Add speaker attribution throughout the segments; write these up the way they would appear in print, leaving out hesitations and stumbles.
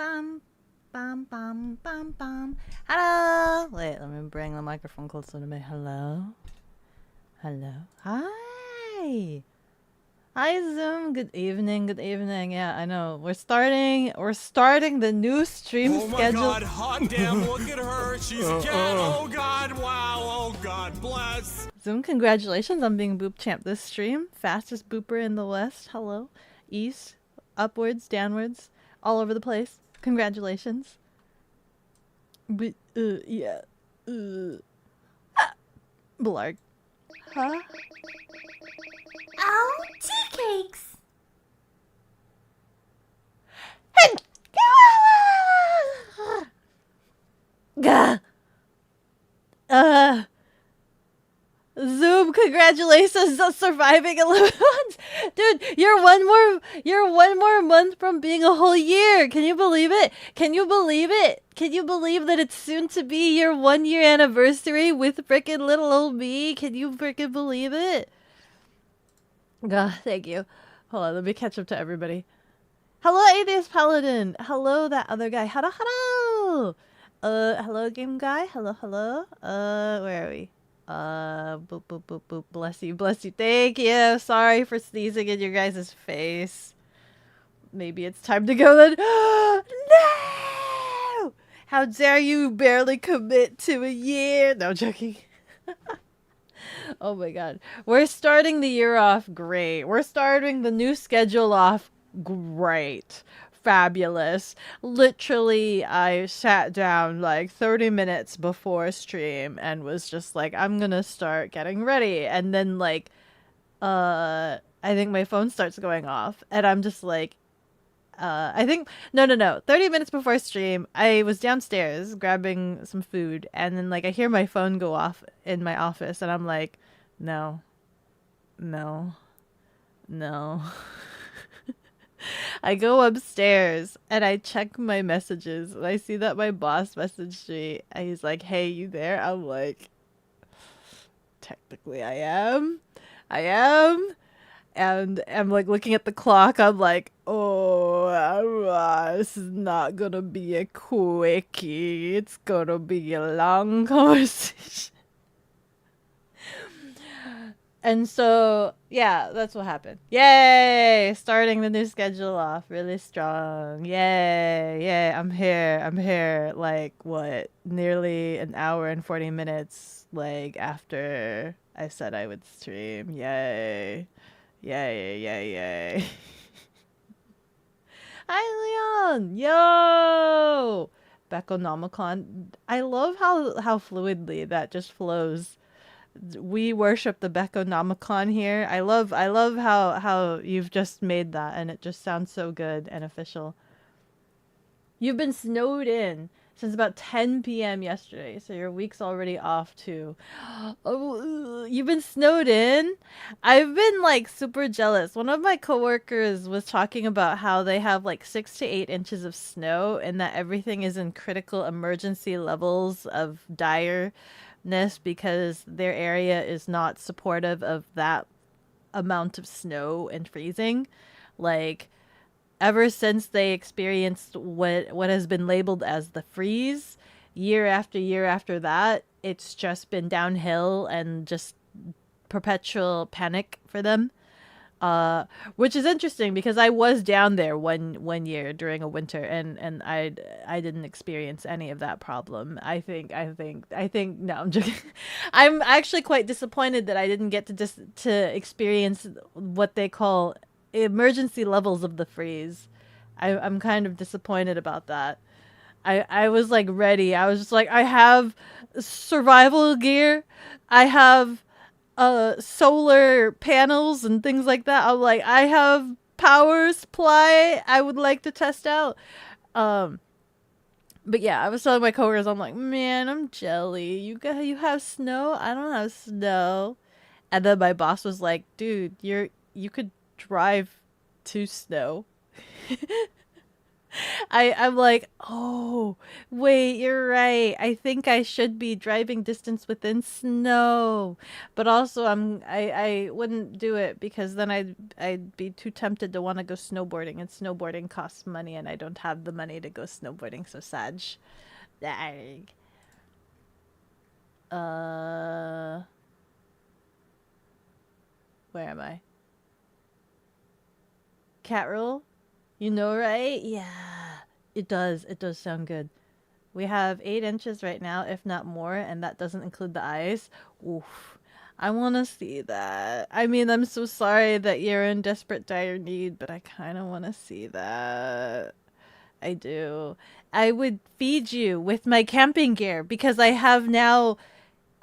Speaker 1: Bum, bum, bum, bum, bum. Hello. Wait, let me bring the microphone closer to me. Hello. Hello. Hi. Hi Zoom. Good evening. Good evening. Yeah, I know. We're starting the new stream
Speaker 2: Oh my
Speaker 1: schedule.
Speaker 2: god, hot damn, look at her. She's a cat. Oh god, wow. Oh god, bless.
Speaker 1: Zoom, congratulations on being boop champ this stream. Fastest booper in the West. Hello. East, upwards, downwards, all over the place. Congratulations. But, yeah. Blarg. Huh?
Speaker 3: Oh, tea cakes!
Speaker 1: Gah. Zoom, congratulations on surviving 11 months. Dude, you're one more month from being a whole year. Can you believe it? Can you believe it? Can you believe that it's soon to be your 1 year anniversary with frickin' little old me? Can you frickin' believe it? God, thank you. Hold on, let me catch up to everybody. Hello, Atheist Paladin. Hello, that other guy. Hello, hello. Hello, game guy. Hello, hello. Where are we? Boop, boop, boop, boop. Bless you, bless you. Thank you. Sorry for sneezing in your guys' face. Maybe it's time to go then. No! How dare you barely commit to a year? No, I'm joking. Oh my god. We're starting the year off great. We're starting the new schedule off great. Fabulous. Literally, I sat down like 30 minutes before stream and was just like, I'm gonna start getting ready. And then like, I think my phone starts going off and I'm just like, I think, no. 30 minutes before stream, I was downstairs grabbing some food and then like I hear my phone go off in my office and I'm like, no. I go upstairs and I check my messages and I see that my boss messaged me and he's like, hey, you there? I'm like, technically I am. And I'm like looking at the clock. I'm like, oh, this is not gonna be a quickie. It's gonna be a long conversation. And so, yeah, that's what happened. Yay! Starting the new schedule off really strong. Yay! I'm here. Like, what? Nearly an hour and 40 minutes, like, after I said I would stream. Yay. Yay. Hi, Leon! Yo! Bekonomicon. I love how fluidly that just flows. We worship the Bekonomicon here. I love how you've just made that and it just sounds so good and official. You've been snowed in since about 10 p.m. yesterday, so your week's already off too. Oh, you've been snowed in? I've been like super jealous. One of my coworkers was talking about how they have like 6 to 8 inches of snow and that everything is in critical emergency levels of direness because their area is not supportive of that amount of snow and freezing. Like ever since they experienced what has been labeled as the freeze, year after year after that, it's just been downhill and just perpetual panic for them. Which is interesting because I was down there one year during a winter and I didn't experience any of that problem. I think no, I'm joking. I'm actually quite disappointed that I didn't get to experience what they call emergency levels of the freeze. I'm kind of disappointed about that. I was like ready. I was just like, I have survival gear. I have solar panels and things like that. I'm like, I have power supply I would like to test out. But yeah, I was telling my coworkers, I'm like, man, I'm jelly. You have snow? I don't have snow. And then my boss was like, dude, you could drive to snow. I'm like, oh, wait, you're right. I think I should be driving distance within snow, but also I wouldn't do it because then I'd be too tempted to want to go snowboarding, and snowboarding costs money, and I don't have the money to go snowboarding. So sad. Dag. Uh, where am I? Cat roll? You know, right? Yeah, it does. It does sound good. We have 8 inches right now, if not more, and that doesn't include the ice. Oof. I want to see that. I mean, I'm so sorry that you're in desperate dire need, but I kind of want to see that. I do. I would feed you with my camping gear because I have now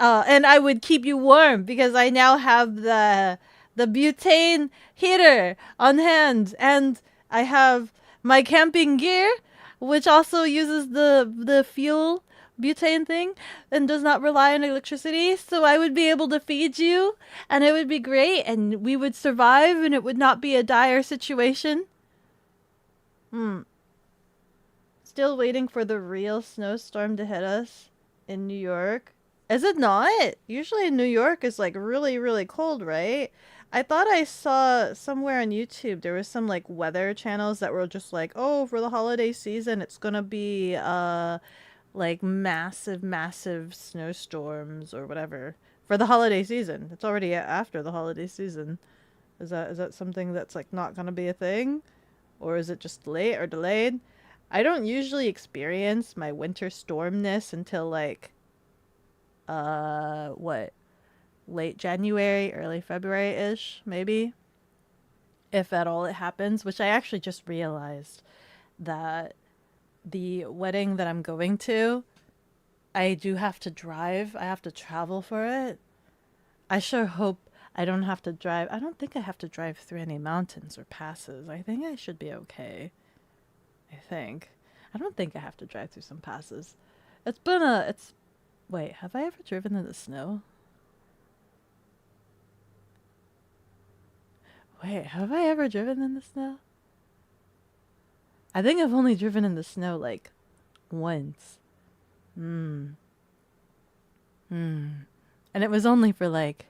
Speaker 1: and I would keep you warm because I now have the butane heater on hand, and I have my camping gear, which also uses the fuel butane thing and does not rely on electricity. So I would be able to feed you, and it would be great, and we would survive, and it would not be a dire situation. Hmm. Still waiting for the real snowstorm to hit us in New York. Is it not? Usually in New York it's like really, really cold, right? I thought I saw somewhere on YouTube there was some like weather channels that were just like, oh, for the holiday season it's gonna be like massive, massive snowstorms or whatever. For the holiday season. It's already after the holiday season. Is that something that's like not gonna be a thing? Or is it just late or delayed? I don't usually experience my winter stormness until like what, late January, early February-ish, maybe. If at all it happens, which I actually just realized that the wedding that I'm going to, I do have to drive. I have to travel for it. I sure hope I don't have to drive. I don't think I have to drive through any mountains or passes. I think I should be okay. I think. I don't think I have to drive through some passes. It's wait, have I ever driven in the snow? Wait, have I ever driven in the snow? I think I've only driven in the snow like once. Hmm. Hmm. And it was only for like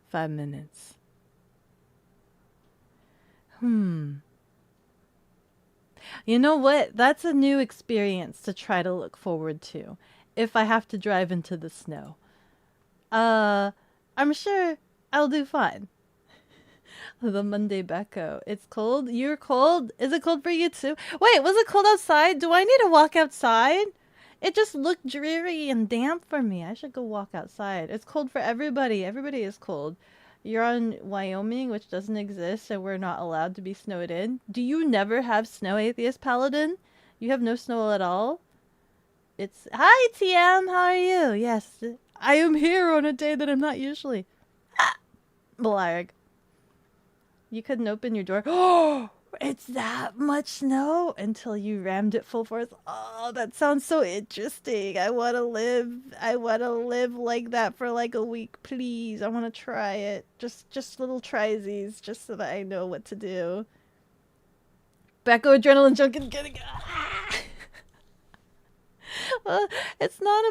Speaker 1: 5 minutes. Hmm. You know what? That's a new experience to try to look forward to if I have to drive into the snow. Uh, I'm sure I'll do fine. The Monday Beko. It's cold. You're cold. Is it cold for you too? Wait, was it cold outside? Do I need to walk outside? It just looked dreary and damp for me. I should go walk outside. It's cold for everybody. Everybody is cold. You're on Wyoming, which doesn't exist, so we're not allowed to be snowed in. Do you never have snow, Atheist Paladin? You have no snow at all? It's hi TM, how are you? Yes, I am here on a day that I'm not usually. Blarg. You couldn't open your door. Oh, it's that much snow until you rammed it full force. Oh, that sounds so interesting. I want to live. I want to live like that for like a week, please. I want to try it. Just little trysies, just so that I know what to do. Beko adrenaline junkie getting. Ah! Well, it's not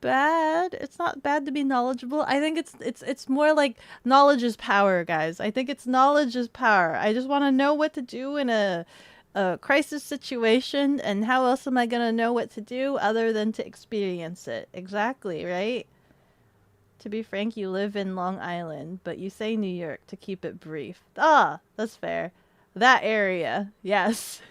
Speaker 1: bad. It's not bad to be knowledgeable. I think it's more like knowledge is power, guys. I think it's knowledge is power. I just want to know what to do in a crisis situation, and how else am I gonna know what to do other than to experience it? Exactly, right? To be frank, you live in Long Island, but you say New York to keep it brief. Ah, that's fair. That area, yes.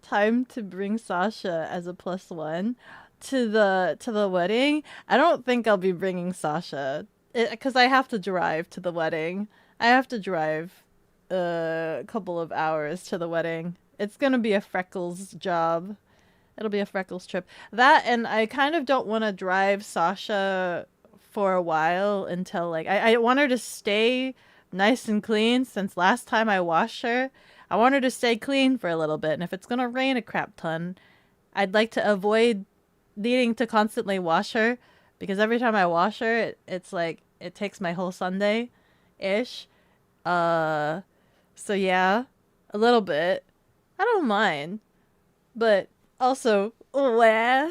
Speaker 1: Time to bring Sasha as a plus one to the wedding. I don't think I'll be bringing Sasha because I have to drive to the wedding. I have to drive a couple of hours to the wedding. It's gonna be a Freckles job. It'll be a Freckles trip. That, and I kind of don't want to drive Sasha for a while until like I want her to stay nice and clean since last time I washed her. I want her to stay clean for a little bit, and if it's gonna rain a crap ton, I'd like to avoid needing to constantly wash her because every time I wash her, it's like it takes my whole Sunday ish. Uh So yeah, a little bit. I don't mind, but also, wah.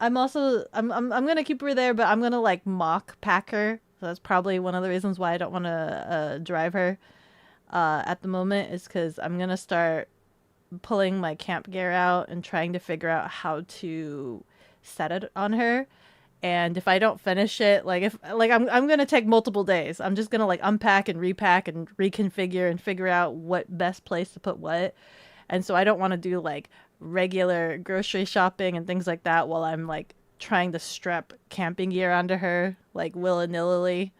Speaker 1: I'm gonna keep her there, but I'm gonna like mock pack her. So that's probably one of the reasons why I don't want to drive her at the moment is because I'm gonna start pulling my camp gear out and trying to figure out how to set it on her. And if I don't finish it, like if like I'm gonna take multiple days. I'm just gonna like unpack and repack and reconfigure and figure out what best place to put what. And so I don't want to do like regular grocery shopping and things like that while I'm like trying to strap camping gear onto her like willy nilly.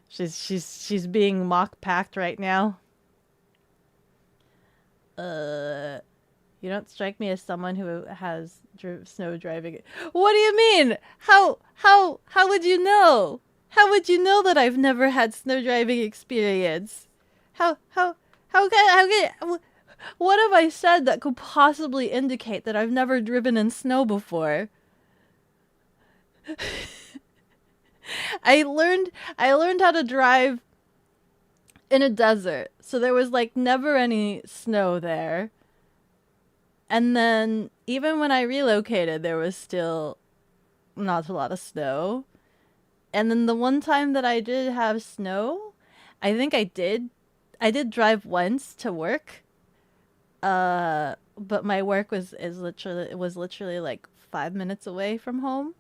Speaker 1: She's being mock packed right now. Uh, you don't strike me as someone who has snow driving. What do you mean? How would you know? How would you know that I've never had snow driving experience? How can what have I said that could possibly indicate that I've never driven in snow before? I learned how to drive in a desert. So there was like never any snow there. And then even when I relocated, there was still not a lot of snow. And then the one time that I did have snow, I think I did drive once to work. But my work was literally like 5 minutes away from home.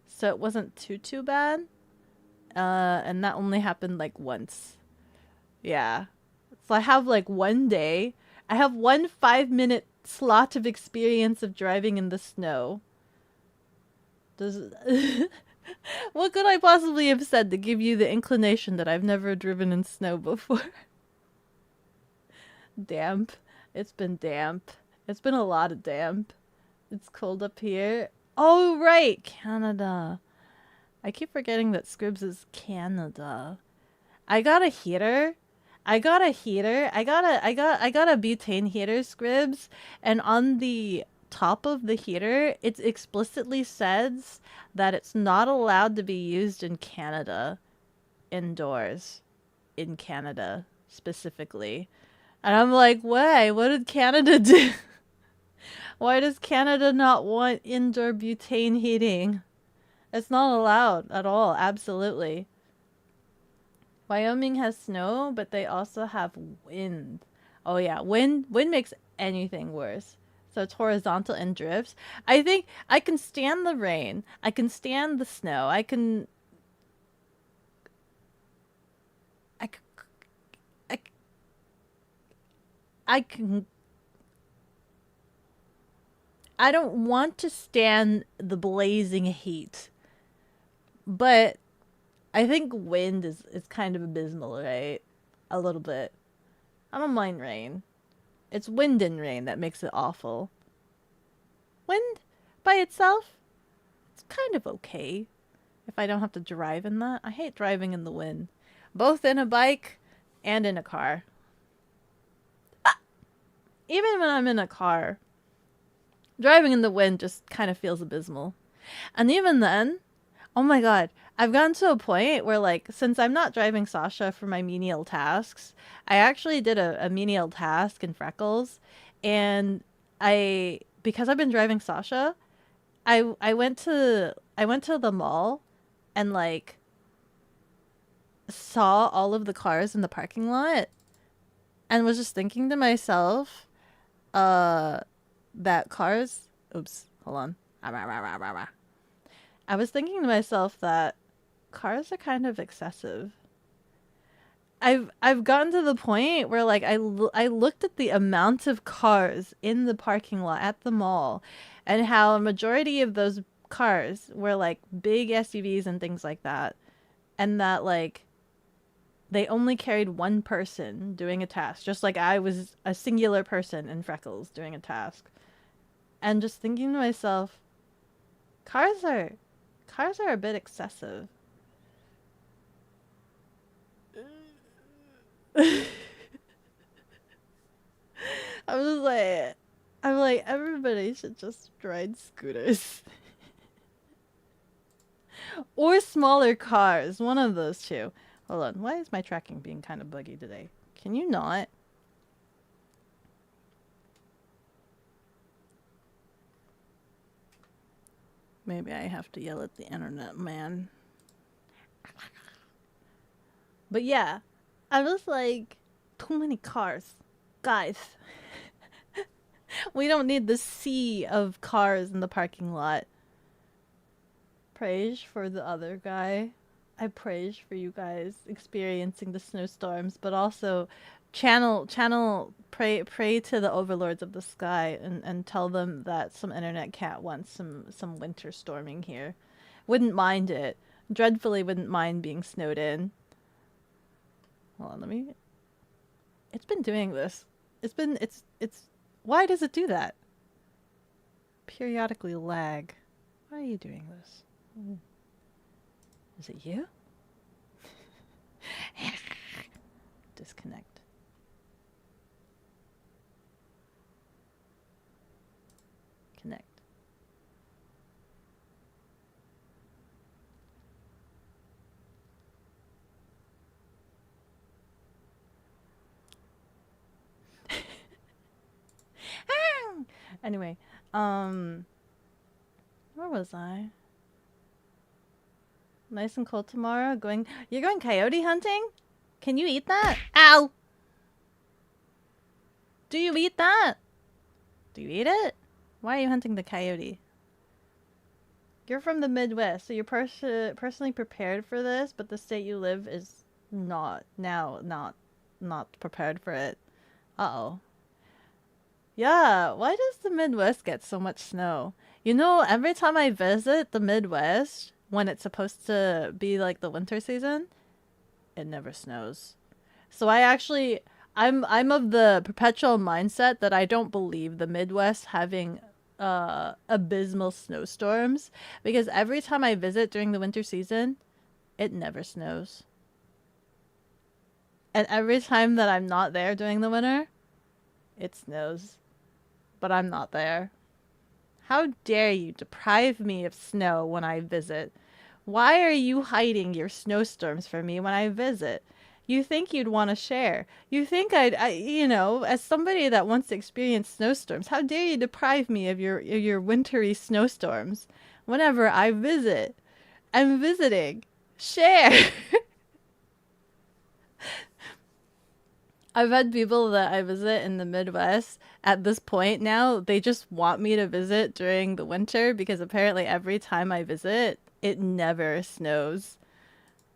Speaker 1: So it wasn't too bad. And that only happened like once. Yeah. So I have like one day. I have one 5 minute slot of experience of driving in the snow. Does what could I possibly have said to give you the inclination that I've never driven in snow before? Damp. It's been damp. It's been a lot of damp. It's cold up here. Oh right, Canada. I keep forgetting that Scribs is Canada. I got a heater. I got a butane heater, Scribs, and on the top of the heater, it explicitly says that it's not allowed to be used in Canada, indoors, in Canada specifically. And I'm like, why? What did Canada do? Why does Canada not want indoor butane heating? It's not allowed at all, absolutely. Wyoming has snow, but they also have wind. Oh yeah, wind makes anything worse. So it's horizontal and drifts. I think I can stand the rain. I can stand the snow. I, c- I, I can I don't want to stand the blazing heat, but I think wind is kind of abysmal, right? A little bit. I don't mind rain. It's wind and rain that makes it awful. Wind by itself, it's kind of okay if I don't have to drive in that. I hate driving in the wind, both in a bike and in a car. Even when I'm in a car, driving in the wind just kind of feels abysmal. And even then, oh my god, I've gotten to a point where, like, since I'm not driving Sasha for my menial tasks, I actually did a menial task in Freckles, and because I've been driving Sasha, I went to the mall and like saw all of the cars in the parking lot and was just thinking to myself, uh, that cars. Oops, hold on. I was thinking to myself that cars are kind of excessive. I've gotten to the point where like I looked at the amount of cars in the parking lot at the mall and how a majority of those cars were like big SUVs and things like that, and that like they only carried one person doing a task, just like I was a singular person in Freckles doing a task. And just thinking to myself, cars are cars are a bit excessive. I was like, I'm like, everybody should just ride scooters or smaller cars. One of those two. Hold on. Why is my tracking being kind of buggy today? Can you not? Maybe I have to yell at the internet, man. But yeah, I was like, too many cars. Guys, we don't need the sea of cars in the parking lot. Praise for the other guy. I praise for you guys experiencing the snowstorms, but also pray to the overlords of the sky and tell them that some internet cat wants some winter storming here. Wouldn't mind it. Dreadfully wouldn't mind being snowed in. Hold on, let me. It's been doing this. It's. Why does it do that? Periodically lag. Why are you doing this? Is it you? Disconnect. Connect. Anyway, where was I? Nice and cold tomorrow. You're going coyote hunting? Can you eat that? Ow! Do you eat that? Do you eat it? Why are you hunting the coyote? You're from the Midwest, so you're personally prepared for this, but the state you live is not prepared for it. Uh-oh. Yeah, why does the Midwest get so much snow? You know, every time I visit the Midwest, when it's supposed to be like the winter season, it never snows. So I'm of the perpetual mindset that I don't believe the Midwest having abysmal snowstorms, because every time I visit during the winter season, it never snows. And every time that I'm not there during the winter, it snows. But I'm not there. How dare you deprive me of snow when I visit? Why are you hiding your snowstorms from me when I visit? You think you'd want to share. You think you know, as somebody that wants to experience snowstorms, how dare you deprive me of your wintry snowstorms whenever I visit? I'm visiting. Share. I've had people that I visit in the Midwest at this point now, they just want me to visit during the winter because apparently every time I visit, it never snows.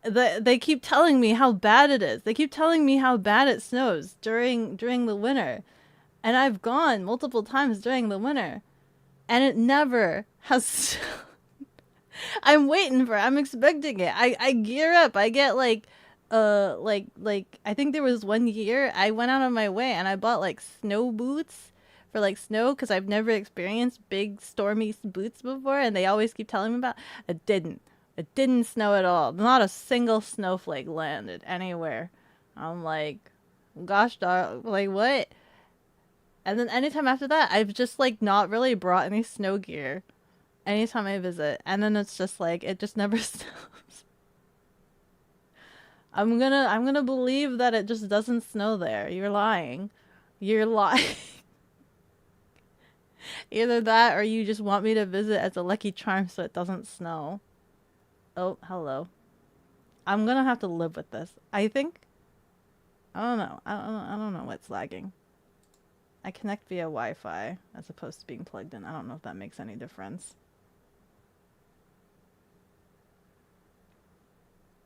Speaker 1: They keep telling me how bad it is. They keep telling me how bad it snows during the winter. And I've gone multiple times during the winter, and it never has. I'm expecting it. I gear up. I get like I think there was one year I went out of my way and I bought like snow boots for like snow because I've never experienced big stormy boots before, and they always keep telling me about it. It didn't snow at all. Not a single snowflake landed anywhere. I'm like, gosh darn, like what? And then anytime after that, I've just like not really brought any snow gear anytime I visit, and then it's just like it just never snows. I'm gonna believe that it just doesn't snow there. You're lying. You're lying. Either that or you just want me to visit as a lucky charm so it doesn't snow. Oh, hello. I'm gonna have to live with this. I think. I don't know. I don't know what's lagging. I connect via Wi-Fi as opposed to being plugged in. I don't know if that makes any difference.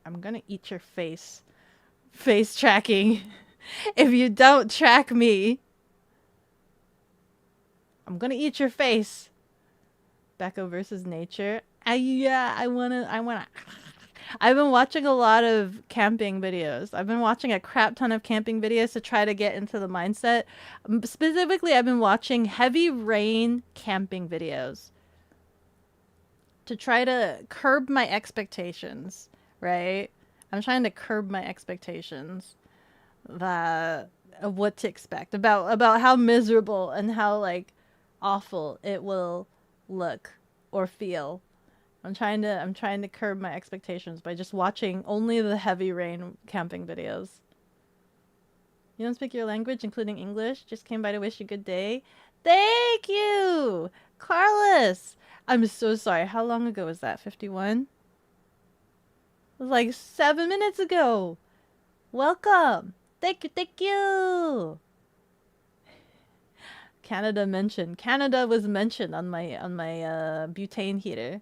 Speaker 1: I'm gonna eat your face. Face tracking. If you don't track me, I'm gonna eat your face. Beko versus nature. Yeah, I wanna. I've been watching a lot of camping videos. I've been watching a crap ton of camping videos to try to get into the mindset. Specifically, I've been watching heavy rain camping videos to try to curb my expectations, right? I'm trying to curb my expectations that of what to expect about how miserable and how like awful it will look or feel. I'm trying to curb my expectations by just watching only the heavy rain camping videos. You don't speak your language, including English. Just came by to wish you good day. Thank you, Carlos. I'm so sorry. How long ago was that? 51? It was like 7 minutes ago. Welcome. Thank you. Thank you. Canada mentioned. Canada was mentioned on my butane heater.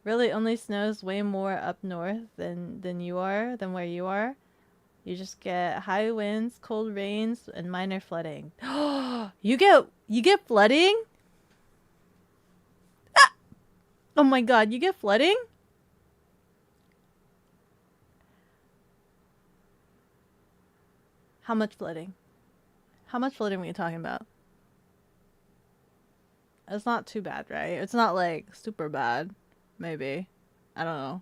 Speaker 1: Really only snows way more up north than you are, than where you are. You just get high winds, cold rains, and minor flooding. you get flooding? Ah! Oh my god, you get flooding? How much flooding? How much flooding were you talking about? It's not too bad, right? It's not like super bad. Maybe. I don't know.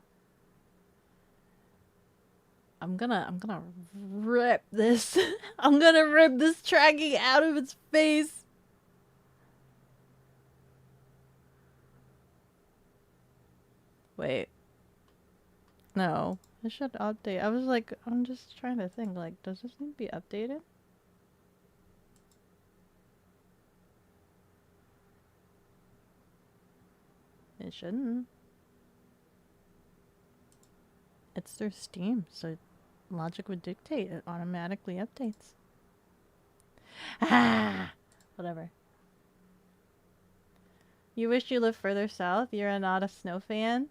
Speaker 1: I'm gonna rip this. I'm gonna rip this tracking out of its face. Wait. No. I should update. I was like, I'm just trying to think, like, does this need to be updated? It shouldn't. It's through Steam, so logic would dictate it automatically updates. Ah! Whatever. You wish you lived further south? You're not a snow fan?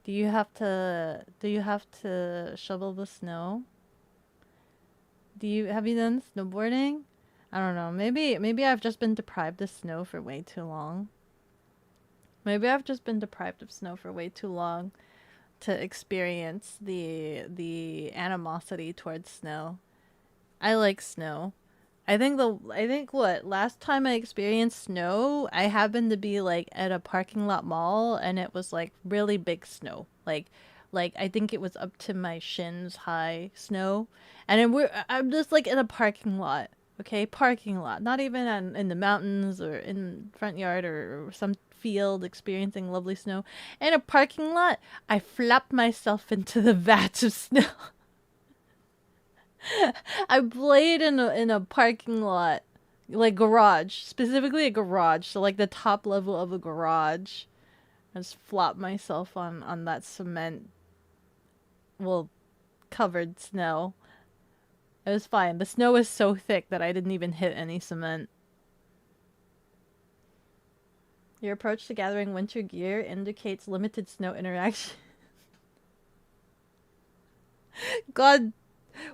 Speaker 1: Do you have to shovel the snow? Have you done snowboarding? I don't know. Maybe I've just been deprived of snow for way too long. Maybe I've just been deprived of snow for way too long to experience the animosity towards snow. I like snow. I think what last time I experienced snow, I happened to be like at a parking lot mall and it was like really big snow. Like I think it was up to my shins high snow. And I'm just like in a parking lot. Okay, parking lot. Not even in the mountains or in front yard or some field experiencing lovely snow. In a parking lot, I flapped myself into the vat of snow. I played in a parking lot, like garage, specifically a garage. So like the top level of a garage. I just flopped myself on that cement, well, covered snow. It was fine. The snow was so thick that I didn't even hit any cement. Your approach to gathering winter gear indicates limited snow interaction. God,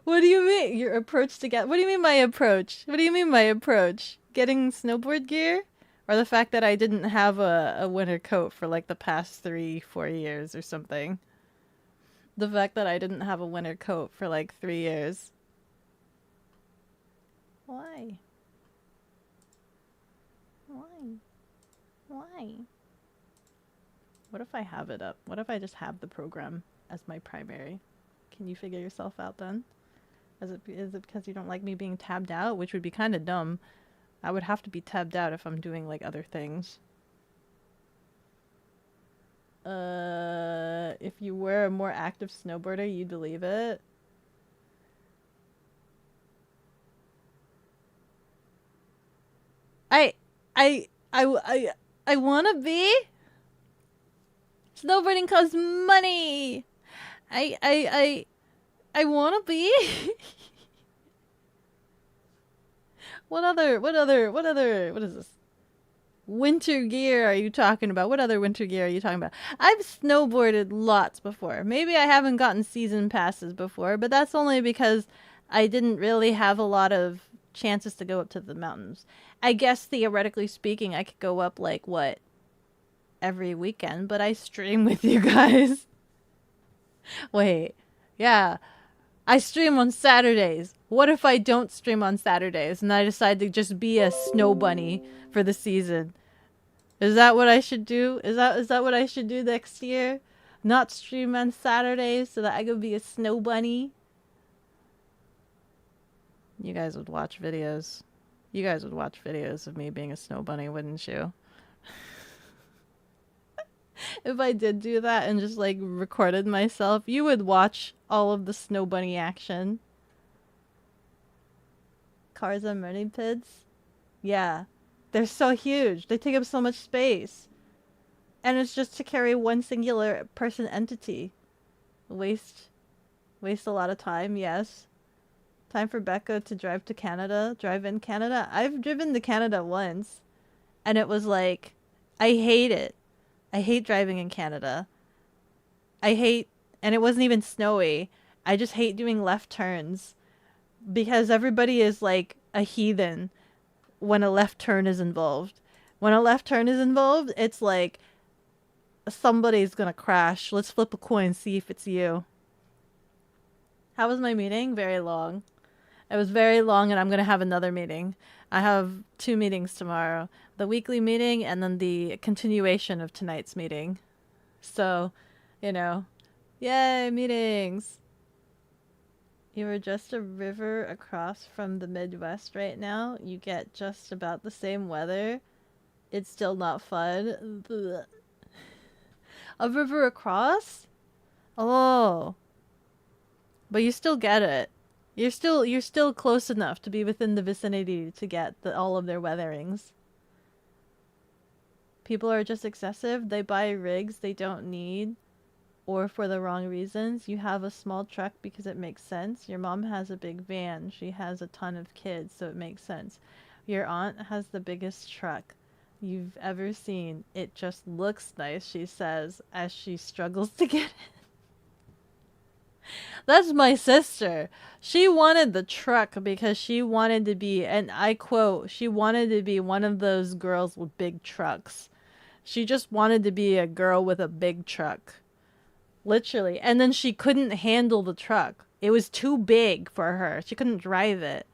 Speaker 1: what do you mean? Your approach to get? What do you mean my approach? What do you mean my approach? Getting snowboard gear? Or the fact that I didn't have a winter coat for like the past 3-4 years or something? The fact that I didn't have a winter coat for like 3 years. Why? Why? Why? What if I have it up? What if I just have the program as my primary? Can you figure yourself out then? Is it because you don't like me being tabbed out? Which would be kind of dumb. I would have to be tabbed out if I'm doing like other things. If you were a more active snowboarder, you'd believe it. I, I, I, I wanna be. Snowboarding costs money. I wanna be. What is this? Winter gear are you talking about? What other winter gear are you talking about? I've snowboarded lots before. Maybe I haven't gotten season passes before, but that's only because I didn't really have a lot of chances to go up to the mountains. I guess theoretically speaking, I could go up like what? Every weekend, but I stream with you guys. Wait. Yeah. I stream on Saturdays. What if I don't stream on Saturdays and I decide to just be a snow bunny for the season? Is that what I should do? Is that what I should do next year? Not stream on Saturdays so that I could be a snow bunny? You guys would watch videos. You guys would watch videos of me being a snow bunny, wouldn't you? if I did do that and just like recorded myself, you would watch all of the snow bunny action. Cars are money pits. Yeah. They're so huge. They take up so much space. And it's just to carry one singular person entity. Waste a lot of time, yes. Time for Beko to drive in Canada. I've driven to Canada once, and it was like, I hate it. I hate driving in Canada. And it wasn't even snowy. I just hate doing left turns because everybody is like a heathen when a left turn is involved. When a left turn is involved, it's like somebody's gonna crash. Let's flip a coin, see if it's you. How was my meeting? Very long. It was very long, and I'm gonna have another meeting. I have 2 meetings tomorrow. The weekly meeting and then the continuation of tonight's meeting. So, you know, yay, meetings. You are just a river across from the Midwest right now. You get just about the same weather. It's still not fun. Ugh. A river across? Oh. But you still get it. You're still close enough to be within the vicinity to get all of their weatherings. People are just excessive. They buy rigs they don't need or for the wrong reasons. You have a small truck because it makes sense. Your mom has a big van. She has a ton of kids, so it makes sense. Your aunt has the biggest truck you've ever seen. It just looks nice, she says, as she struggles to get it. That's my sister. She wanted the truck because she wanted to be, and I quote, she wanted to be one of those girls with big trucks. She just wanted to be a girl with a big truck. Literally. And then she couldn't handle the truck. It was too big for her. She couldn't drive it.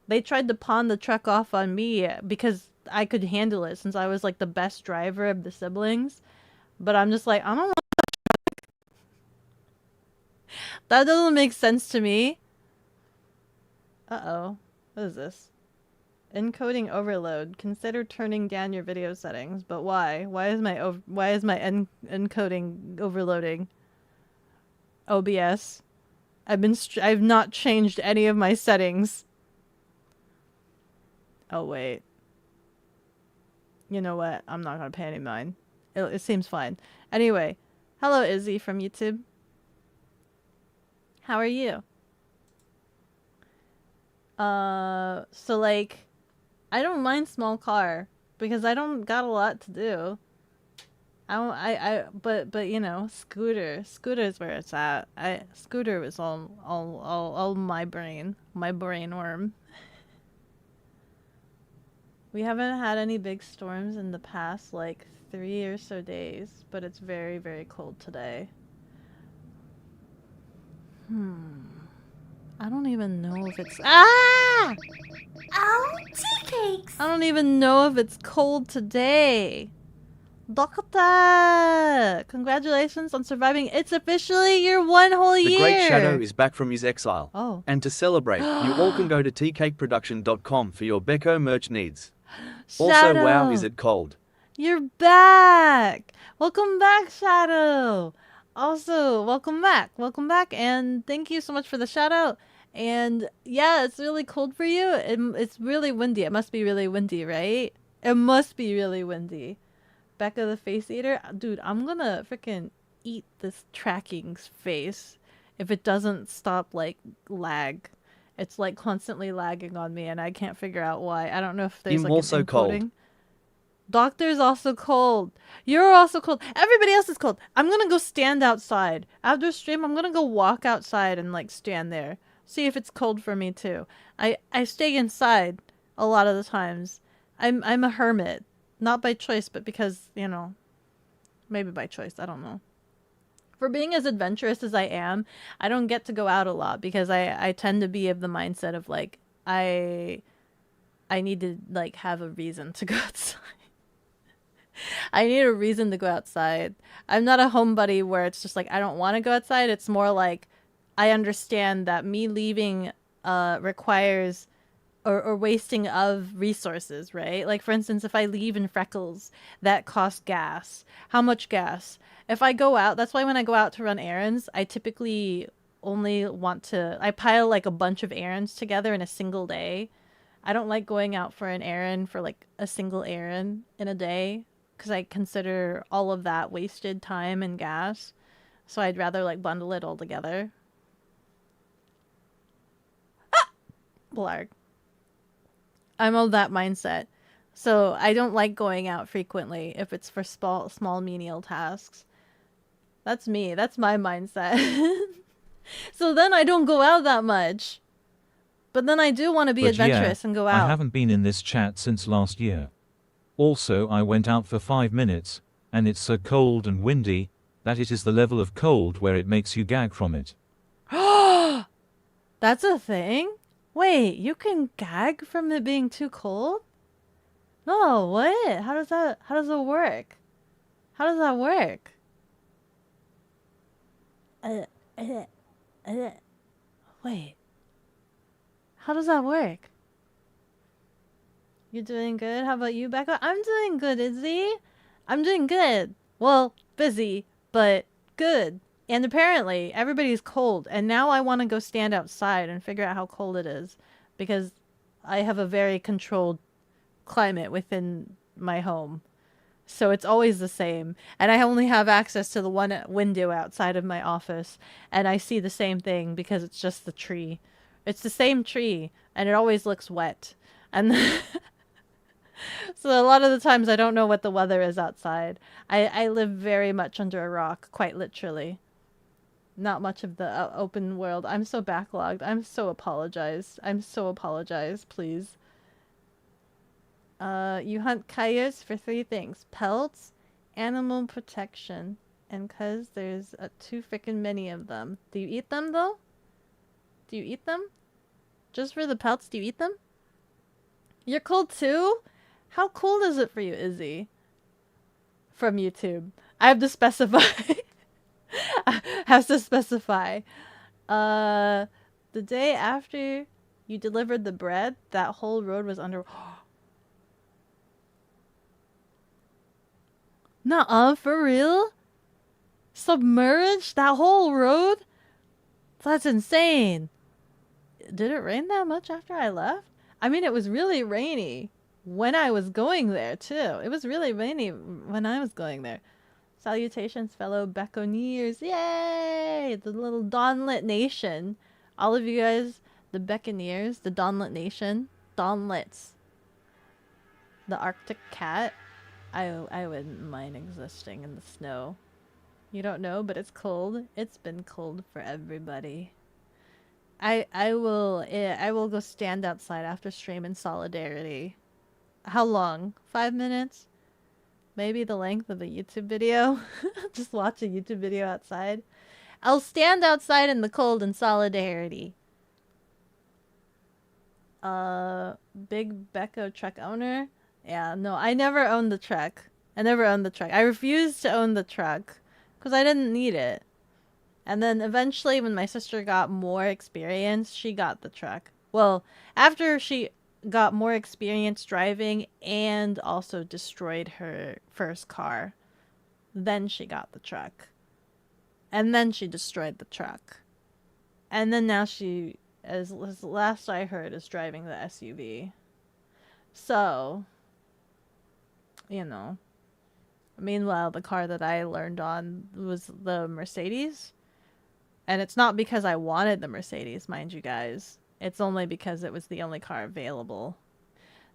Speaker 1: They tried to pawn the truck off on me because I could handle it since I was like the best driver of the siblings. But I'm just like, I don't know. That doesn't make sense to me. Uh-oh. What is this? Encoding overload. Consider turning down your video settings. But why? Why is my encoding overloading? OBS. I've not changed any of my settings. Oh wait. You know what? I'm not gonna pay any mind. It seems fine. Anyway, hello Izzy from YouTube. How are you? So like, I don't mind small car because I don't got a lot to do. But you know, Scooter's where it's at. Scooter was all my brain worm. We haven't had any big storms in the past like 3 or so days, but it's very, very cold today. I don't even know if it's
Speaker 3: Oh, tea cakes!
Speaker 1: I don't even know if it's cold today. Doctor! Congratulations on surviving. It's officially your 1 whole year!
Speaker 4: The Great Shadow is back from his exile.
Speaker 1: Oh.
Speaker 4: And to celebrate, you all can go to tcakeproduction.com for your Beko merch needs. Also, wow, is it cold.
Speaker 1: You're back! Welcome back, Shadow! Also, welcome back, and thank you so much for the shout out. And yeah, it's really cold for you. It's really windy. It must be really windy, right? It must be really windy. Becca the face eater, dude, I'm gonna freaking eat this tracking's face if it doesn't stop like lag. It's like constantly lagging on me, and I can't figure out why. I don't know if there's
Speaker 4: I'm
Speaker 1: like
Speaker 4: also
Speaker 1: an
Speaker 4: cold.
Speaker 1: encoding. Doctor's also cold. You're also cold. Everybody else is cold. I'm gonna go stand outside. After stream, I'm gonna go walk outside and like stand there. See if it's cold for me too. I stay inside a lot of the times. I'm a hermit. Not by choice, but because, you know, maybe by choice. I don't know. For being as adventurous as I am, I don't get to go out a lot because I tend to be of the mindset of like I need to like have a reason to go outside. I need a reason to go outside. I'm not a homebody where it's just like I don't want to go outside. It's more like I understand that me leaving requires or wasting of resources, right? Like, for instance, if I leave in Freckles, that costs gas. How much gas? If I go out, that's why when I go out to run errands, I typically only want to, I pile like a bunch of errands together in a single day. I don't like going out for an errand for like a single errand in a day because I consider all of that wasted time and gas. So I'd rather like bundle it all together. Blarg. I'm of that mindset. So I don't like going out frequently if it's for small menial tasks. That's me. That's my mindset. So then I don't go out that much. But then I do want to be
Speaker 5: But
Speaker 1: adventurous
Speaker 5: yeah,
Speaker 1: and go
Speaker 5: I
Speaker 1: out.
Speaker 5: haven't been in this chat since last year. Also, I went out for 5 minutes, and it's so cold and windy that it is the level of cold where it makes you gag from it.
Speaker 1: That's a thing? Wait, you can gag from it being too cold? No, what? How does it work? How does that work? Wait. How does that work? You doing good? How about you, Becca? I'm doing good, Izzy. I'm doing good. Well, busy, but good. And apparently, everybody's cold. And now I want to go stand outside and figure out how cold it is. Because I have a very controlled climate within my home. So it's always the same. And I only have access to the one window outside of my office. And I see the same thing because it's just the tree. It's the same tree. And it always looks wet. And so a lot of the times I don't know what the weather is outside. I live very much under a rock, quite literally. Not much of the open world. I'm so backlogged. I'm so apologized. I'm so apologized, please. You hunt coyotes for 3 things. Pelts, animal protection, and 'cause there's too freaking many of them. Do you eat them, though? Do you eat them? Just for the pelts, do you eat them? You're cold, too? How cold is it for you, Izzy? From YouTube. I have to specify. I have to specify. The day after you delivered the bread, that whole road was under... Nuh-uh, for real? Submerged? That whole road? That's insane. Did it rain that much after I left? I mean, it was really rainy when I was going there, too. It was really rainy when I was going there. Salutations, fellow Bekoneers. Yay! The little Dawnlit Nation. All of you guys, the Bekoneers, the Dawnlit Nation. Dawnlits. The Arctic cat. I wouldn't mind existing in the snow. You don't know, but it's cold. It's been cold for everybody. I will go stand outside after stream in solidarity. How long? 5 minutes? Maybe the length of a YouTube video? Just watch a YouTube video outside. I'll stand outside in the cold in solidarity. Big Beko truck owner? Yeah, no, I never owned the truck. I never owned the truck. I refused to own the truck because I didn't need it. And then eventually when my sister got more experience, she got the truck. Well, after she got more experience driving and also destroyed her first car, then she got the truck. And then she destroyed the truck. And then now she, as last I heard, is driving the SUV. So, you know. Meanwhile, the car that I learned on was the Mercedes. And it's not because I wanted the Mercedes, mind you guys. It's only because it was the only car available.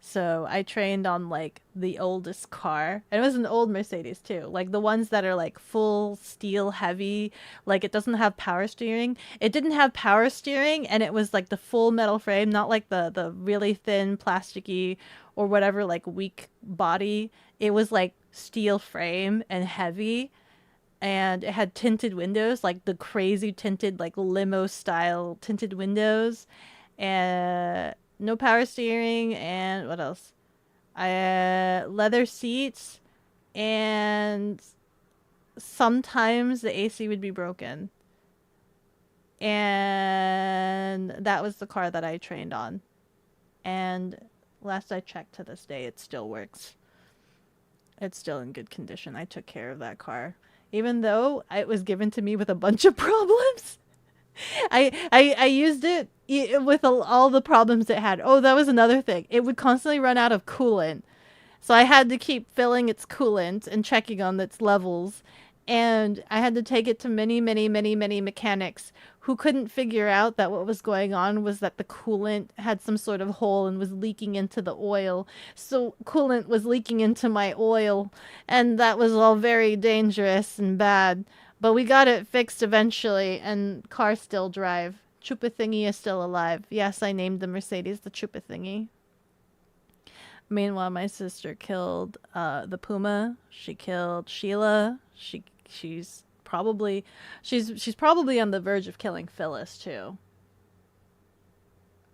Speaker 1: So I trained on like the oldest car. And it was an old Mercedes too. Like the ones that are like full steel heavy. Like it doesn't have power steering. It didn't have power steering and it was like the full metal frame, not like the really thin plasticky or whatever like weak body. It was like steel frame and heavy. And it had tinted windows, like the crazy tinted, like limo style tinted windows, and no power steering, and what else? Leather seats, and sometimes the AC would be broken. And that was the car that I trained on. And last I checked, to this day, it still works. It's still in good condition. I took care of that car. Even though it was given to me with a bunch of problems. I used it with all the problems it had. Oh, that was another thing. It would constantly run out of coolant. So I had to keep filling its coolant and checking on its levels. And I had to take it to many, many, many, many mechanics who couldn't figure out that what was going on was that the coolant had some sort of hole and was leaking into the oil. So coolant was leaking into my oil, and that was all very dangerous and bad. But we got it fixed eventually, and car still drive. Chupa Thingy is still alive. Yes, I named the Mercedes the Chupa Thingy. Meanwhile, my sister killed the puma. She killed Sheila. She's probably on the verge of killing Phyllis too.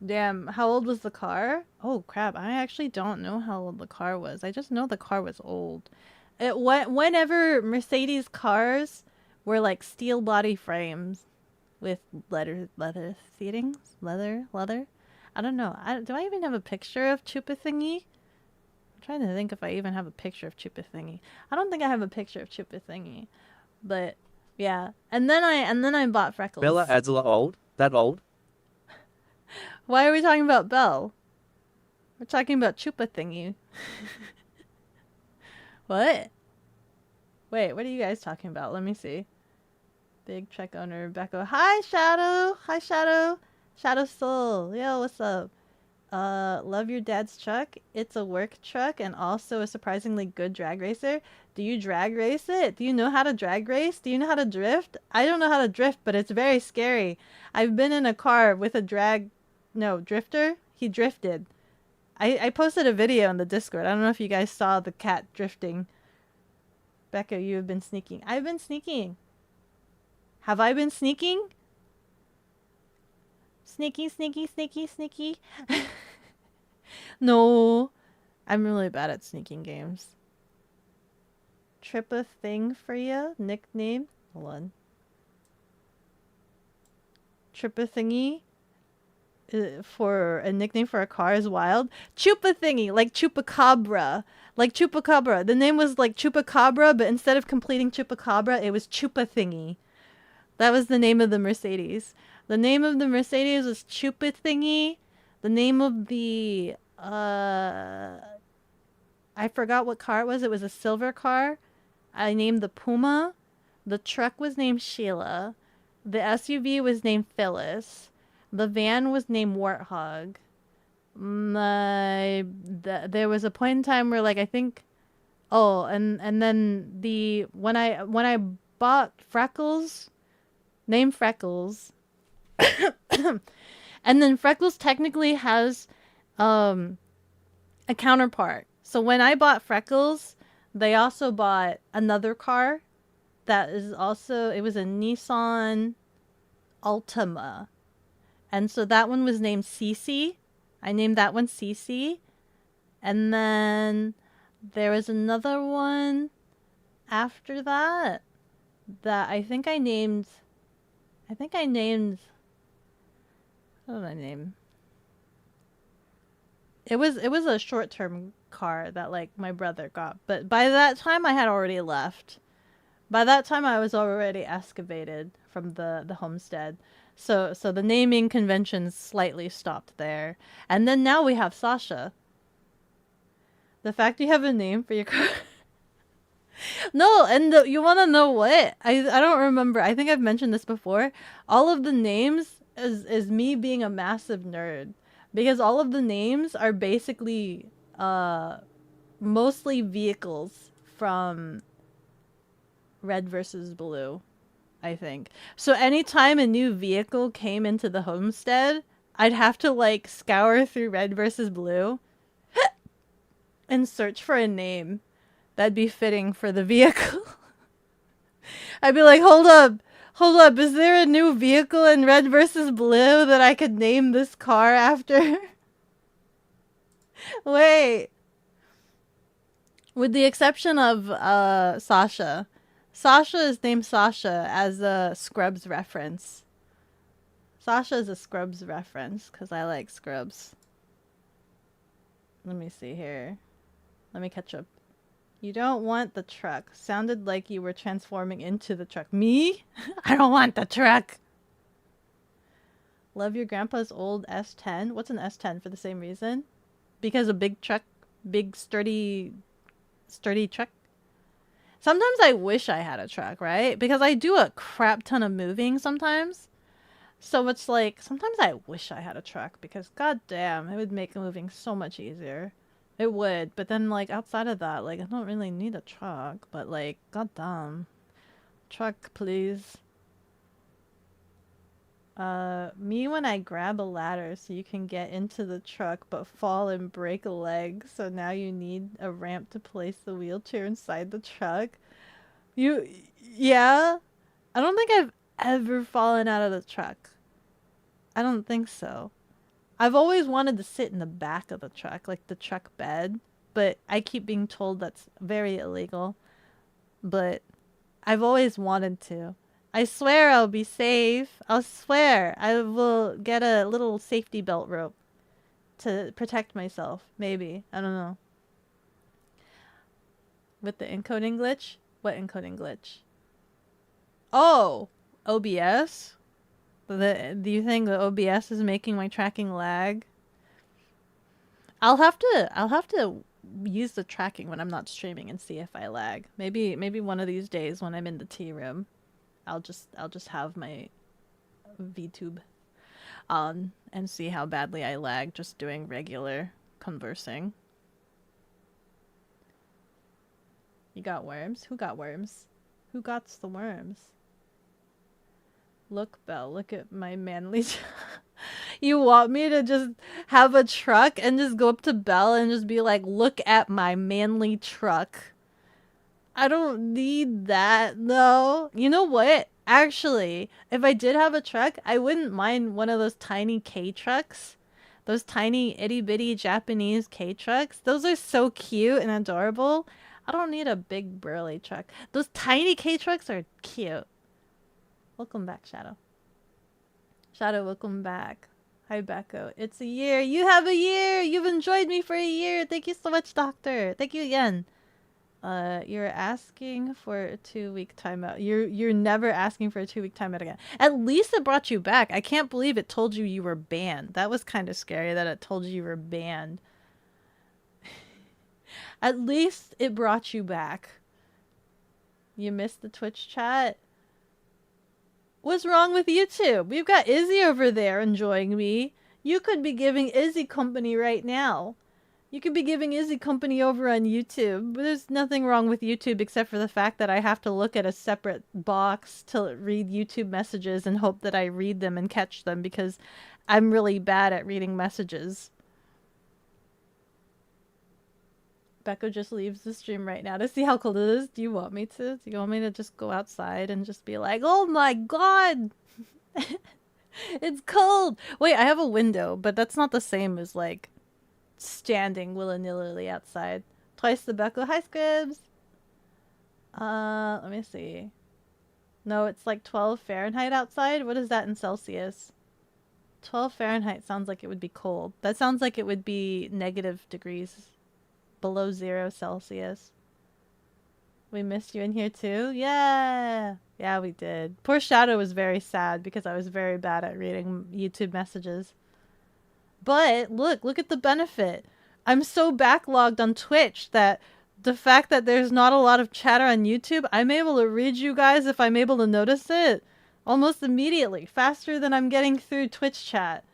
Speaker 1: Damn, how old was the car? Oh crap, I actually don't know how old the car was. I just know the car was old. Whenever Mercedes cars were like steel body frames with leather seatings, leather. I don't know. Do I even have a picture of Chupa Thingy? I'm trying to think if I even have a picture of Chupa Thingy. I don't think I have a picture of Chupa Thingy, but yeah. And then I bought Freckles.
Speaker 4: Bella adds a lot old. That old.
Speaker 1: Why are we talking about Belle? We're talking about Chupa Thingy. What? Wait, what are you guys talking about? Let me see. Big truck owner Beko. Hi, Shadow. Hi, Shadow. Shadow Soul. Yo, what's up? Love your dad's truck. It's a work truck and also a surprisingly good drag racer. Do you drag race it? Do you know how to drag race? Do you know how to drift? I don't know how to drift, but it's very scary. I've been in a car with a drifter. He drifted. I posted a video in the Discord. I don't know if you guys saw the cat drifting. Becca, you have been sneaking. I've been sneaking. Have I been sneaking? Sneaky, sneaky, sneaky, sneaky. No. I'm really bad at sneaking games. Trip a thing for you? Nickname? Hold on. Trip a thingy? For a nickname for a car is wild. Chupa Thingy, like Chupacabra. Like Chupacabra. The name was like Chupacabra, but instead of completing Chupacabra, it was Chupa Thingy. That was the name of the Mercedes. The name of the Mercedes was Chupa Thingy. The name of the I forgot what car it was. It was a silver car. I named the Puma. The truck was named Sheila. The SUV was named Phyllis. The van was named Warthog. There was a point in time where, like, I think, and then when I bought Freckles, named Freckles, and then Freckles technically has a counterpart. So when I bought Freckles, they also bought another car that is also, it was a Nissan Altima. And so that one was named Cece. I named that one Cece. And then there was another one after that I think I named, what did I name? It was a short-term car that, like, my brother got. But by that time I had already left. By that time I was already excavated from the homestead. So the naming conventions slightly stopped there. And then now we have Sasha. The fact you have a name for your car. No, and you want to know what? I don't remember. I think I've mentioned this before. All of the names is me being a massive nerd. Because all of the names are basically mostly vehicles from Red versus Blue, I think. So anytime a new vehicle came into the homestead, I'd have to, like, scour through Red versus Blue and search for a name that'd be fitting for the vehicle. I'd be like, hold up, is there a new vehicle in Red versus Blue that I could name this car after? Wait. With the exception of Sasha. Sasha is named Sasha as a Scrubs reference. Sasha is a Scrubs reference because I like Scrubs. Let me see here. Let me catch up. You don't want the truck. Sounded like you were transforming into the truck. Me? I don't want the truck. Love your grandpa's old S10. What's an S10 for the same reason? Because a big truck, big sturdy truck. Sometimes I wish I had a truck, right? Because I do a crap ton of moving sometimes. So it's like, sometimes I wish I had a truck because goddamn, it would make moving so much easier. It would, but then like outside of that, like I don't really need a truck, but like goddamn. Truck, please. Me when I grab a ladder so you can get into the truck but fall and break a leg, so now you need a ramp to place the wheelchair inside the truck. Yeah? I don't think I've ever fallen out of the truck. I don't think so. I've always wanted to sit in the back of the truck, like the truck bed, but I keep being told that's very illegal. But I've always wanted to. I swear I'll be safe. I'll swear I will get a little safety belt rope to protect myself. Maybe. I don't know. With the encoding glitch? What encoding glitch? Oh! OBS? Do you think the OBS is making my tracking lag? I'll have to use the tracking when I'm not streaming and see if I lag. Maybe one of these days when I'm in the tea room, I'll just have my VTube on and see how badly I lag just doing regular conversing. You got worms? Who got worms? Who got the worms? Look, Belle, look at my manly... You want me to just have a truck and just go up to Belle and just be like, look at my manly truck? I don't need that, no. You know what? Actually, if I did have a truck, I wouldn't mind one of those tiny K trucks. Those tiny itty bitty Japanese K trucks. Those are so cute and adorable. I don't need a big burly truck. Those tiny K trucks are cute. Welcome back, Shadow. Shadow, welcome back. Hi, Beko. It's a year. You have a year. You've enjoyed me for a year. Thank you so much, Doctor. Thank you again. You're asking for a 2-week timeout. You're never asking for a 2-week timeout again. At least it brought you back. I can't believe it told you were banned. That was kind of scary that it told you were banned. At least it brought you back. You missed the Twitch chat? What's wrong with YouTube? We've got Izzy over there enjoying me. You could be giving Izzy company right now. You could be giving Izzy company over on YouTube. But there's nothing wrong with YouTube except for the fact that I have to look at a separate box to read YouTube messages and hope that I read them and catch them because I'm really bad at reading messages. Beko just leaves the stream right now to see how cold it is. Do you want me to? Do you want me to just go outside and just be like, oh my god! It's cold! Wait, I have a window, but that's not the same as, like, standing willy-nilly outside. Twice the Beko. Hi, Scribs! Let me see. No, it's like 12 Fahrenheit outside? What is that in Celsius? 12 Fahrenheit sounds like it would be cold. That sounds like it would be negative degrees. Below 0 Celsius. We missed you in here too? Yeah! Yeah, we did. Poor Shadow was very sad because I was very bad at reading YouTube messages. But, look at the benefit. I'm so backlogged on Twitch that the fact that there's not a lot of chatter on YouTube, I'm able to read you guys if I'm able to notice it almost immediately. Faster than I'm getting through Twitch chat.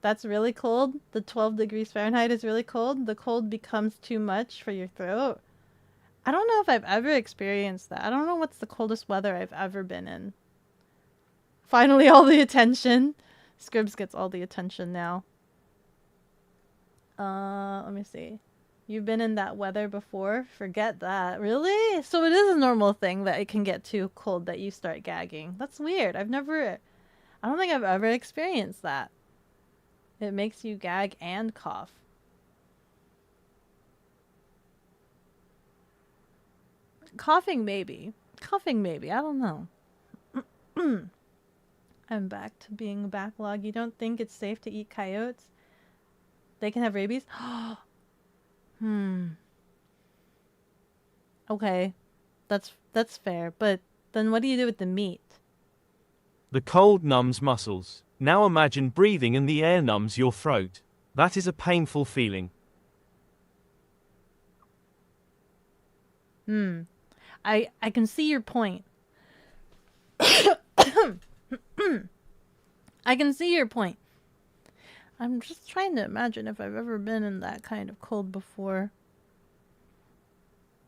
Speaker 1: That's really cold. The 12 degrees Fahrenheit is really cold. The cold becomes too much for your throat. I don't know if I've ever experienced that. I don't know what's the coldest weather I've ever been in. Finally, all the attention. Scribs gets all the attention now. Let me see. You've been in that weather before? Forget that. Really? So it is a normal thing that it can get too cold that you start gagging. That's weird. I don't think I've ever experienced that. It makes you gag and cough. Coughing maybe. Coughing maybe. I don't know. I'm back to being backlog. You don't think it's safe to eat coyotes? They can have rabies? Okay. That's fair. But then what do you do with the meat?
Speaker 6: The cold numbs muscles. Now imagine breathing and the air numbs your throat. That is a painful feeling.
Speaker 1: I can see your point. I can see your point. I'm just trying to imagine if I've ever been in that kind of cold before.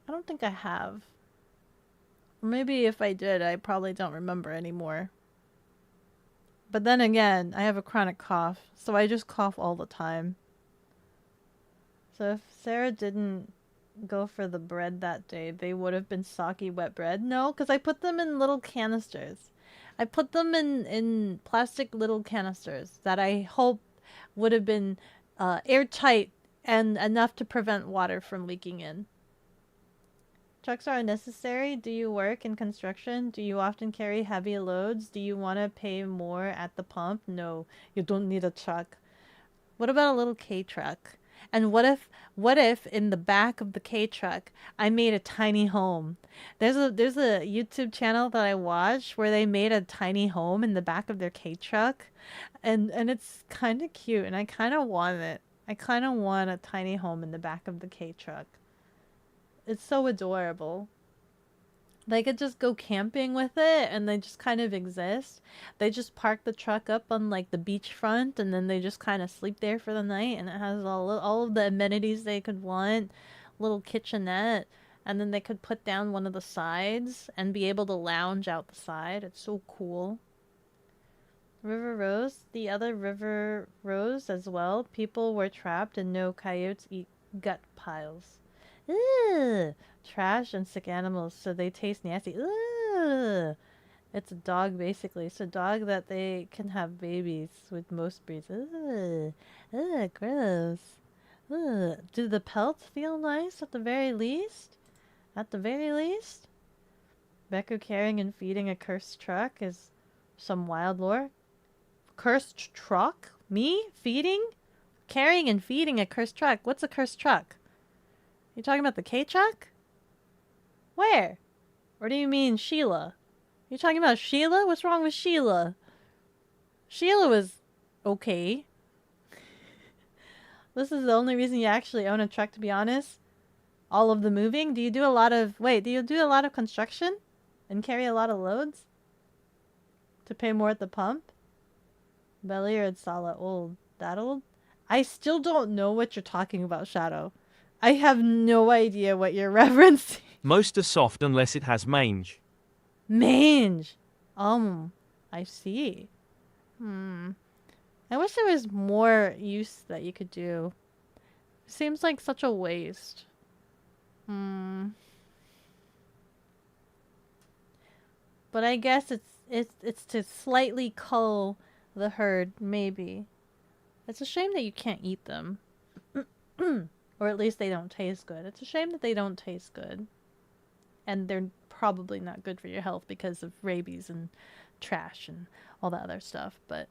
Speaker 1: I don't think I have. Or maybe if I did, I probably don't remember anymore. But then again, I have a chronic cough, so I just cough all the time. So if Sarah didn't go for the bread that day, they would have been soggy wet bread? No, because I put them in little canisters. I put them in plastic little canisters that I hope would have been airtight and enough to prevent water from leaking in. Trucks are unnecessary. Do you work in construction? Do you often carry heavy loads? Do you want to pay more at the pump? No, you don't need a truck. What about a little K-truck? And what if in the back of the K-truck I made a tiny home? There's a YouTube channel that I watch where they made a tiny home in the back of their K-truck, and it's kind of cute, and I kind of want it. I kind of want a tiny home in the back of the K-truck. It's so adorable. They could just go camping with it and they just kind of exist. They just park the truck up on like the beachfront and then they just kind of sleep there for the night, and it has all of the amenities they could want. Little kitchenette, and then they could put down one of the sides and be able to lounge out the side. It's so cool. River Rose, the other River Rose as well. People were trapped and no coyotes eat gut piles. Ugh. Trash and sick animals, so they taste nasty. Ugh. It's a dog, basically. It's a dog that they can have babies with most breeds. Ugh. Ugh, gross. Ugh. Do the pelts feel nice at the very least? At the very least? Beko carrying and feeding a cursed truck is some wild lore. Cursed truck? Me? Feeding? Carrying and feeding a cursed truck? What's a cursed truck? You talking about the K-truck? Where? Or do you mean Sheila? You talking about Sheila? What's wrong with Sheila? Sheila was okay. This is the only reason you actually own a truck, to be honest. All of the moving? Do you do a lot of construction? And carry a lot of loads? To pay more at the pump? Belly or Sala old? That old? I still don't know what you're talking about, Shadow. I have no idea what you're referencing.
Speaker 6: Most are soft unless it has mange.
Speaker 1: Mange. I see. I wish there was more use that you could do. It seems like such a waste. But I guess it's to slightly cull the herd, maybe. It's a shame that you can't eat them. Or at least they don't taste good. It's a shame that they don't taste good. And they're probably not good for your health because of rabies and trash and all that other stuff, but...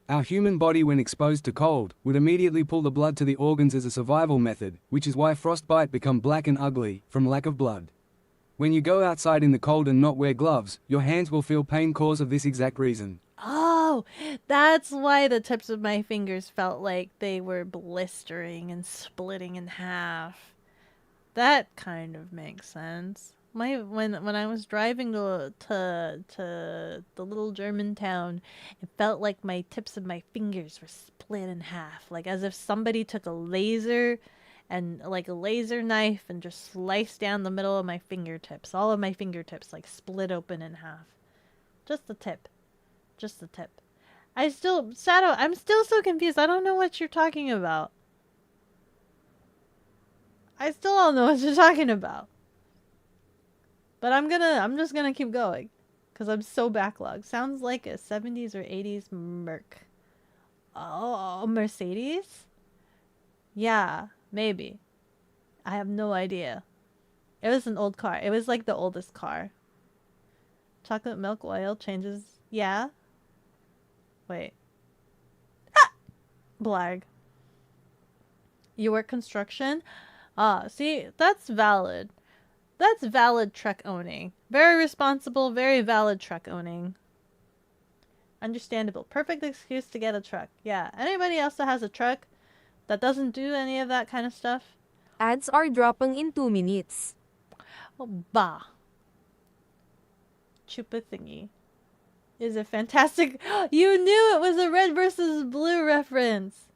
Speaker 7: Our human body, when exposed to cold, would immediately pull the blood to the organs as a survival method, which is why frostbite become black and ugly, from lack of blood. When you go outside in the cold and not wear gloves, your hands will feel pain cause of this exact reason.
Speaker 1: Oh, that's why the tips of my fingers felt like they were blistering and splitting in half. That kind of makes sense. When I was driving to the little German town, it felt like my tips of my fingers were split in half, like as if somebody took a laser and like a laser knife and just sliced down the middle of my fingertips. All of my fingertips like split open in half. Just the tip. Just the tip. Shadow, I'm still so confused. I don't know what you're talking about. I still don't know what you're talking about. But I'm just gonna keep going. Because I'm so backlogged. Sounds like a 70s or 80s Merc. Oh, Mercedes? Yeah, maybe. I have no idea. It was an old car. It was like the oldest car. Chocolate milk oil changes. Yeah. Wait. Ah! Blag. You work construction? See, that's valid. That's valid truck owning. Very responsible, very valid truck owning. Understandable. Perfect excuse to get a truck. Yeah. Anybody else that has a truck that doesn't do any of that kind of stuff?
Speaker 8: Ads are dropping in 2 minutes.
Speaker 1: Oh, bah. Chupa thingy is a fantastic. You knew it was a red versus blue reference.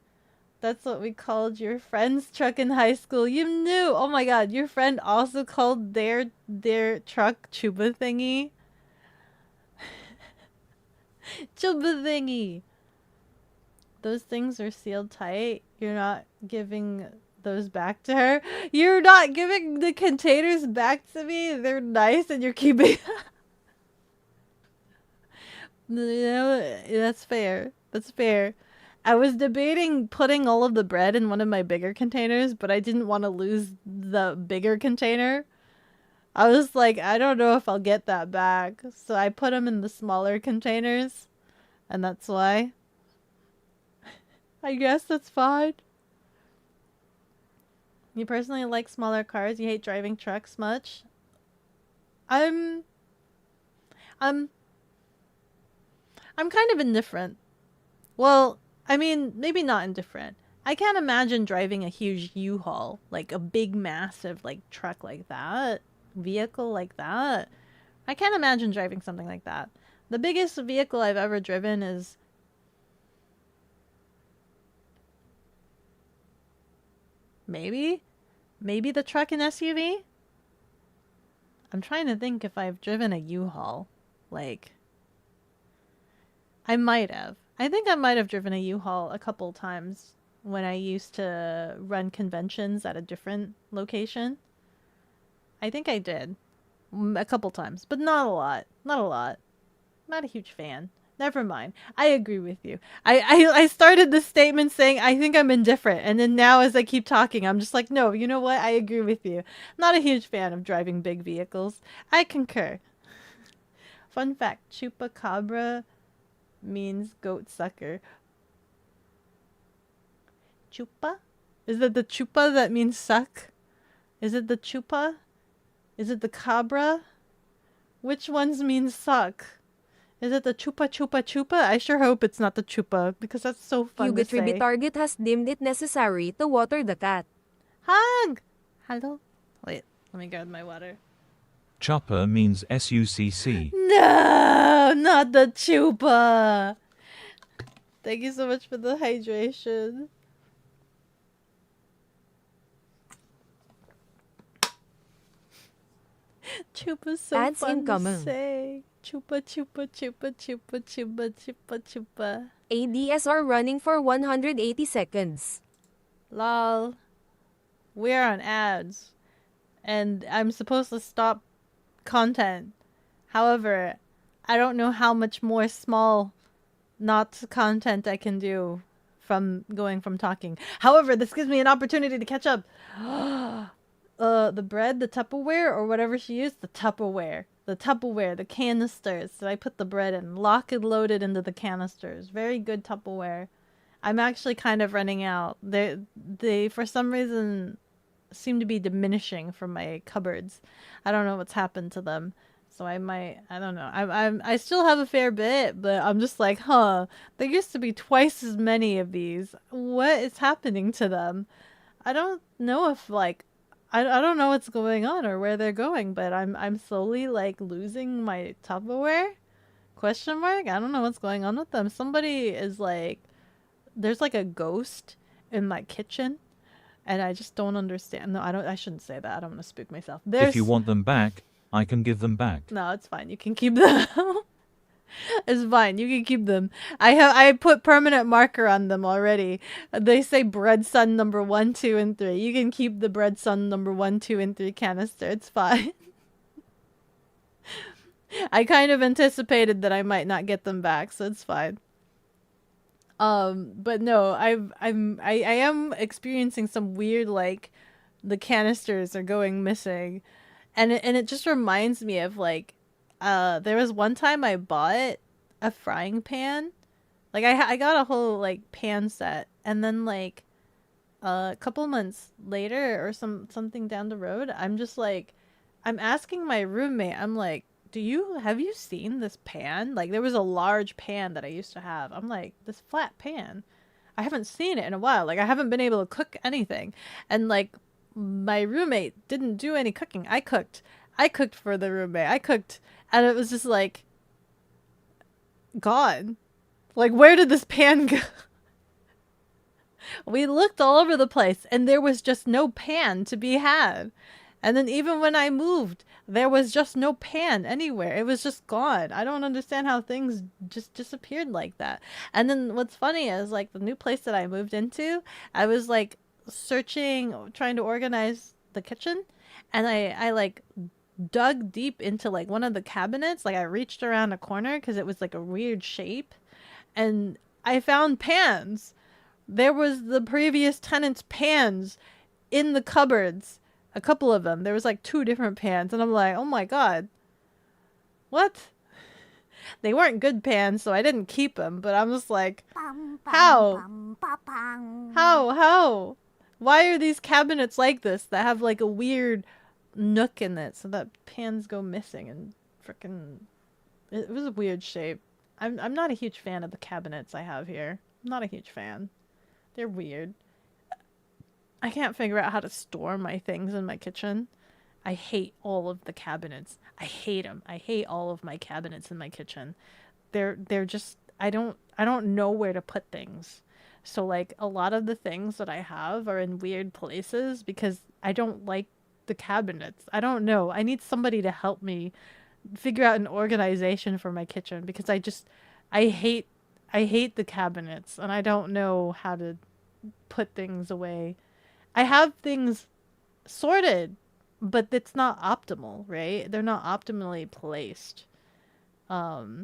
Speaker 1: That's what we called your friend's truck in high school. You knew. Oh my god, your friend also called their truck Chupa thingy. Chupa thingy. Those things are sealed tight. You're not giving those back to her. You're not giving the containers back to me. They're nice and you're keeping. You know, that's fair. That's fair. I was debating putting all of the bread in one of my bigger containers, but I didn't want to lose the bigger container. I was like, I don't know if I'll get that back. So I put them in the smaller containers. And that's why. I guess that's fine. You personally like smaller cars? You hate driving trucks much? I'm kind of indifferent. Well, I mean, maybe not indifferent. I can't imagine driving a huge U-Haul, like a big, massive, like truck like that, vehicle like that. I can't imagine driving something like that. The biggest vehicle I've ever driven is maybe the truck and SUV. I'm trying to think if I've driven a U-Haul. Like, I might have. I think I might have driven a U-Haul a couple times when I used to run conventions at a different location. I think I did. A couple times, but not a lot. Not a lot. Not a huge fan. Never mind. I agree with you. I started this statement saying I think I'm indifferent, and then now as I keep talking, I'm just like, no, you know what? I agree with you. Not a huge fan of driving big vehicles. I concur. Fun fact, chupacabra means goat sucker. Chupa? Is it the chupa that means suck? Is it the chupa? Is it the cabra? Which ones mean suck? Is it the chupa chupa chupa? I sure hope it's not the chupa because that's so fun to say.
Speaker 8: Target has deemed it necessary to water the cat.
Speaker 1: Hug! Hello? Wait, let me grab my water.
Speaker 5: Chuppa means SUCC.
Speaker 1: No, not the chupa. Thank you so much for the hydration. Chupa's so
Speaker 8: Ads
Speaker 1: fun
Speaker 8: incoming.
Speaker 1: to say. Chupa chupa chupa chupa chupa chupa chupa.
Speaker 8: ADS are running for 180 seconds.
Speaker 1: Lol. We're on ads. And I'm supposed to stop content. However, I don't know how much more small not content I can do from going from talking. However, this gives me an opportunity to catch up. The bread, the Tupperware, or whatever she used, the Tupperware, the canisters that I put the bread in, lock and loaded into the canisters. Very good Tupperware. I'm actually kind of running out. They for some reason seem to be diminishing from my cupboards. I don't know what's happened to them. So I don't know. I still have a fair bit, but I'm just like, huh, there used to be twice as many of these. What is happening to them? I don't know if like I don't know what's going on or where they're going, but I'm slowly like losing my Tupperware? Question mark? I don't know what's going on with them. Somebody is like, there's like a ghost in my kitchen, and I just don't understand. No, I shouldn't say that. I don't want to spook myself.
Speaker 5: If you want them back, I can give them back.
Speaker 1: No, it's fine. You can keep them. It's fine. You can keep them. I put permanent marker on them already. They say bread sun number 1, 2, and 3. You can keep the bread sun number 1, 2, and 3 canister. It's fine. I kind of anticipated that I might not get them back, so it's fine. But no, I am experiencing some weird, like, the canisters are going missing, and it just reminds me of like, there was one time I bought a frying pan, like I got a whole like pan set And then like a couple months later or something down the road, I'm just like, I'm asking my roommate, I'm like, have you seen this pan? Like there was a large pan that I used to have. I'm like, this flat pan. I haven't seen it in a while. Like I haven't been able to cook anything. And like my roommate didn't do any cooking. I cooked. I cooked for the roommate. I cooked and it was just like gone. Like where did this pan go? We looked all over the place and there was just no pan to be had. And then even when I moved, there was just no pan anywhere. It was just gone. I don't understand how things just disappeared like that. And then what's funny is like the new place that I moved into, I was like searching, trying to organize the kitchen, and I like dug deep into like one of the cabinets. Like I reached around a corner because it was like a weird shape, and I found pans. There was the previous tenant's pans in the cupboards. A couple of them. There was like 2 different pans. And I'm like, oh my god. What? They weren't good pans, so I didn't keep them. But I'm just like, how? How? Why are these cabinets like this that have like a weird nook in it so that pans go missing and freaking... It was a weird shape. I'm not a huge fan of the cabinets I have here. I'm not a huge fan. They're weird. I can't figure out how to store my things in my kitchen. I hate all of the cabinets. I hate them. I hate all of my cabinets in my kitchen. They're just I don't know where to put things. So like a lot of the things that I have are in weird places because I don't like the cabinets. I don't know. I need somebody to help me figure out an organization for my kitchen because I hate the cabinets and I don't know how to put things away. I have things sorted, but it's not optimal, right? They're not optimally placed. I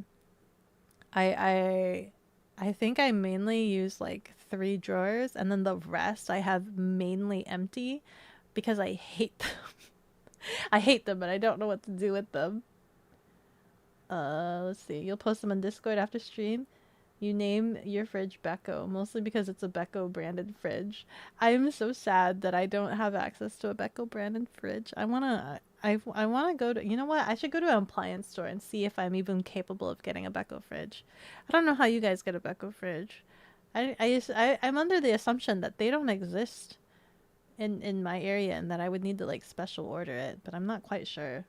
Speaker 1: think I mainly use like 3 drawers, and then the rest I have mainly empty because I hate them. I hate them, but I don't know what to do with them. Let's see. You'll post them on Discord after stream. You name your fridge Beko, mostly because it's a Beko branded fridge. I am so sad that I don't have access to a Beko branded fridge. I wanna go to, you know what? I should go to an appliance store and see if I'm even capable of getting a Beko fridge. I don't know how you guys get a Beko fridge. I'm under the assumption that they don't exist in my area and that I would need to like special order it, but I'm not quite sure.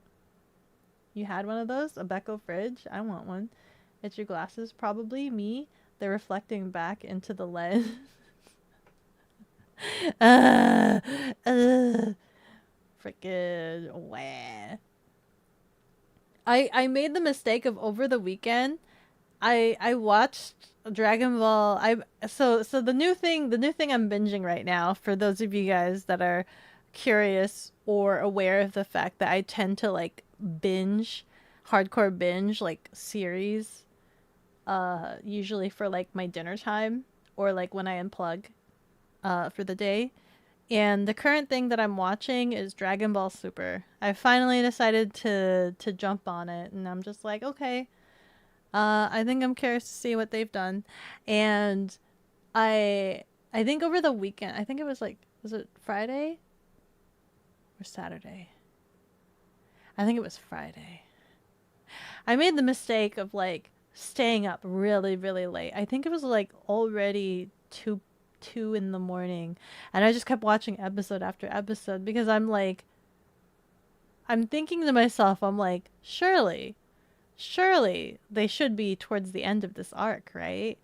Speaker 1: You had one of those? A Beko fridge? I want one. It's your glasses, probably. Me. They're reflecting back into the lens. Freaking wah. I made the mistake of over the weekend. I watched Dragon Ball. So the new thing I'm binging right now, for those of you guys that are curious or aware of the fact that I tend to like hardcore binge like series, usually for like my dinner time or like when I unplug for the day. And the current thing that I'm watching is Dragon Ball Super. I finally decided to jump on it, and I'm just like, okay. I think I'm curious to see what they've done. And I think over the weekend, I think it was like, was it Friday or Saturday? I think it was Friday. I made the mistake of like staying up really, really late. I think it was like already 2 in the morning, and I just kept watching episode after episode because I'm thinking to myself, I'm like, surely they should be towards the end of this arc, right?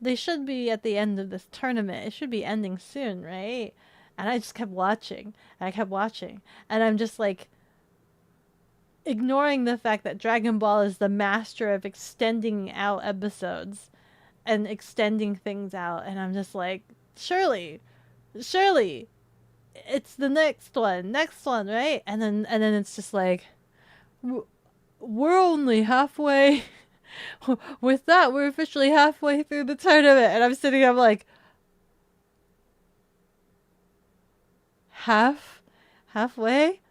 Speaker 1: They should be at the end of this tournament. It should be ending soon, right? And I just kept watching, and I kept watching, and I'm just like ignoring the fact that Dragon Ball is the master of extending out episodes and extending things out, and I'm just like, surely it's the next one, right? And then it's just like, we're only halfway. With that, we're officially halfway through the tournament, and I'm sitting, I'm like, halfway.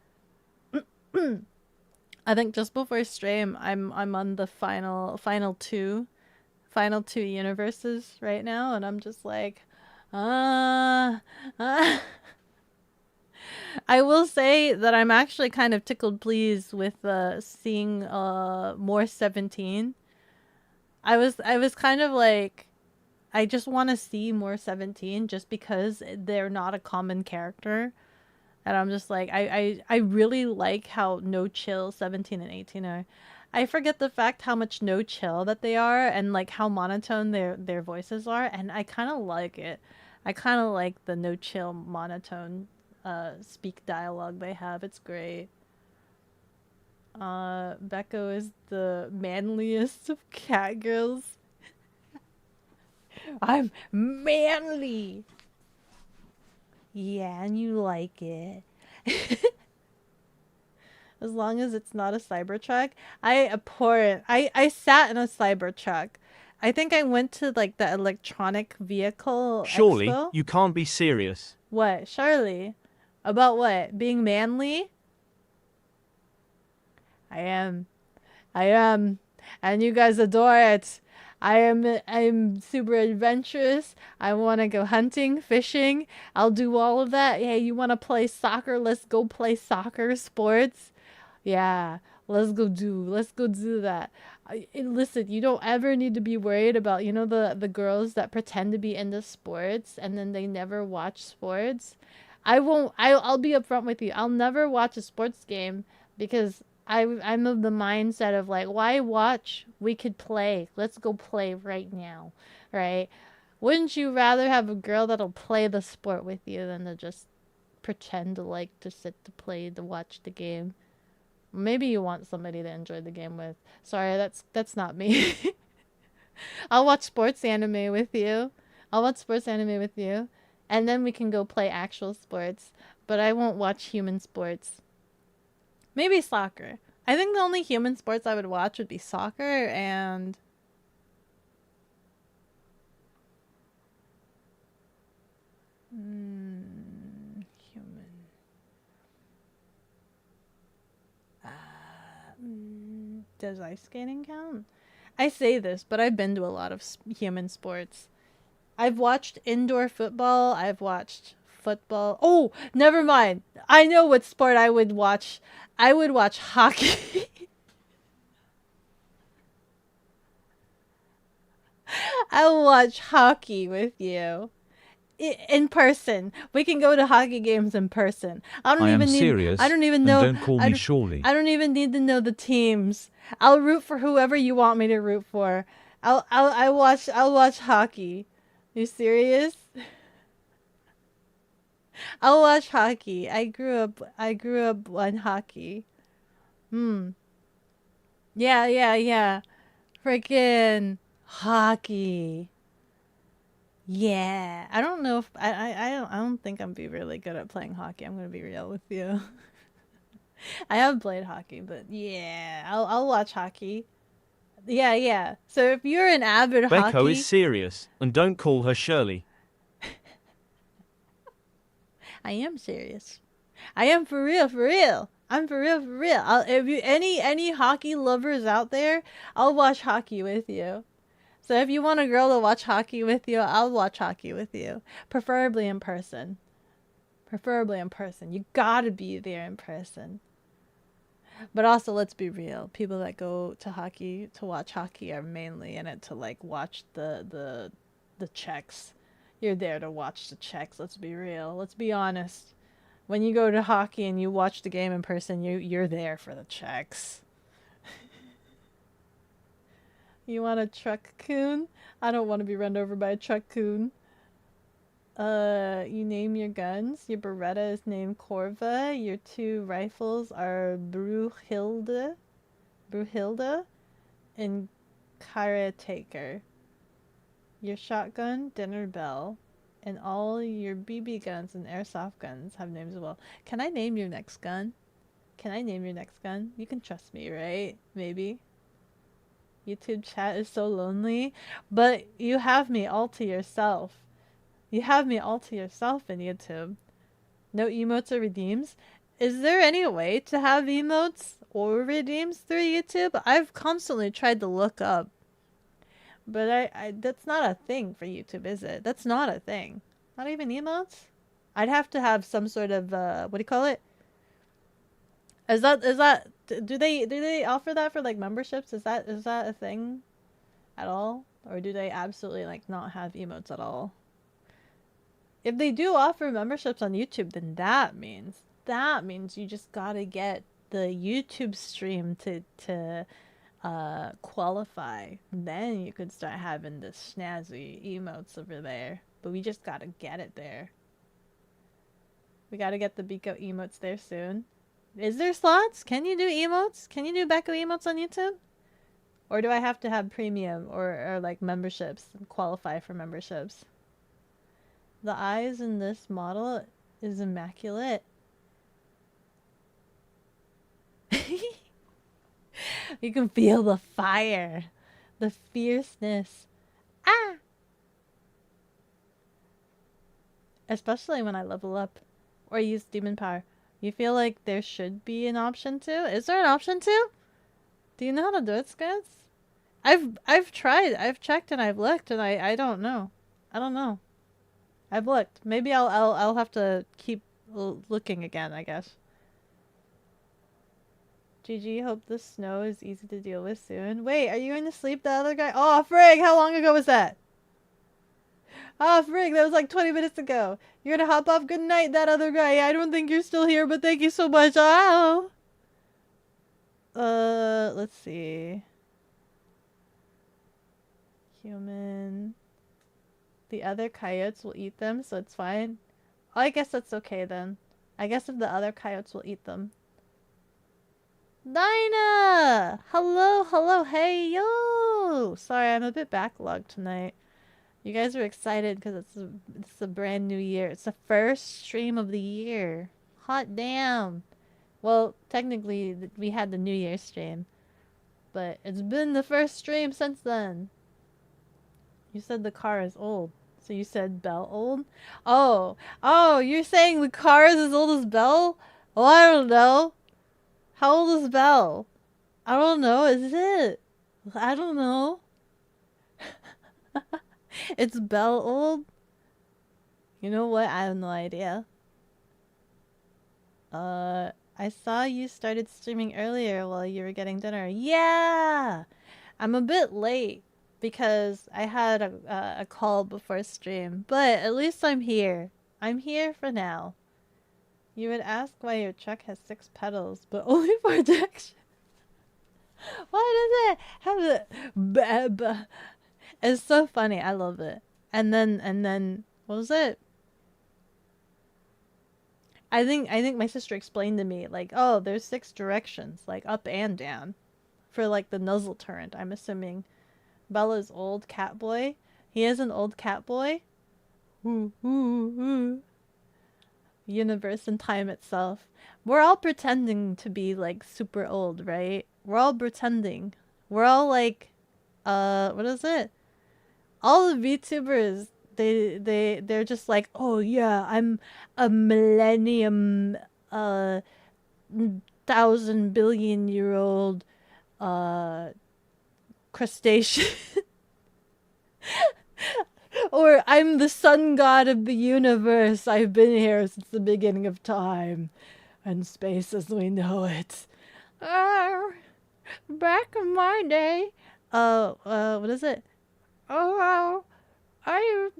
Speaker 1: I think just before stream, I'm on the final two universes right now, and I'm just like, Uh, uh, I will say that I'm actually kind of tickled pleased with seeing more 17. I was kind of like, I just want to see more 17 just because they're not a common character. And I'm just like, I really like how no chill 17 and 18 are. I forget the fact how much no chill that they are and like how monotone their voices are, and I kind of like it. I kind of like the no chill monotone speak dialogue they have. It's great. Beko is the manliest of cat girls. I'm manly. Yeah, and you like it. As long as it's not a Cybertruck. I abhor it. I sat in a Cybertruck. I think I went to like the electronic vehicle
Speaker 6: Surely,
Speaker 1: expo.
Speaker 6: you can't be serious.
Speaker 1: What, Charlie? About what? Being manly? I am. I am. And you guys adore it. I'm super adventurous. I want to go hunting, fishing. I'll do all of that. Hey, you want to play soccer? Let's go play soccer sports. Yeah, let's go do that. Listen, you don't ever need to be worried about, the girls that pretend to be into sports and then they never watch sports. I won't I'll be upfront with you. I'll never watch a sports game because I'm of the mindset of like, why watch? We could play. Let's go play right now. Right? Wouldn't you rather have a girl that'll play the sport with you than to just pretend to like to sit to play to watch the game? Maybe you want somebody to enjoy the game with. Sorry, that's not me. I'll watch sports anime with you. I'll watch sports anime with you. And then we can go play actual sports. But I won't watch human sports. Maybe soccer. I think the only human sports I would watch would be soccer and... human. Does ice skating count? I say this, but I've been to a lot of human sports. I've watched indoor football. I've watched football. Oh, never mind. I know what sport I would watch. I would watch hockey. I will watch hockey with you. In person. We can go to hockey games in person. I don't
Speaker 5: I am
Speaker 1: even need
Speaker 5: serious,
Speaker 1: I don't even
Speaker 5: and
Speaker 1: know
Speaker 5: don't call me Surely.
Speaker 1: I don't even need to know the teams. I'll root for whoever you want me to root for. I'll watch hockey. You serious? I'll watch hockey. I grew up on hockey. Yeah. Freaking hockey. Yeah. I don't know if I don't think I'm be really good at playing hockey. I'm gonna be real with you. I have played hockey, but yeah, I'll watch hockey. Yeah. So if you're an avid
Speaker 6: Beko
Speaker 1: hockey,
Speaker 6: is serious, and don't call her Shirley.
Speaker 1: I am serious. I am for real. I'm for real. If you any hockey lovers out there, I'll watch hockey with you. So if you want a girl to watch hockey with you, I'll watch hockey with you. Preferably in person. You gotta be there in person. But also, let's be real. People that go to hockey to watch hockey are mainly in it to like watch the checks. You're there to watch the checks. Let's be real. Let's be honest. When you go to hockey and you watch the game in person, you're there for the checks. You want a truck coon? I don't want to be run over by a truck coon. You name your guns. Your Beretta is named Corva. Your two rifles are Bruhilde and Caretaker. Your shotgun, Dinner Bell. And all your BB guns and airsoft guns have names as well. Can I name your next gun? You can trust me, right? Maybe. YouTube chat is so lonely, but you have me all to yourself. In YouTube. No emotes or redeems? Is there any way to have emotes or redeems through YouTube? I've constantly tried to look up. But I that's not a thing for YouTube, is it? That's not a thing. Not even emotes? I'd have to have some sort of what do you call it? Do they offer that for like memberships? Is that a thing at all? Or do they absolutely like not have emotes at all? If they do offer memberships on YouTube, then that means you just gotta get the YouTube stream to qualify. Then you could start having the snazzy emotes over there. But we just gotta get it there. We gotta get the Beko emotes there soon. Is there slots? Can you do emotes? Can you do Beko emotes on YouTube? Or do I have to have premium or like memberships and qualify for memberships? The eyes in this model is immaculate. You can feel the fire, the fierceness. Ah! Especially when I level up or use demon power. You feel like there should be an option to? Is there an option to? Do you know how to do it, Scans? I've tried, I've checked and I've looked and I don't know. I don't know. I've looked. Maybe I'll have to keep looking again, I guess. GG, hope the snow is easy to deal with soon. Wait, are you going to sleep, the other guy? Oh, frig, how long ago was that? Oh, frig, that was like 20 minutes ago. You're gonna hop off? Good night, that other guy. I don't think you're still here, but thank you so much. Ow! Let's see. Human. The other coyotes will eat them, so it's fine. Oh, I guess that's okay then. I guess if the other coyotes will eat them. Dinah! Hello, hello, hey, yo! Sorry, I'm a bit backlogged tonight. You guys are excited because it's a brand new year. It's the first stream of the year. Hot damn! Well, technically, we had the New Year's stream. But it's been the first stream since then. You said the car is old. So you said Belle old? Oh, you're saying the car is as old as Belle? Well, I don't know. How old is Belle? I don't know, is it? I don't know. It's Belle old? You know what? I have no idea. I saw you started streaming earlier while you were getting dinner. Yeah! I'm a bit late because I had a call before stream, but at least I'm here. I'm here for now. You would ask why your truck has 6 pedals, but only for direction. Why does it have the... It's so funny. I love it. And then, what was it? I think my sister explained to me, like, oh, there's 6 directions, like up and down, for like the nuzzle turret. I'm assuming Bella's old cat boy. He is an old cat boy. Ooh, ooh, ooh. Universe and time itself. We're all pretending to be like super old, right? We're all pretending. We're all like, what is it? All the VTubers, they're just like, oh yeah, I'm a millennium, 1,000 billion-year-old, crustacean. Or I'm the sun god of the universe. I've been here since the beginning of time and space as we know it. Back in my day, what is it? Oh, I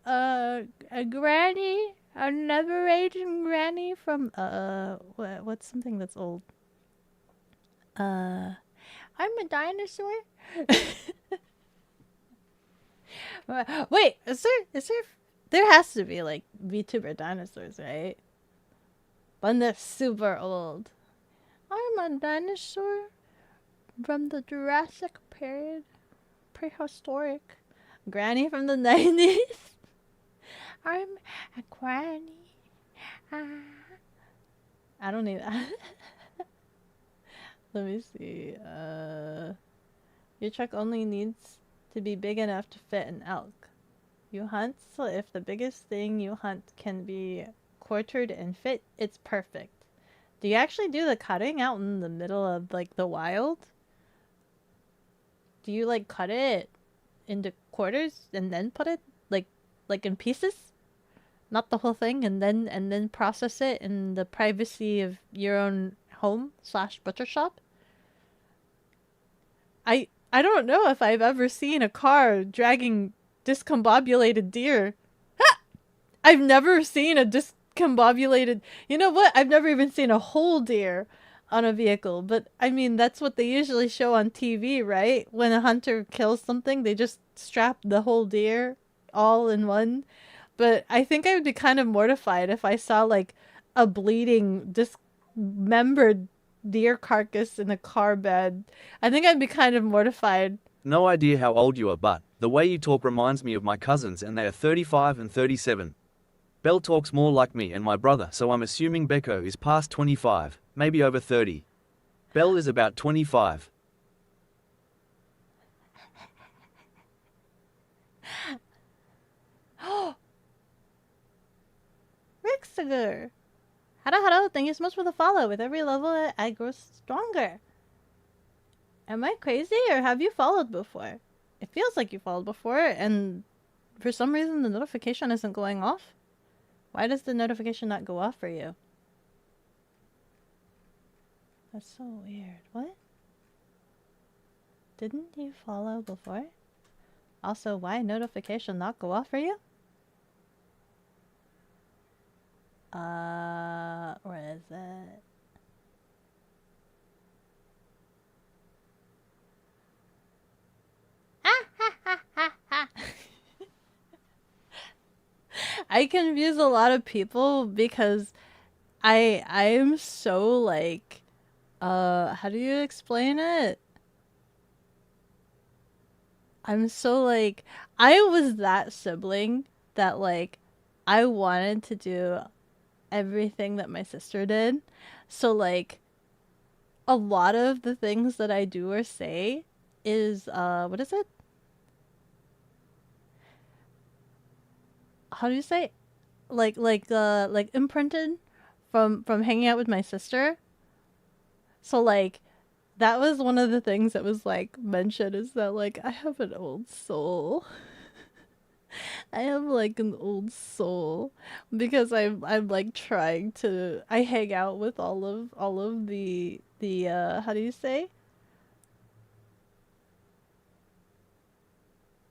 Speaker 1: a granny, a never-aging granny from what's something that's old? I'm a dinosaur. Wait, there has to be like VTuber dinosaurs, right? But they're super old. I'm a dinosaur from the Jurassic period. Prehistoric. Granny from the 90s. I'm a granny. I don't need that. Let me see. Your truck only needs to be big enough to fit an elk. You hunt, so if the biggest thing you hunt can be quartered and fit, it's perfect. Do you actually do the cutting out in the middle of like the wild? Do you like cut it into quarters and then put it like like in pieces, not the whole thing, and then process it in the privacy of your own home/butcher shop. I don't know if I've ever seen a car dragging discombobulated deer. I've never seen a discombobulated. You know what? I've never even seen a whole deer on a vehicle. But I mean, that's what they usually show on TV, right? When a hunter kills something, they just strap the whole deer all in one. But I think I would be kind of mortified if I saw like a bleeding, dismembered deer carcass in a car bed. I think I'd be kind of mortified.
Speaker 4: No idea how old you are, but the way you talk reminds me of my cousins, and they are 35 and 37. Belle talks more like me and my brother, so I'm assuming Beko is past 25, maybe over 30. Belle is about 25.
Speaker 1: Rixiger! Hello, thank you so much for the follow. With every level, I grow stronger. Am I crazy, or have you followed before? It feels like you followed before, and for some reason the notification isn't going off. Why does the notification not go off for you? That's so weird. What? Didn't you follow before? Also, why notification not go off for you? Where is it? I confuse a lot of people because I'm so like how do you explain it? I'm so like I was that sibling that like I wanted to do everything that my sister did. So like a lot of the things that I do or say is what is it? How do you say? Like imprinted from hanging out with my sister. So like that was one of the things that was like mentioned, is that like I have an old soul. I have like an old soul because I'm like trying to I hang out with all of the how do you say?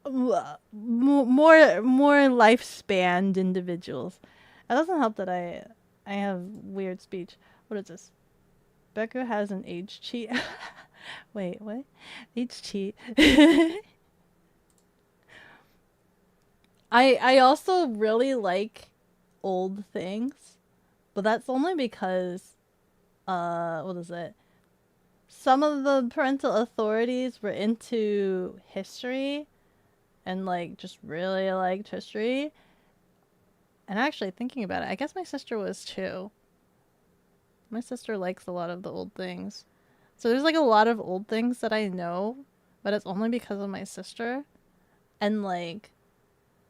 Speaker 1: More lifespanned individuals. It doesn't help that I have weird speech. What is this? Beko has an age cheat. Wait, what? Age cheat. I also really like old things, but that's only because what is it? Some of the parental authorities were into history and like just really liked history. And actually thinking about it, I guess my sister was too. My sister likes a lot of the old things. So there's like a lot of old things that I know, but it's only because of my sister. And like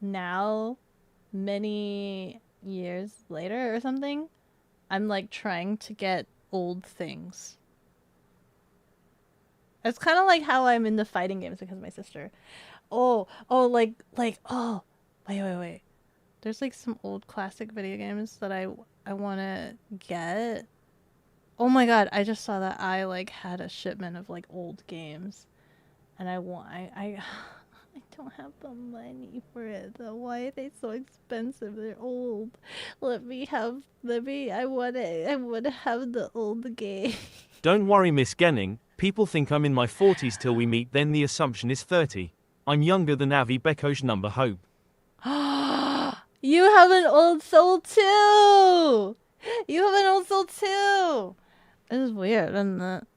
Speaker 1: now, many years later or something, I'm like trying to get old things. It's kind of like how I'm into fighting games because of my sister. Oh, wait. There's like some old classic video games that I want to get. Oh my god, I just saw that I like had a shipment of like old games, and I don't have the money for it though. Why are they so expensive? They're old. I want to have the old game.
Speaker 6: Don't worry, Miss Genning. People think I'm in my 40s till we meet, then the assumption is 30. I'm younger than Avi Beko's number hope.
Speaker 1: You have an old soul too! You have an old soul too! It is weird, isn't it?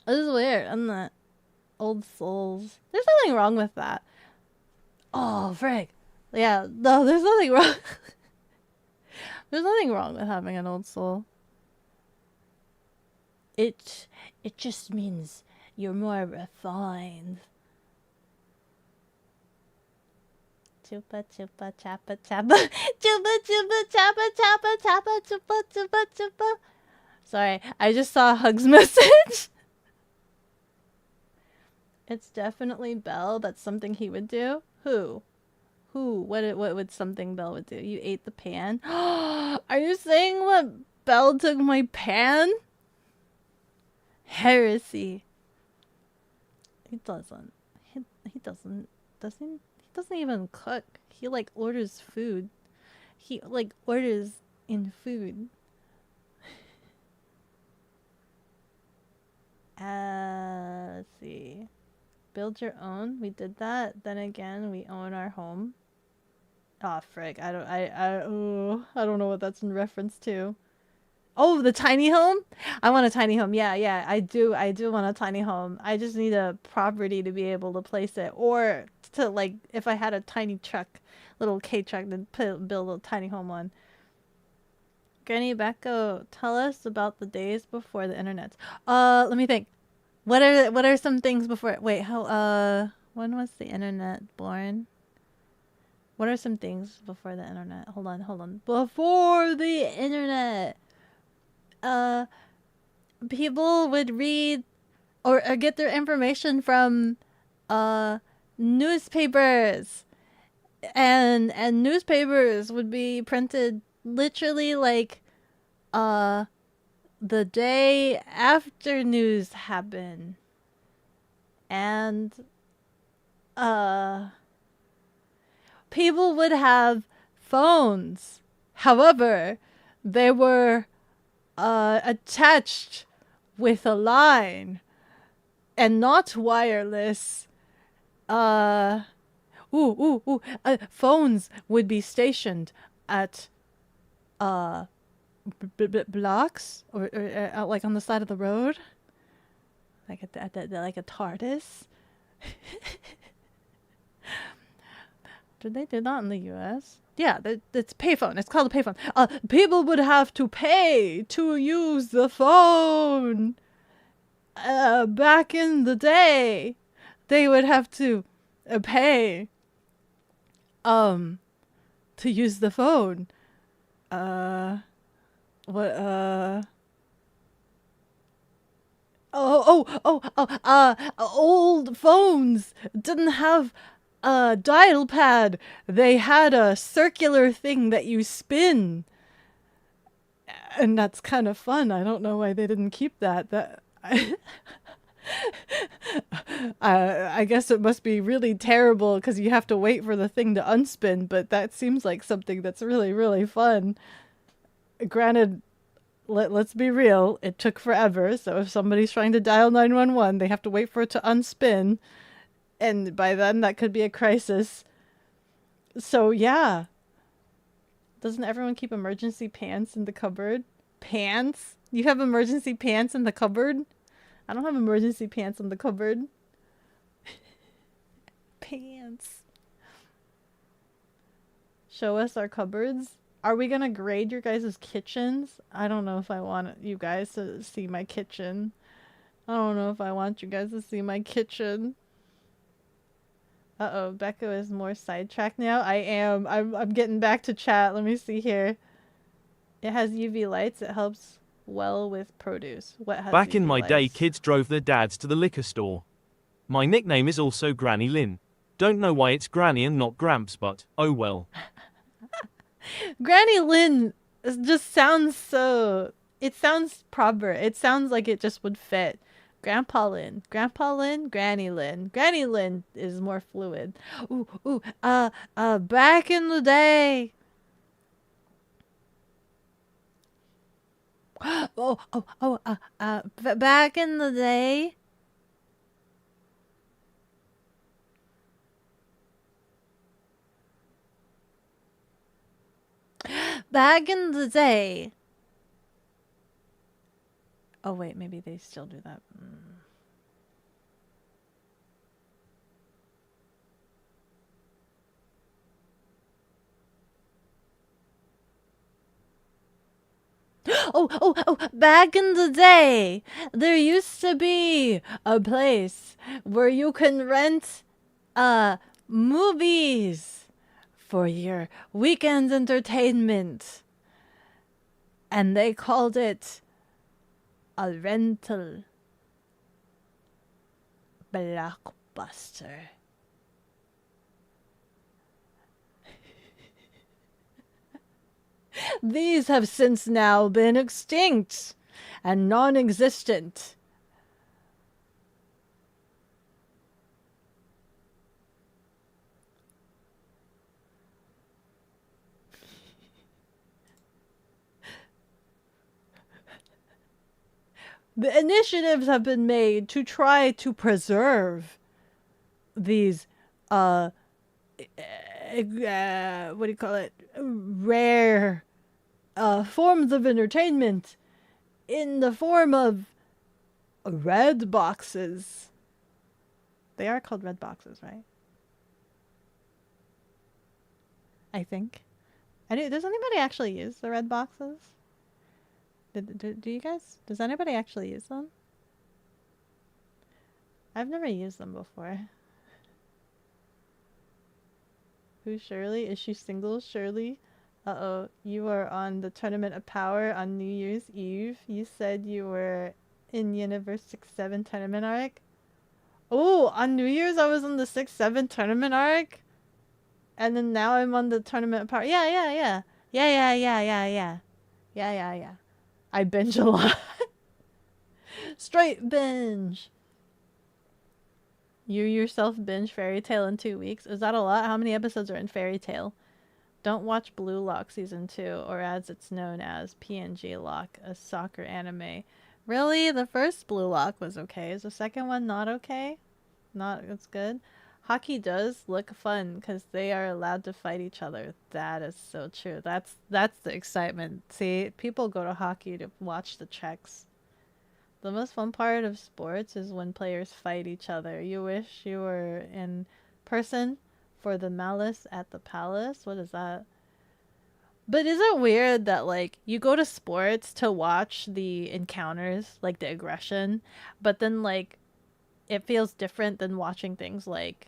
Speaker 1: It is weird, isn't it? Old souls. There's nothing wrong with that. Oh, frick. Yeah, no, there's nothing wrong. There's nothing wrong with having an old soul. It just means you're more refined. Chupa chupa chapa chapa. Chupa chupa chapa chapa chapa chupa chupa chupa. Sorry, I just saw Hug's message. It's definitely Belle. That's something he would do. Who? Who? What would something Belle would do? You ate the pan? Are you saying what Belle took my pan? Heresy. He doesn't. He doesn't. He doesn't even cook. He like orders food. He like orders in food. Let's see. Build your own. We did that. Then again, we own our home. Oh frick! I don't know what that's in reference to. Oh, the tiny home. I want a tiny home. Yeah. I do want a tiny home. I just need a property to be able to place it, or to like if I had a tiny truck, little K truck, to build a tiny home on. Granny Beko, tell us about the days before the internet. Let me think. What are some things before? Wait, how? When was the internet born? What are some things before the internet? Hold on. Before the internet, people would read or get their information from newspapers, and newspapers would be printed literally like the day after news happened, and people would have phones. However, they were attached with a line and not wireless. Phones would be stationed at blocks or like on the side of the road, like like a TARDIS. Did they do that in the U.S.? Yeah, it's payphone. It's called a payphone. People would have to pay to use the phone. Back in the day, they would have to pay to use the phone. Old phones didn't have a dial pad. They had a circular thing that you spin. And that's kind of fun. I don't know why they didn't keep that. I guess it must be really terrible because you have to wait for the thing to unspin, but that seems like something that's really, really fun. Granted, let's be real, it took forever, so if somebody's trying to dial 911, they have to wait for it to unspin, and by then that could be a crisis. So yeah. Doesn't everyone keep emergency pants in the cupboard? Pants? You have emergency pants in the cupboard? I don't have emergency pants in the cupboard. Pants. Show us our cupboards. Are we gonna grade your guys' kitchens? I don't know if I want you guys to see my kitchen. I don't know if I want you guys to see my kitchen. Uh-oh, Beko is more sidetracked now. I am. I'm getting back to chat. Let me see here. It has UV lights. It helps well with produce. What has
Speaker 6: Back
Speaker 1: UV
Speaker 6: in my
Speaker 1: lights?
Speaker 6: day, kids drove their dads to the liquor store. My nickname is also Granny Lynn. Don't know why it's Granny and not Gramps, but oh well.
Speaker 1: Granny Lynn just sounds so... It sounds proper. It sounds like it just would fit. Grandpa Lynn. Grandpa Lynn, Granny Lynn. Granny Lynn is more fluid. Back in the day. Back in the day. Back in the day. Oh wait, maybe they still do that. Back in the day, there used to be a place where you can rent movies for your weekend entertainment. And they called it a rental blockbuster. These have since now been extinct and non-existent. The initiatives have been made to try to preserve these what do you call it, rare forms of entertainment in the form of red boxes. They are called red boxes, right? I think. Does anybody actually use the red boxes? Do you guys? Does anybody actually use them? I've never used them before. Who's Shirley? Is she single, Shirley? Uh-oh, you are on the Tournament of Power on New Year's Eve. You said you were in Universe 6-7 tournament arc. Oh, on New Year's I was on the 6-7 tournament arc. And then now I'm on the Tournament of Power. Yeah. Yeah. I binge a lot. Straight binge. You yourself binge Fairy Tail in 2 weeks. Is that a lot? How many episodes are in Fairy Tail? Don't watch Blue Lock Season 2, or as it's known as, PNG Lock, a soccer anime. Really? The first Blue Lock was okay. Is the second one not okay? Not as good? Hockey does look fun because they are allowed to fight each other. That is so true. That's the excitement. See, people go to hockey to watch the checks. The most fun part of sports is when players fight each other. You wish you were in person for the malice at the palace. What is that? But is it weird that, like, you go to sports to watch the encounters, like the aggression, but then, like, it feels different than watching things like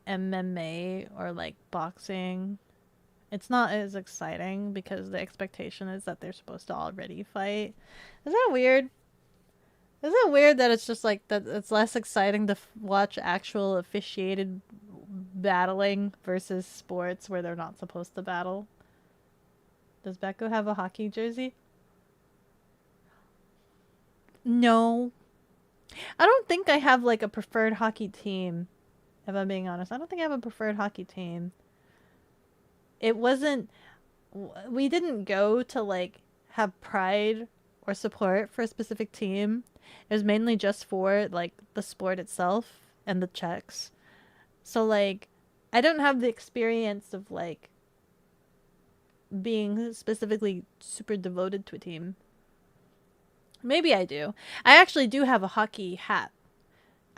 Speaker 1: MMA or like boxing. It's not as exciting because the expectation is that they're supposed to already fight. Is that weird? Is it weird that it's just like that it's less exciting to watch actual officiated battling versus sports where they're not supposed to battle? Does Beko have a hockey jersey? No. I don't think I have like a preferred hockey team. If I'm being honest, I don't think I have a preferred hockey team. It wasn't, we didn't go to like have pride or support for a specific team. It was mainly just for like the sport itself and the checks. So like, I don't have the experience of like being specifically super devoted to a team. Maybe I do. I actually do have a hockey hat.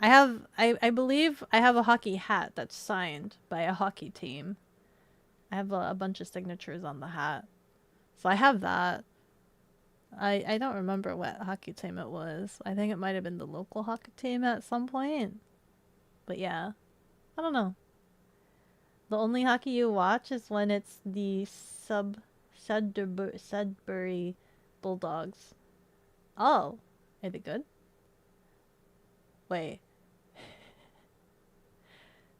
Speaker 1: I believe I have a hockey hat that's signed by a hockey team. I have a bunch of signatures on the hat. So I have that. I don't remember what hockey team it was. I think it might have been the local hockey team at some point. But yeah. I don't know. The only hockey you watch is when it's the Sudbury Bulldogs. Oh. Are they good? Wait.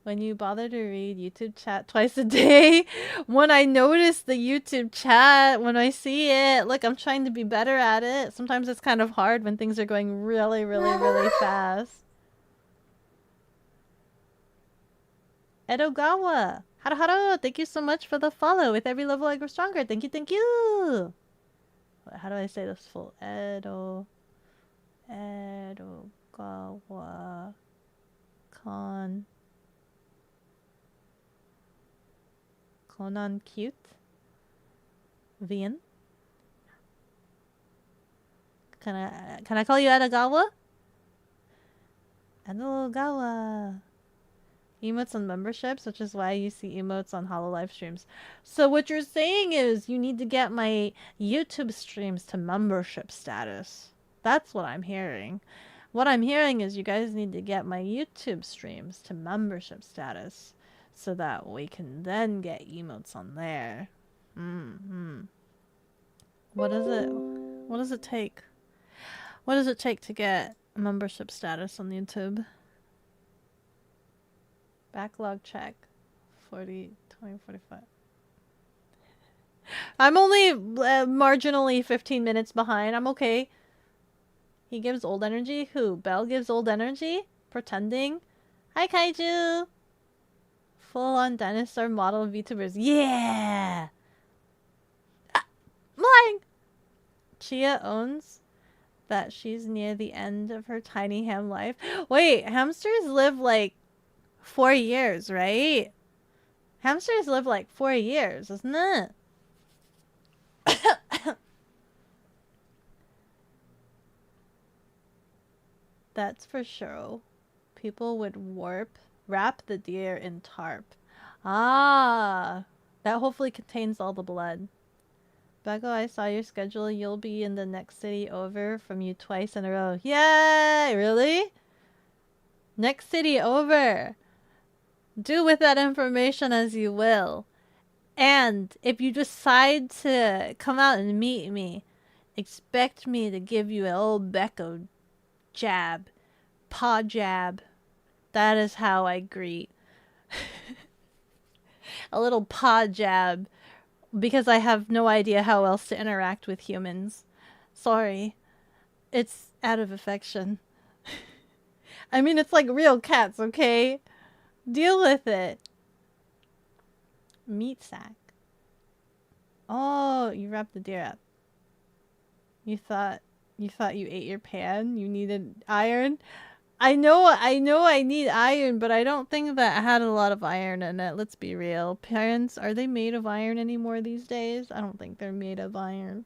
Speaker 1: When you bother to read YouTube chat twice a day, when I notice the YouTube chat, when I see it, look, I'm trying to be better at it. Sometimes it's kind of hard when things are going really, really fast. Edogawa, haro, thank you so much for the follow. With every level I grow stronger. Thank you. How do I say this full? Edogawa Con. Conan cute. Vian. Can I call you Edogawa? Edogawa. Emotes on memberships, which is why you see emotes on Hololive streams. So what you're saying is you need to get my YouTube streams to membership status. That's what I'm hearing. What I'm hearing is you guys need to get my YouTube streams to membership status so that we can then get emotes on there. What does it take? What does it take to get membership status on YouTube? Backlog check. 40, 20, 45. I'm only marginally 15 minutes behind. I'm okay. He gives old energy? Who? Belle gives old energy? Pretending? Hi, Kaiju! Full-on dinosaur model VTubers. Yeah! Mine! Chia owns that she's near the end of her tiny ham life. Wait, hamsters live like 4 years, right? Hamsters live like 4 years, isn't it? That's for sure. People would wrap the deer in tarp. Ah, that hopefully contains all the blood. Beko, I saw your schedule. You'll be in the next city over from you twice in a row. Yay! Really? Next city over. Do with that information as you will. And if you decide to come out and meet me, expect me to give you an old Beko jab. Paw jab. That is how I greet. A little paw jab. Because I have no idea how else to interact with humans. Sorry. It's out of affection. I mean, it's like real cats, okay? Deal with it. Meat sack. Oh, you wrapped the deer up. You thought you ate your pan? You needed iron? I know I need iron, but I don't think that had a lot of iron in it. Let's be real. Pans, are they made of iron anymore these days? I don't think they're made of iron.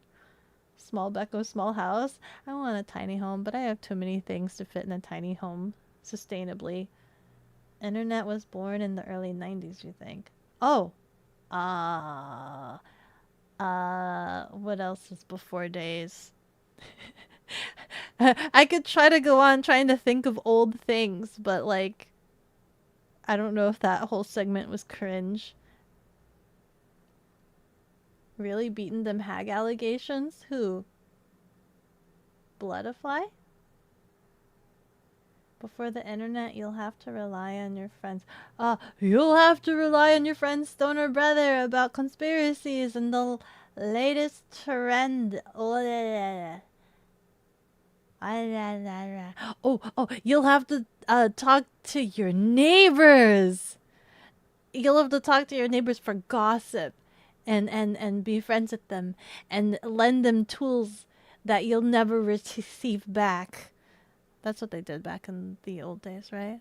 Speaker 1: Small Beko, small house. I want a tiny home, but I have too many things to fit in a tiny home sustainably. Internet was born in the early 90s, you think? Oh. What else is before days? I could try to go on trying to think of old things, but like, I don't know if that whole segment was cringe. Really beaten them hag allegations? Who? Bloodify? Before the internet, you'll have to rely on your friends. You'll have to rely on your friend's stoner brother about conspiracies and the latest trend. You'll have to talk to your neighbors. You'll have to talk to your neighbors for gossip and be friends with them and lend them tools that you'll never receive back. That's what they did back in the old days, right?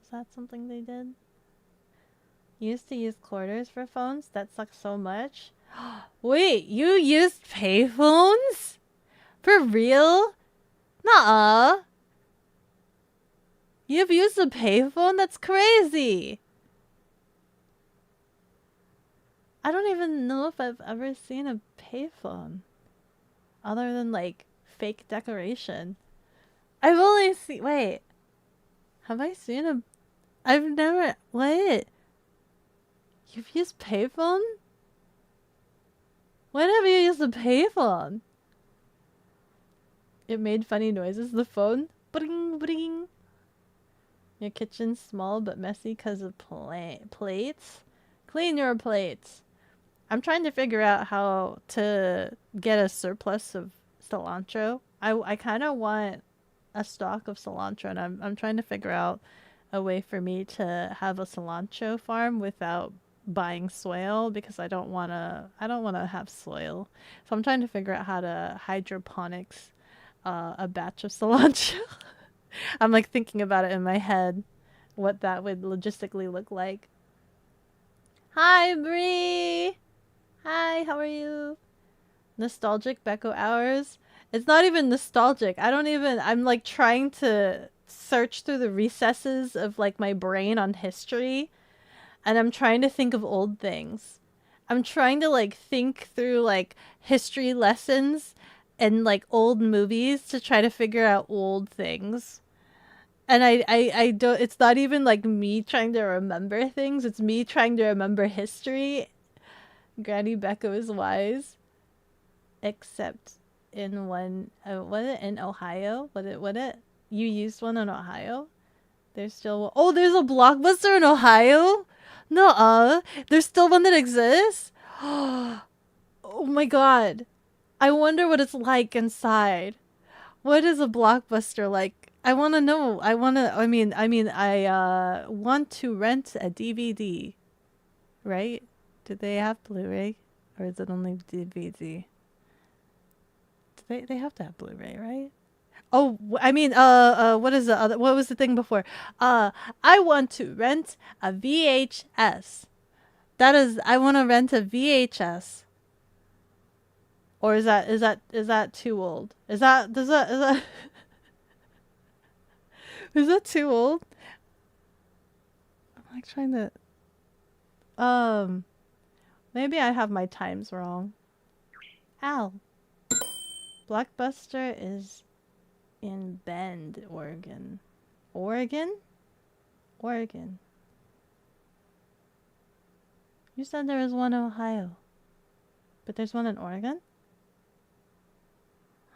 Speaker 1: Is that something they did? Used to use quarters for phones? That sucks so much. Wait, you used payphones? For real? Nuh-uh. You've used a payphone? That's crazy. I don't even know if I've ever seen a payphone. Other than, like, fake decoration. I've only seen... Wait. Have I seen a... I've never... What? You've used payphone? When have you used a payphone? It made funny noises. The phone? Bring, bring. Your kitchen's small but messy because of plates? Clean your plates. I'm trying to figure out how to get a surplus of cilantro. I kind of want a stock of cilantro, and I'm trying to figure out a way for me to have a cilantro farm without buying soil, because I don't want to have soil. So I'm trying to figure out how to hydroponics a batch of cilantro. I'm like thinking about it in my head, what that would logistically look like. Hi, Bree! Hi, how are you? Nostalgic Beko hours? It's not even nostalgic. I'm like trying to search through the recesses of like my brain on history, and I'm trying to think of old things. I'm trying to like think through like history lessons and like old movies to try to figure out old things. And I don't, it's not even like me trying to remember things, it's me trying to remember history. Granny Beko is wise. Except in one, in Ohio? What it? You used one in Ohio? There's still, oh, there's a Blockbuster in Ohio? Nuh-uh. There's still one that exists? Oh my god. I wonder what it's like inside. What is a Blockbuster like? I want to know. I want to rent a DVD. Right? Do they have Blu-ray? Or is it only DVD? They have to have Blu-ray, right? Oh, what is the other? What was the thing before? I want to rent a VHS. I want to rent a VHS. Or is that too old? Is that is that is that too old? I'm like trying to maybe I have my times wrong. Ow. Blockbuster is in Bend, Oregon. Oregon? Oregon. You said there was one in Ohio. But there's one in Oregon?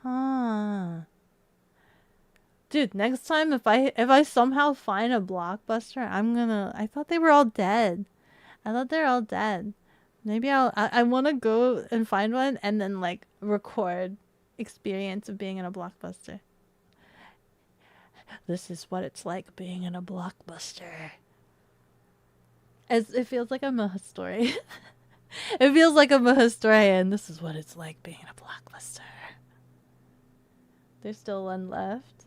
Speaker 1: Huh. Dude, next time if I somehow find a Blockbuster, I thought they were all dead. I thought they're all dead. Maybe I want to go and find one and then like record experience of being in a Blockbuster. This is what it's like being in a Blockbuster. It feels like I'm a historian. It feels like I'm a historian. This is what it's like being in a Blockbuster. There's still one left.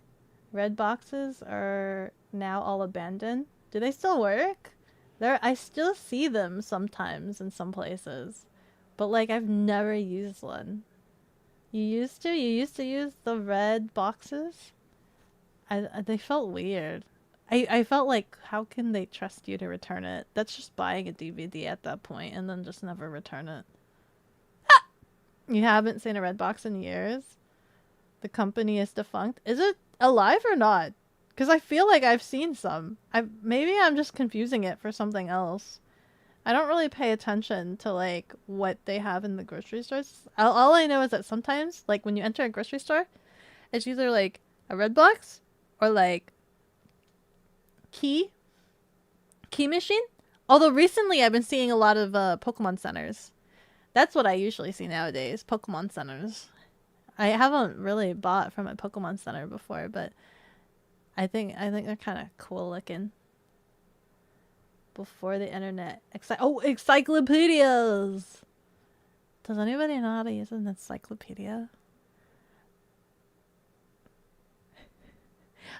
Speaker 1: Red boxes are now all abandoned. Do they still work? I still see them sometimes in some places. But like I've never used one. You used to use the red boxes? They felt weird. I felt like, how can they trust you to return it? That's just buying a DVD at that point and then just never return it. Ah! You haven't seen a red box in years? The company is defunct. Is it alive or not? Because I feel like I've seen some. Maybe I'm just confusing it for something else. I don't really pay attention to like what they have in the grocery stores. All I know is that sometimes, like when you enter a grocery store, it's either like a red box or like key machine. Although recently I've been seeing a lot of Pokemon centers. That's what I usually see nowadays, Pokemon centers. I haven't really bought from a Pokemon center before, but I think they're kind of cool looking. Before the internet. Encyclopedias! Does anybody know how to use an encyclopedia?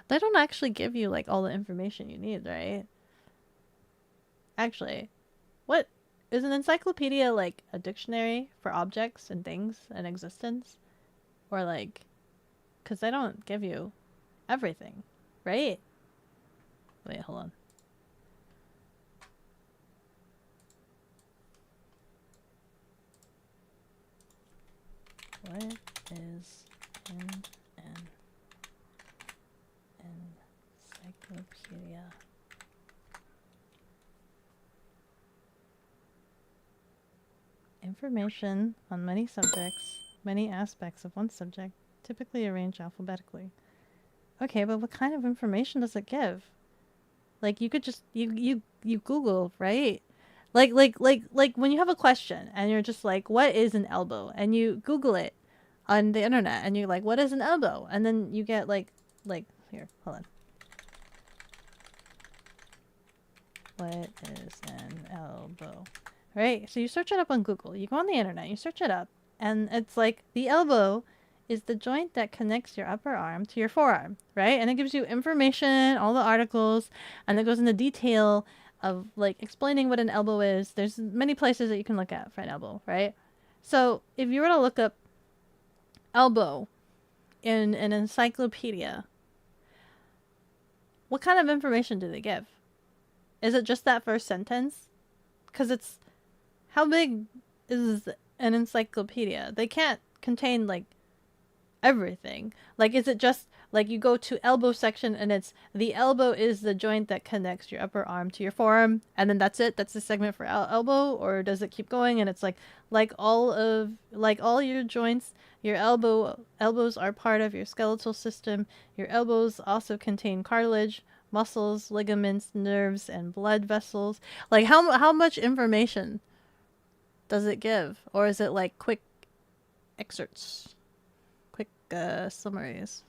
Speaker 1: They don't actually give you like all the information you need, right? Actually, what is an encyclopedia, like a dictionary for objects and things and existence? Or like, because they don't give you everything, right? Wait, hold on. What is in an encyclopedia? Information on many subjects, many aspects of one subject, typically arranged alphabetically. Okay, but what kind of information does it give? Like you could just you Google, right? Like when you have a question and you're just like, what is an elbow? And you Google it on the internet and you're like, what is an elbow? And then you get like here, hold on. What is an elbow? Right? So you search it up on Google. You go on the internet, you search it up, and it's like the elbow is the joint that connects your upper arm to your forearm, right? And it gives you information, all the articles, and it goes into detail of like explaining what an elbow is. There's many places that you can look at for an elbow, right? So if you were to look up elbow in an encyclopedia, what kind of information do they give? Is it just that first sentence? Because it's, how big is an encyclopedia? They can't contain like everything. Like, is it just like you go to elbow section and it's the elbow is the joint that connects your upper arm to your forearm, and then that's it? That's the segment for elbow? Or does it keep going and it's like all your joints, your elbows are part of your skeletal system. Your elbows also contain cartilage, muscles, ligaments, nerves, and blood vessels. Like how much information does it give? Or is it like quick excerpts, quick summaries.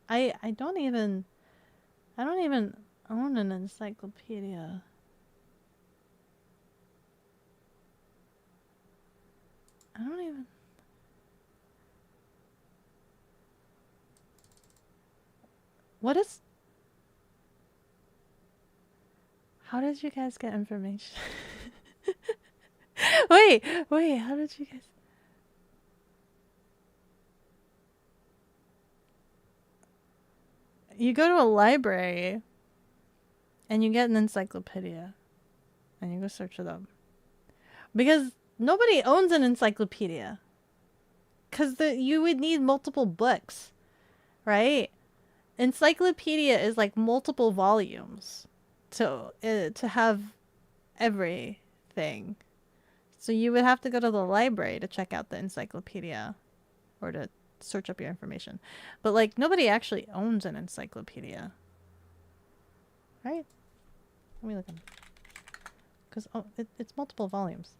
Speaker 1: I don't even own an encyclopedia. I don't even. What is? How did you guys get information? wait, how did you guys? You go to a library and you get an encyclopedia and you go search it up. Because nobody owns an encyclopedia. Because you would need multiple books, right? Encyclopedia is like multiple volumes to have everything. So you would have to go to the library to check out the encyclopedia or to search up your information. But like nobody actually owns an encyclopedia. Right? Let me look at it. Because it's multiple volumes.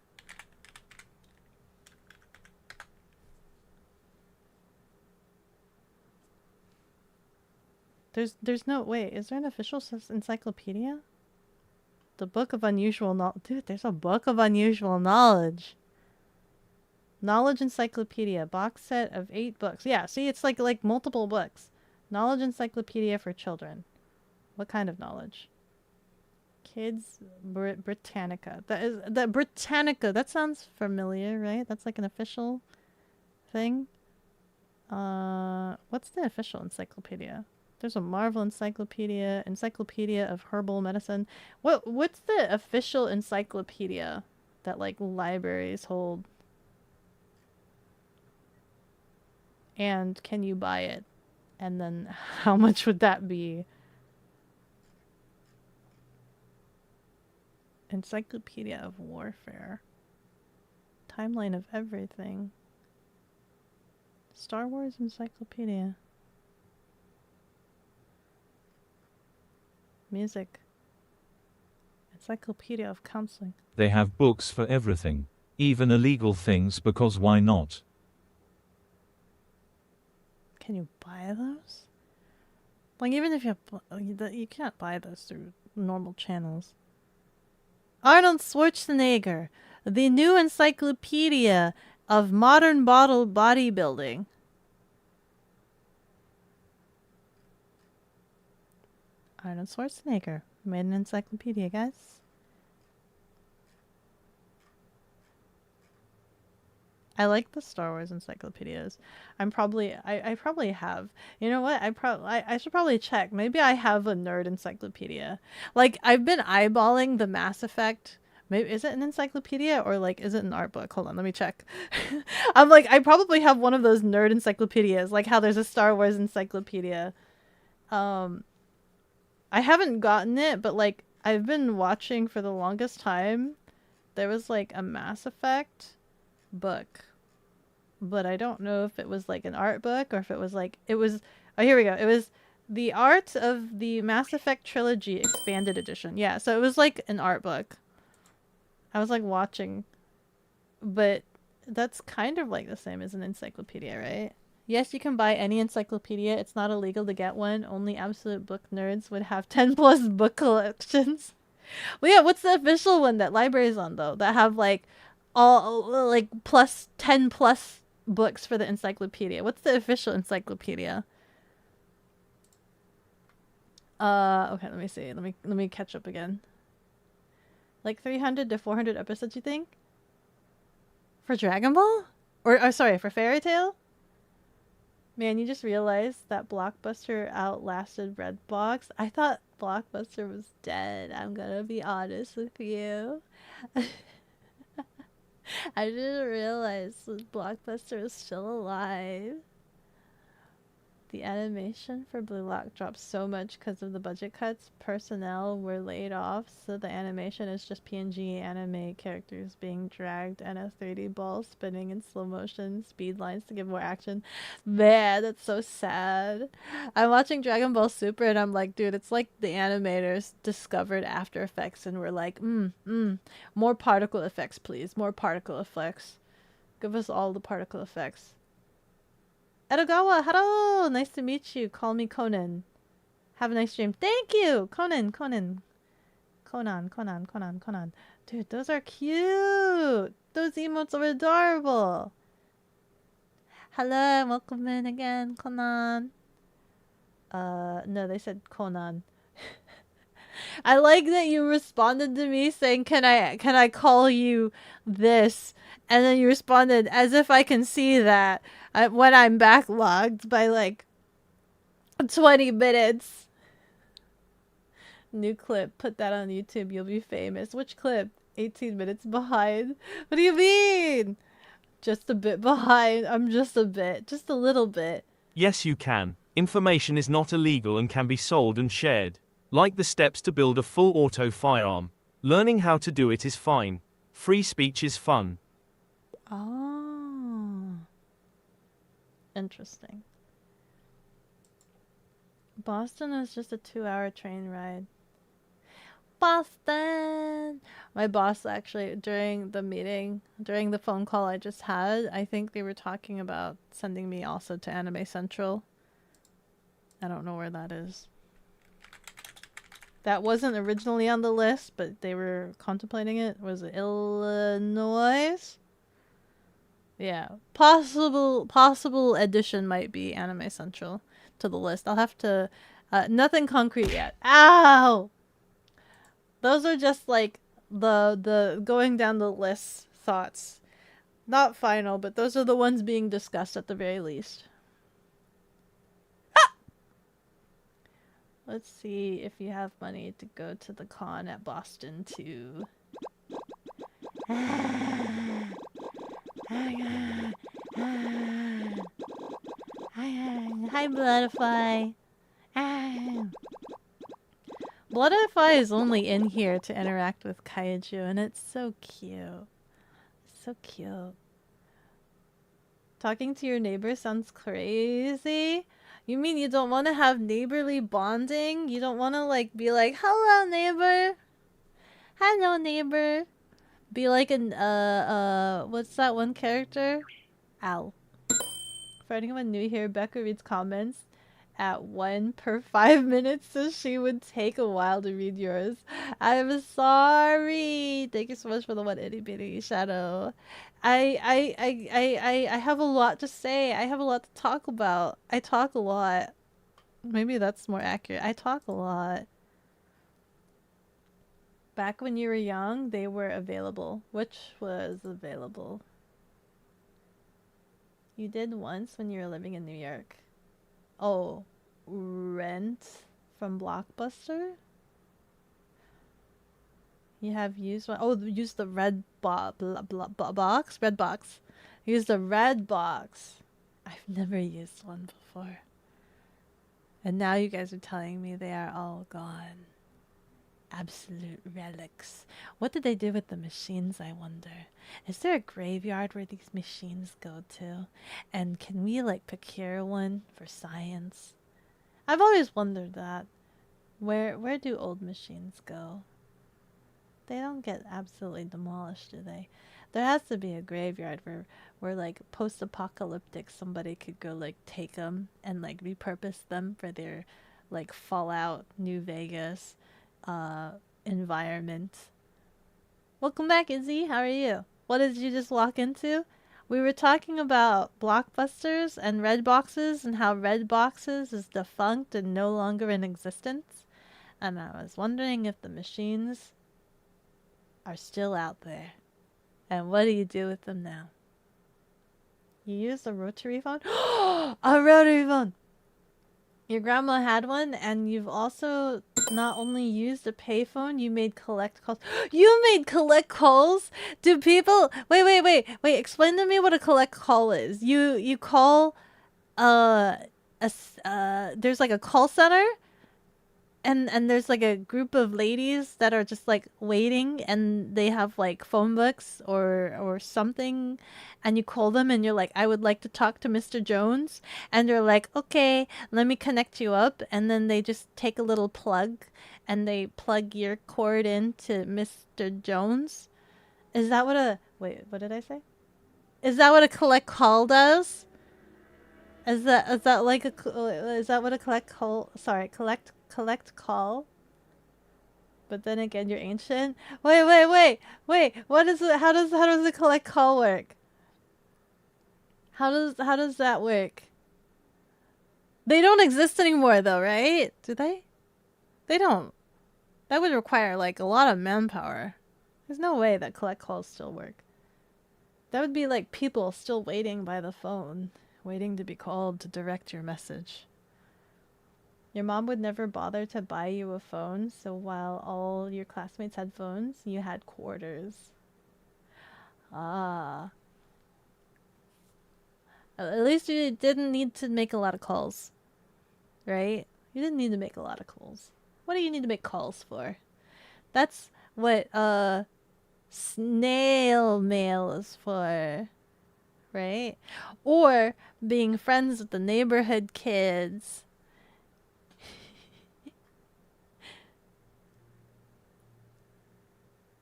Speaker 1: There's no, wait, is there an official encyclopedia? The Book of Unusual Knowledge. Dude, there's a Book of Unusual Knowledge. Knowledge Encyclopedia, box set of 8 books. Yeah, see, it's like multiple books. Knowledge Encyclopedia for children. What kind of knowledge? Kids Britannica. That Britannica. That sounds familiar, right? That's like an official thing. What's the official encyclopedia? There's a Marvel Encyclopedia, Encyclopedia of Herbal Medicine. What's the official encyclopedia that like libraries hold? And can you buy it? And then how much would that be? Encyclopedia of Warfare. Timeline of everything. Star Wars Encyclopedia. Music. Encyclopedia of Counseling.
Speaker 5: They have books for everything. Even illegal things, because why not?
Speaker 1: Can you buy those? Like even if you can't buy those through normal channels. Arnold Schwarzenegger, the new encyclopedia of modern bodybuilding. Arnold Schwarzenegger made an encyclopedia, guys. I like the Star Wars encyclopedias. I probably have. You know what? I should probably check. Maybe I have a nerd encyclopedia. Like I've been eyeballing the Mass Effect. Maybe is it an encyclopedia or like is it an art book? Hold on, let me check. I'm like I probably have one of those nerd encyclopedias, like how there's a Star Wars encyclopedia. I haven't gotten it, but like I've been watching for the longest time. There was like a Mass Effect book, but I don't know if it was like an art book or if it was like oh, here we go. It was the art of the Mass Effect trilogy expanded edition. Yeah, so it was like an art book. I was like watching, but that's kind of like the same as an encyclopedia, right? Yes, you can buy any encyclopedia. It's not illegal to get one. Only absolute book nerds would have 10 plus book collections. Well, yeah, what's the official one that libraries on though? That have like all like plus 10 plus books for the encyclopedia. What's the official encyclopedia? Okay, let me see. Let me catch up again. Like 300 to 400 episodes, you think? For Dragon Ball? Or sorry, for Fairy Tail? Man, you just realized that Blockbuster outlasted Redbox. I thought Blockbuster was dead. I'm gonna be honest with you. I didn't realize that Blockbuster was still alive. The animation for Blue Lock dropped so much because of the budget cuts. Personnel were laid off, so the animation is just PNG anime characters being dragged and a 3D ball spinning in slow motion, speed lines to give more action. Man, that's so sad. I'm watching Dragon Ball Super and I'm like, dude, it's like the animators discovered After Effects and were like, more particle effects, please. More particle effects. Give us all the particle effects. Edogawa, hello! Nice to meet you. Call me Conan. Have a nice stream. Thank you! Conan. Dude, those are cute! Those emotes are adorable! Hello, welcome in again, Conan. No, they said Conan. I like that you responded to me saying, can I call you this? And then you responded as if I can see that when I'm backlogged by like 20 minutes. New clip. Put that on YouTube. You'll be famous. Which clip? 18 minutes behind. What do you mean? Just a bit behind. I'm just a bit. Just a little bit.
Speaker 6: Yes, you can. Information is not illegal and can be sold and shared. Like the steps to build a full auto firearm. Learning how to do it is fine. Free speech is fun.
Speaker 1: Oh. Interesting. Boston is just a 2-hour train ride. Boston! My boss actually, during the phone call I just had, I think they were talking about sending me also to Anime Central. I don't know where that is. That wasn't originally on the list, but they were contemplating it. Was it Illinois? Yeah. Possible addition might be Anime Central to the list. I'll have to... nothing concrete yet. Ow! Those are just like the going down the list thoughts. Not final, but those are the ones being discussed at the very least. Ah! Let's see if you have money to go to the con at Boston too. Hi, Bloodify. Bloodify is only in here to interact with Kaiju, and it's so cute. So cute. Talking to your neighbor sounds crazy. You mean you don't want to have neighborly bonding? You don't want to like be like, hello neighbor. Hello neighbor. Be like an what's that one character? Ow. For anyone new here, Becca reads comments at 1 per 5 minutes, so she would take a while to read yours. I'm sorry. Thank you so much for the one itty bitty shadow. I have a lot to say. I have a lot to talk about. I talk a lot. Maybe that's more accurate. I talk a lot. Back when you were young, they were available. Which was available? You did once when you were living in New York. Oh, Rent from Blockbuster? You have used one? Oh, use the red box? Red box. Use the red box. I've never used one before. And now you guys are telling me they are all gone. Absolute relics. What did they do with the machines, I wonder? Is there a graveyard where these machines go to? And can we like procure one for science? I've always wondered that. Where do old machines go? They don't get absolutely demolished, do they? There has to be a graveyard where like post-apocalyptic somebody could go like take them and like repurpose them for their like Fallout New Vegas environment. Welcome back, Izzy. How are you? What did you just walk into? We were talking about blockbusters and red boxes and how red boxes is defunct and no longer in existence. And I was wondering if the machines are still out there. And what do you do with them now? You use a rotary phone? A rotary phone! Your grandma had one, and you've also not only used a payphone, you made collect calls. You made collect calls? Do people... Wait. Explain to me what a collect call is. You call... there's like a call center, and there's like a group of ladies that are just like waiting, and they have like phone books or something, and you call them and you're like, I would like to talk to Mr. Jones, and they're like, okay, let me connect you up, and then they just take a little plug and they plug your cord into Mr. Jones. Is that what a... Wait, what did I say? Is that what a collect call does? Is that like is that what a collect call? Sorry, collect call. But then again, you're ancient. Wait. What is it? How does a collect call work? How does that work? They don't exist anymore, though, right? Do they? They don't. That would require like a lot of manpower. There's no way that collect calls still work. That would be like people still waiting by the phone, waiting to be called to direct your message. Your mom would never bother to buy you a phone, so while all your classmates had phones, you had quarters. Ah. At least you didn't need to make a lot of calls. Right? You didn't need to make a lot of calls. What do you need to make calls for? That's what snail mail is for. Right? Or being friends with the neighborhood kids.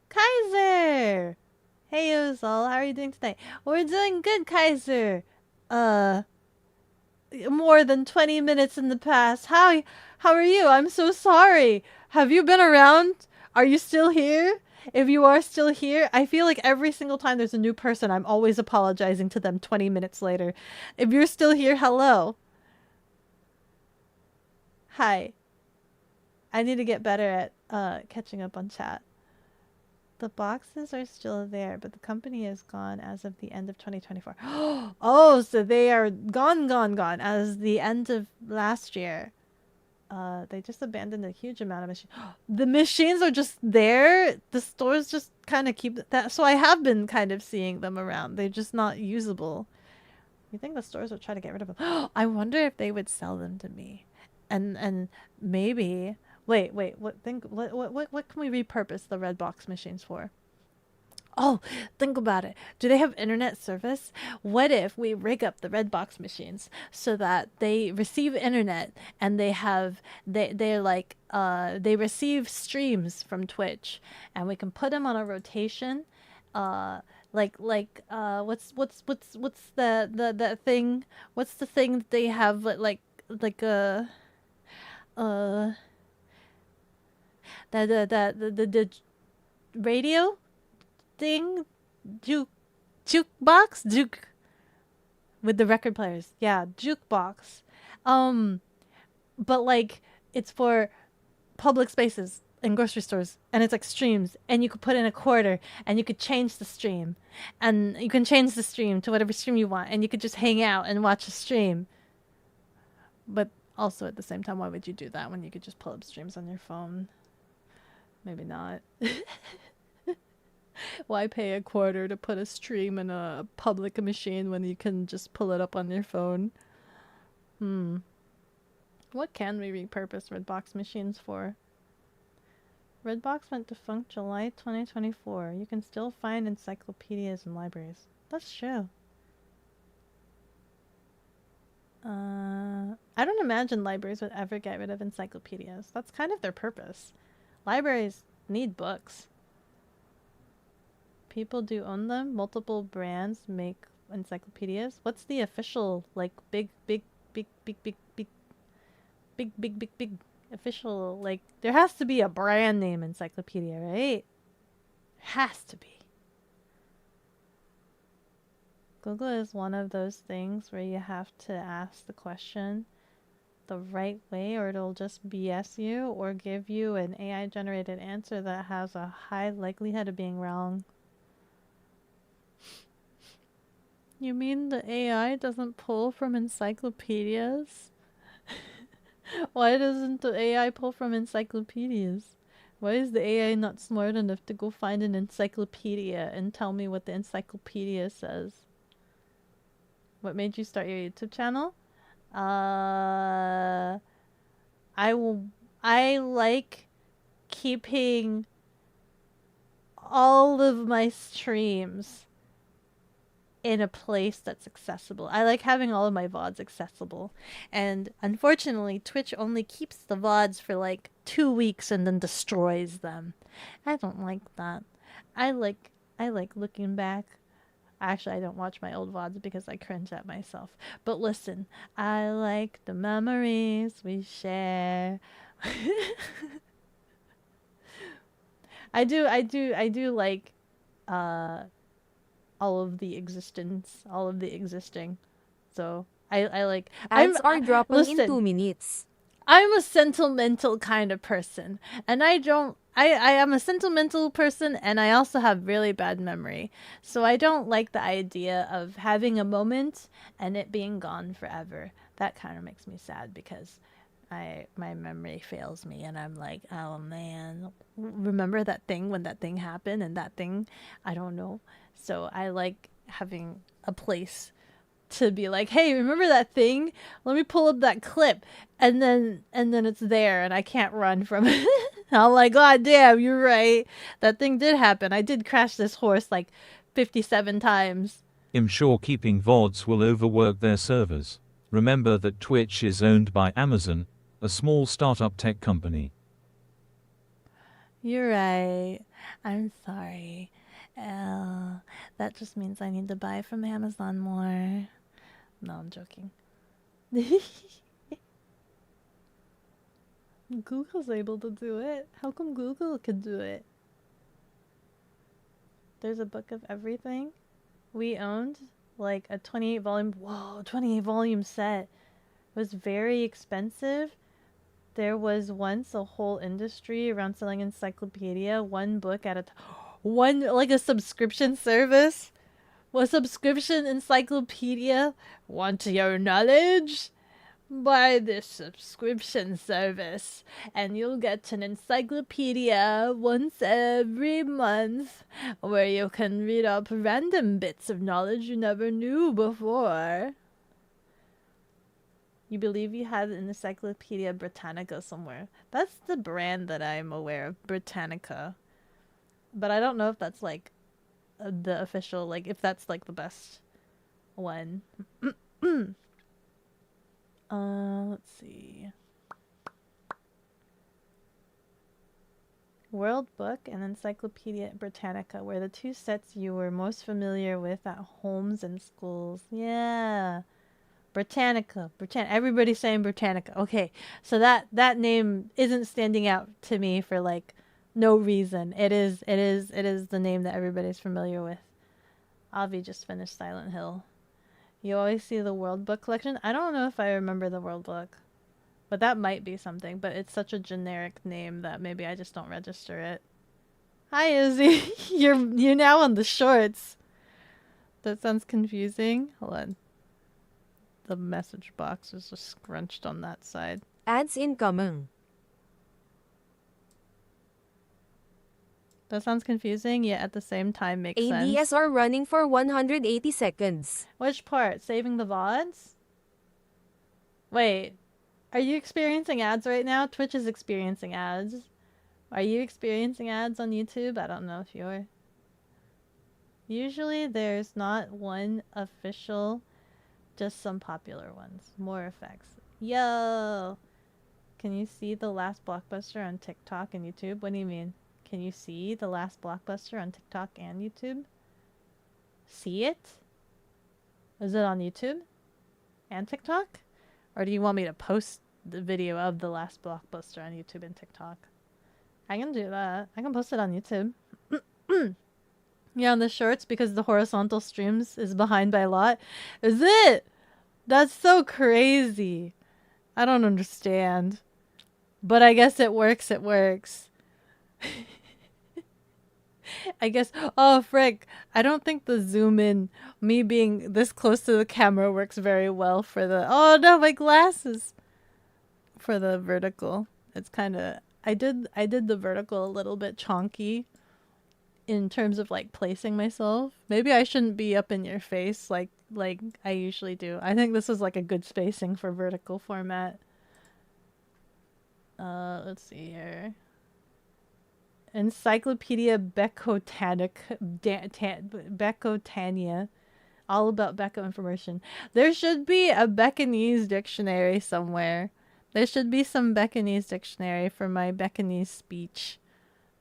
Speaker 1: Kaiser! Hey Ozol, how are you doing today? We're doing good, Kaiser. More than 20 minutes in the past. How are you? I'm so sorry. Have you been around? Are you still here? If you are still here, I feel like every single time there's a new person, I'm always apologizing to them 20 minutes later. If you're still here, hello. Hi. I need to get better at catching up on chat. The boxes are still there, but the company is gone as of the end of 2024. Oh, so they are gone as the end of last year. They just abandoned a huge amount of machines. The machines are just there. The stores just kind of keep that. So I have been kind of seeing them around. They're just not usable. You think the stores would try to get rid of them? I wonder if they would sell them to me, and maybe. Wait. What can we repurpose the red box machines for? Oh, think about it. Do they have internet service? What if we rig up the red box machines so that they receive internet and they're like they receive streams from Twitch, and we can put them on a rotation, what's the thing? What's the thing that they have like uh the radio thing, jukebox, juke with the record players. Yeah, jukebox. But like it's for public spaces and grocery stores, and it's like streams, and you could put in a quarter, and you could change the stream, and you can change the stream to whatever stream you want, and you could just hang out and watch a stream. But also at the same time, why would you do that when you could just pull up streams on your phone? Maybe not. Why pay a quarter to put a stream in a public machine when you can just pull it up on your phone? What can we repurpose Redbox machines for? Redbox went defunct July 2024. You can still find encyclopedias in libraries. That's true. I don't imagine libraries would ever get rid of encyclopedias. That's kind of their purpose. Libraries need books. People do own them. Multiple brands make encyclopedias. What's the official, like, big official, like, there has to be a brand name encyclopedia, right? Has to be. Google is one of those things where you have to ask the question the right way, or it'll just BS you or give you an AI generated answer that has a high likelihood of being wrong. You mean the AI doesn't pull from encyclopedias? Why doesn't the AI pull from encyclopedias? Why is the AI not smart enough to go find an encyclopedia and tell me what the encyclopedia says? What made you start your YouTube channel? I like keeping all of my streams in a place that's accessible. I like having all of my VODs accessible. And unfortunately, Twitch only keeps the VODs for like 2 weeks and then destroys them. I don't like that. I like looking back Actually, I don't watch my old VODs because I cringe at myself. But listen, I like the memories we share. I do like uh all of the existence, all of the existing. So I like
Speaker 8: Ads are dropping in
Speaker 1: listen,
Speaker 8: 2 minutes.
Speaker 1: I'm a sentimental kind of person, and I am a sentimental person, and I also have really bad memory. So I don't like the idea of having a moment and it being gone forever. That kind of makes me sad because my memory fails me, and I'm like, oh man, remember that thing when that thing happened, and that thing, I don't know. So I like having a place to be like, hey, remember that thing? Let me pull up that clip, and then it's there, and I can't run from it. I'm like, God damn, you're right. That thing did happen. I did crash this horse like 57 times.
Speaker 5: I'm sure keeping VODs will overwork their servers. Remember that Twitch is owned by Amazon, a small startup tech company.
Speaker 1: You're right. I'm sorry. That just means I need to buy from Amazon more. No, I'm joking. Google's able to do it. How come Google could do it? There's a book of everything. We owned like a 28 volume, 28 volume set. It was very expensive. There was once a whole industry around selling encyclopedia, one book at a one, like a subscription service. A subscription encyclopedia. Want your knowledge? Buy this subscription service, and you'll get an encyclopedia once every month where you can read up random bits of knowledge you never knew before. You believe you had an Encyclopedia Britannica somewhere. That's the brand that I'm aware of, Britannica. But I don't know if that's like the official, like if that's like the best one. Let's see. World Book and Encyclopedia Britannica were the two sets you were most familiar with at homes and schools. Yeah. Britannica. Everybody's saying Britannica. Okay. So that name isn't standing out to me for like no reason. It is the name that everybody's familiar with. Avi just finished Silent Hill. You always see the World Book collection. I don't know if I remember the World Book. But that might be something. But it's such a generic name that maybe I just don't register it. Hi, Izzy. You're now on the shorts. That sounds confusing. Hold on. The message box is just scrunched on that side.
Speaker 8: Ads incoming.
Speaker 1: That sounds confusing, yet at the same time makes sense.
Speaker 8: ADS are running for 180 seconds.
Speaker 1: Which part? Saving the VODs? Wait. Are you experiencing ads right now? Twitch is experiencing ads. Are you experiencing ads on YouTube? I don't know if you're. Usually there's not one official, just some popular ones. More effects. Yo! Can you see the last blockbuster on TikTok and YouTube? What do you mean? Can you see the last blockbuster on TikTok and YouTube? See it? Is it on YouTube and TikTok? Or do you want me to post the video of the last blockbuster on YouTube and TikTok? I can do that. I can post it on YouTube. Yeah, on the shorts because the horizontal streams is behind by a lot. Is it? That's so crazy. I don't understand. But I guess it works. It works. I guess. Oh, frick. I don't think the zoom in, me being this close to the camera, works very well for the. Oh no, my glasses. For the vertical. It's kind of. I did the vertical a little bit chonky in terms of like placing myself. Maybe I shouldn't be up in your face like I usually do. I think this is like a good spacing for vertical format. Let's see here. Encyclopedia Bekotania. All about Beko information. There should be a Bekonese dictionary somewhere. There should be some Bekonese dictionary for my Bekonese speech.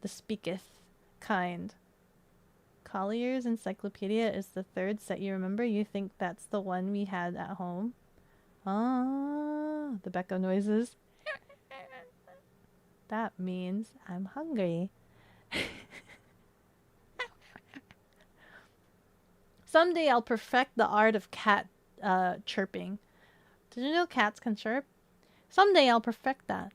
Speaker 1: The speaketh kind. Collier's Encyclopedia is the third set you remember. You think that's the one we had at home? Ah, the Beko noises. That means I'm hungry. Someday I'll perfect the art of cat chirping. Did you know cats can chirp? Someday I'll perfect that.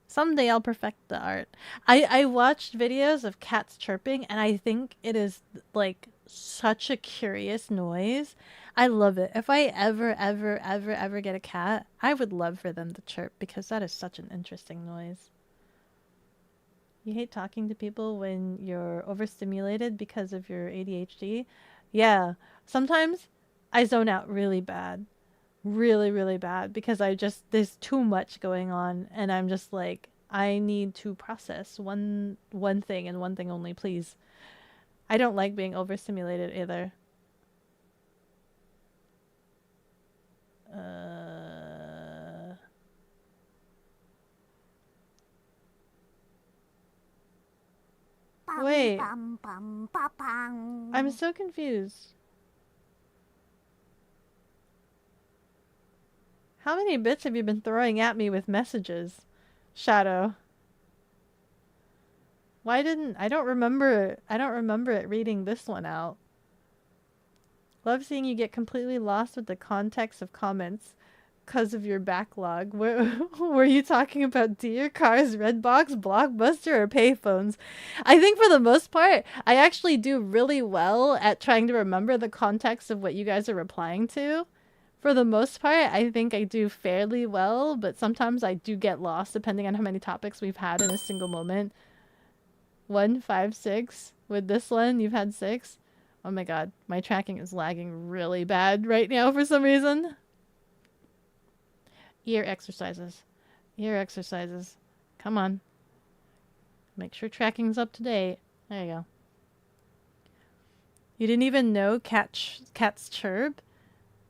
Speaker 1: Someday I'll perfect the art. I watched videos of cats chirping and I think it is like such a curious noise. I love it. If I ever get a cat, I would love for them to chirp because that is such an interesting noise. You hate talking to people when you're overstimulated because of your ADHD? Yeah. Sometimes I zone out really bad. Really bad because there's too much going on and I'm just like I need to process one thing and one thing only, please. I don't like being overstimulated either. Wait. I'm so confused. How many bits have you been throwing at me with messages, Shadow? Why didn't I don't remember it reading this one out. Love seeing you get completely lost with the context of comments because of your backlog. Were you talking about deer, cars, Redbox, Blockbuster, or payphones? I think for the most part, I actually do really well at trying to remember the context of what you guys are replying to. For the most part, I think I do fairly well, but sometimes I do get lost depending on how many topics we've had in a single moment. 1, 5, 6. With this one, you've had 6. Oh my god, my tracking is lagging really bad right now for some reason. Ear exercises. Ear exercises. Come on. Make sure tracking's up to date. There you go. You didn't even know cats chirp?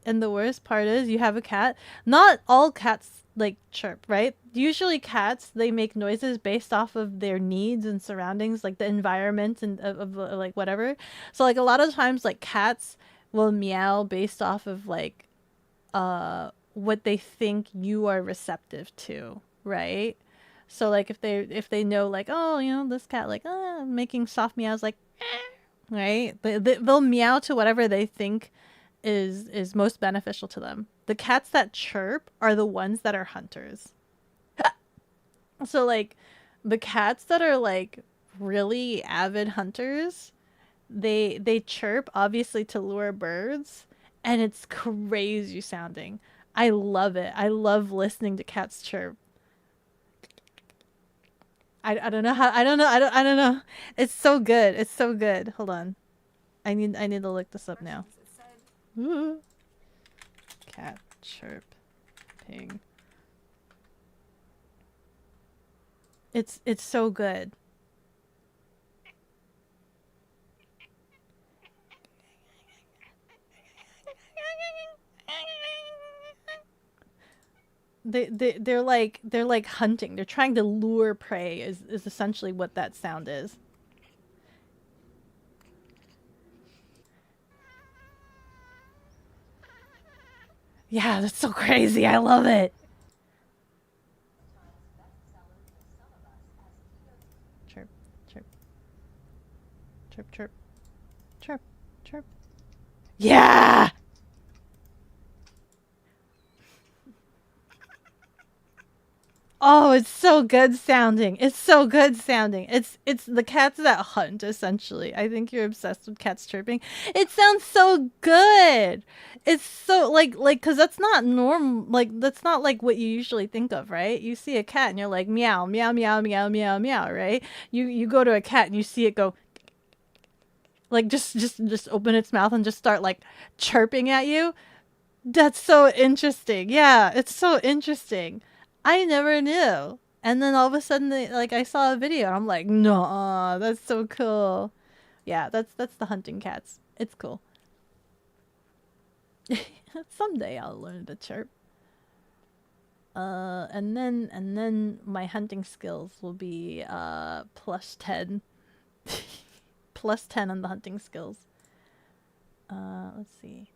Speaker 1: And the worst part is you have a cat. Not all cats like chirp, right? Usually cats, they make noises based off of their needs and surroundings, like the environment and of like whatever. So like a lot of times like cats will meow based off of like what they think you are receptive to, right? So like if they know like, oh, you know, this cat like making soft meows like right? They'll meow to whatever they think is most beneficial to them. The cats that chirp are the ones that are hunters. So like the cats that are like really avid hunters, they chirp obviously to lure birds, and it's crazy sounding. I love it. I love listening to cats chirp. I don't know how I don't know. It's so good. It's so good. Hold on. I need to look this up now. Ooh. Cat chirping. It's so good. They're like hunting. They're trying to lure prey is essentially what that sound is. Yeah, that's so crazy. I love it. Chirp, chirp. Chirp, chirp. Chirp, chirp. Yeah! Oh, it's so good sounding. It's so good sounding. It's the cats that hunt, essentially. I think you're obsessed with cats chirping. It sounds so good. It's so like cuz that's not that's not like what you usually think of, right? You see a cat and you're like meow, meow, meow, meow, meow, meow, right? You go to a cat and you see it go like just open its mouth and just start like chirping at you. That's so interesting. Yeah, it's so interesting. I never knew. And then all of a sudden, like I saw a video, and I'm like, no, that's so cool. Yeah, that's the hunting cats. It's cool. Someday I'll learn to chirp. And then my hunting skills will be +10 +10 on the hunting skills. Let's see.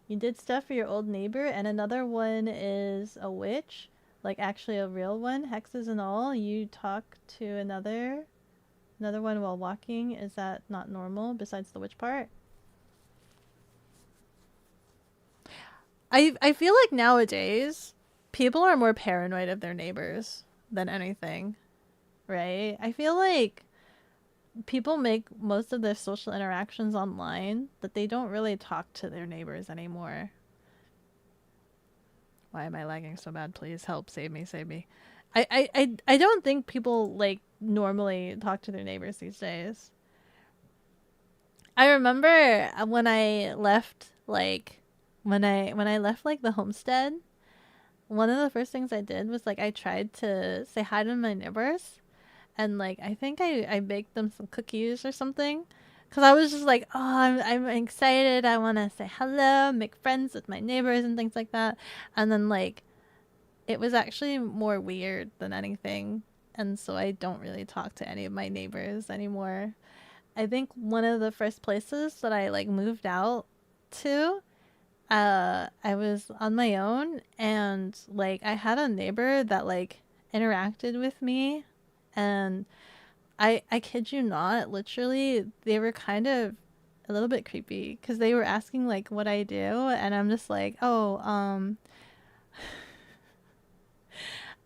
Speaker 1: You did stuff for your old neighbor, and another one is a witch. Like, actually a real one. Hexes and all. You talk to another one while walking. Is that not normal, besides the witch part? I feel like nowadays, people are more paranoid of their neighbors than anything. Right? I feel like people make most of their social interactions online, that they don't really talk to their neighbors anymore. Why am I lagging so bad? Please help, save me, save me. I don't think people like normally talk to their neighbors these days. I remember when I left like the homestead, one of the first things I did was like I tried to say hi to my neighbors. And like I think I baked them some cookies or something, because I was just like, oh, I'm excited. I want to say hello, make friends with my neighbors and things like that. And then like it was actually more weird than anything, and so I don't really talk to any of my neighbors anymore. I think one of the first places that I like moved out to, I was on my own, and like I had a neighbor that like interacted with me. And I kid you not, literally, they were kind of a little bit creepy, because they were asking like what I do, and I'm just like, oh, I'm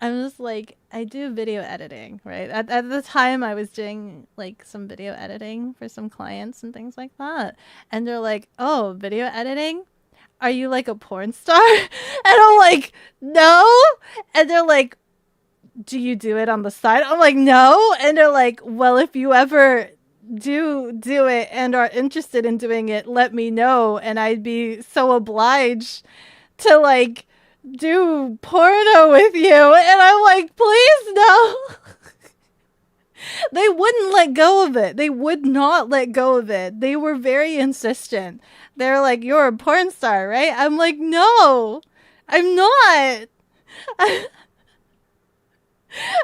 Speaker 1: just like, I do video editing, right? At the time, I was doing like some video editing for some clients and things like that, and they're like, oh, video editing? Are you like a porn star? And I'm like, no. And they're like, do you do it on the side? I'm like, no. And they're like, well, if you ever do it and are interested in doing it, let me know, and I'd be so obliged to like do porno with you. And I'm like, please no. They wouldn't let go of it. They would not let go of it. They were very insistent. They're like, you're a porn star, right? I'm like, no, I'm not.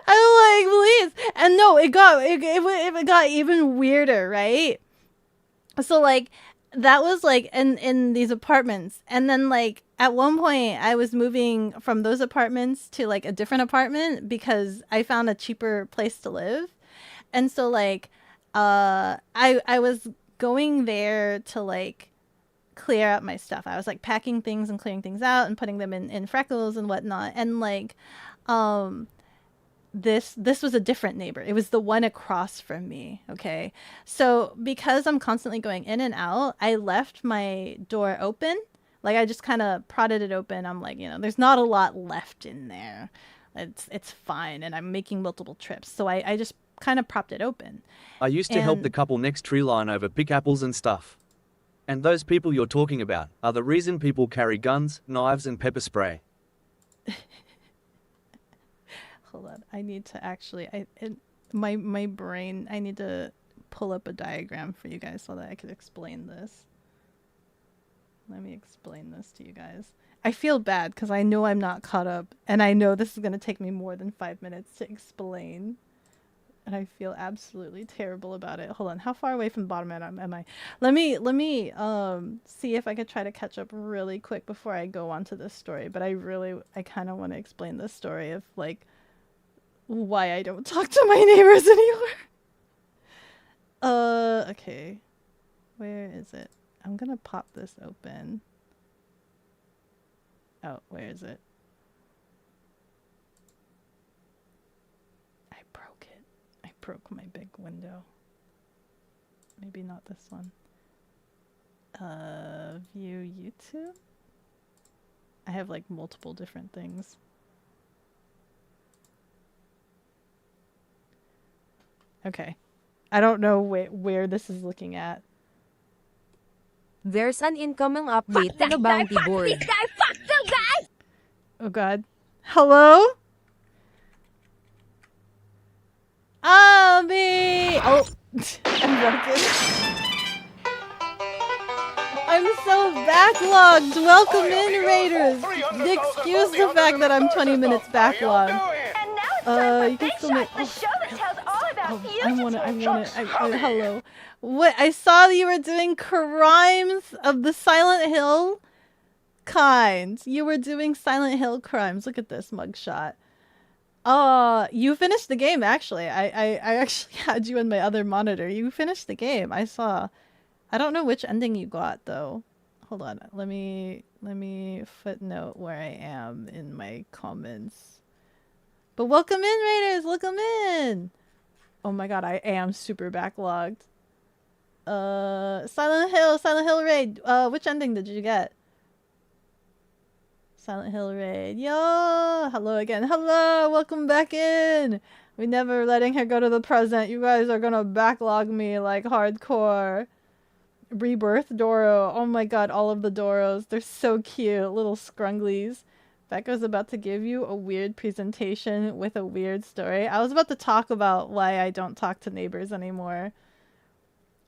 Speaker 1: I'm like, please. And no, it got even weirder, right? So like that was like in these apartments, and then like at one point I was moving from those apartments to like a different apartment because I found a cheaper place to live. And so like I was going there to like clear out my stuff. I was like packing things and clearing things out and putting them in freckles and whatnot. And like this was a different neighbor. It was the one across from me. Okay. So because I'm constantly going in and out, I left my door open. Like I just kind of prodded it open. I'm like, there's not a lot left in there. It's fine. And I'm making multiple trips. So I just kind of propped it open.
Speaker 4: I used to help the couple next tree line over pick apples and stuff. And those people you're talking about are the reason people carry guns, knives, and pepper spray.
Speaker 1: Hold on. I need to actually, my brain, I need to pull up a diagram for you guys so that I could explain this. Let me explain this to you guys. I feel bad because I know I'm not caught up, and I know this is going to take me more than 5 minutes to explain. And I feel absolutely terrible about it. Hold on. How far away from the bottom am I? Let me see if I could try to catch up really quick before I go on to this story. But I kind of want to explain this story of like why I don't talk to my neighbors anymore. Okay. Where is it? I'm gonna pop this open. Oh, where is it? I broke it. I broke my big window. Maybe not this one. View YouTube? I have like multiple different things. Okay. I don't know where this is looking at.
Speaker 8: There's an incoming update to the bounty board.
Speaker 1: Oh god. Hello? Abby! Oh, I'm broken. I'm so backlogged. Welcome in, Raiders. Excuse the fact that I'm 20 minutes backlogged. You can still make. I want it. Hello. What? I saw you were doing crimes of the Silent Hill kind. You were doing Silent Hill crimes. Look at this mugshot. You finished the game, actually. I actually had you in my other monitor. You finished the game. I saw. I don't know which ending you got, though. Hold on. Let me footnote where I am in my comments. But welcome in, Raiders! Welcome in! Oh my god, I am super backlogged. Silent Hill Raid. Which ending did you get? Silent Hill Raid. Yo! Hello again. Hello! Welcome back in! We never letting her go to the present. You guys are gonna backlog me like hardcore. Rebirth Doro. Oh my god, all of the Doros. They're so cute. Little scrunglies. Becca's about to give you a weird presentation with a weird story. I was about to talk about why I don't talk to neighbors anymore.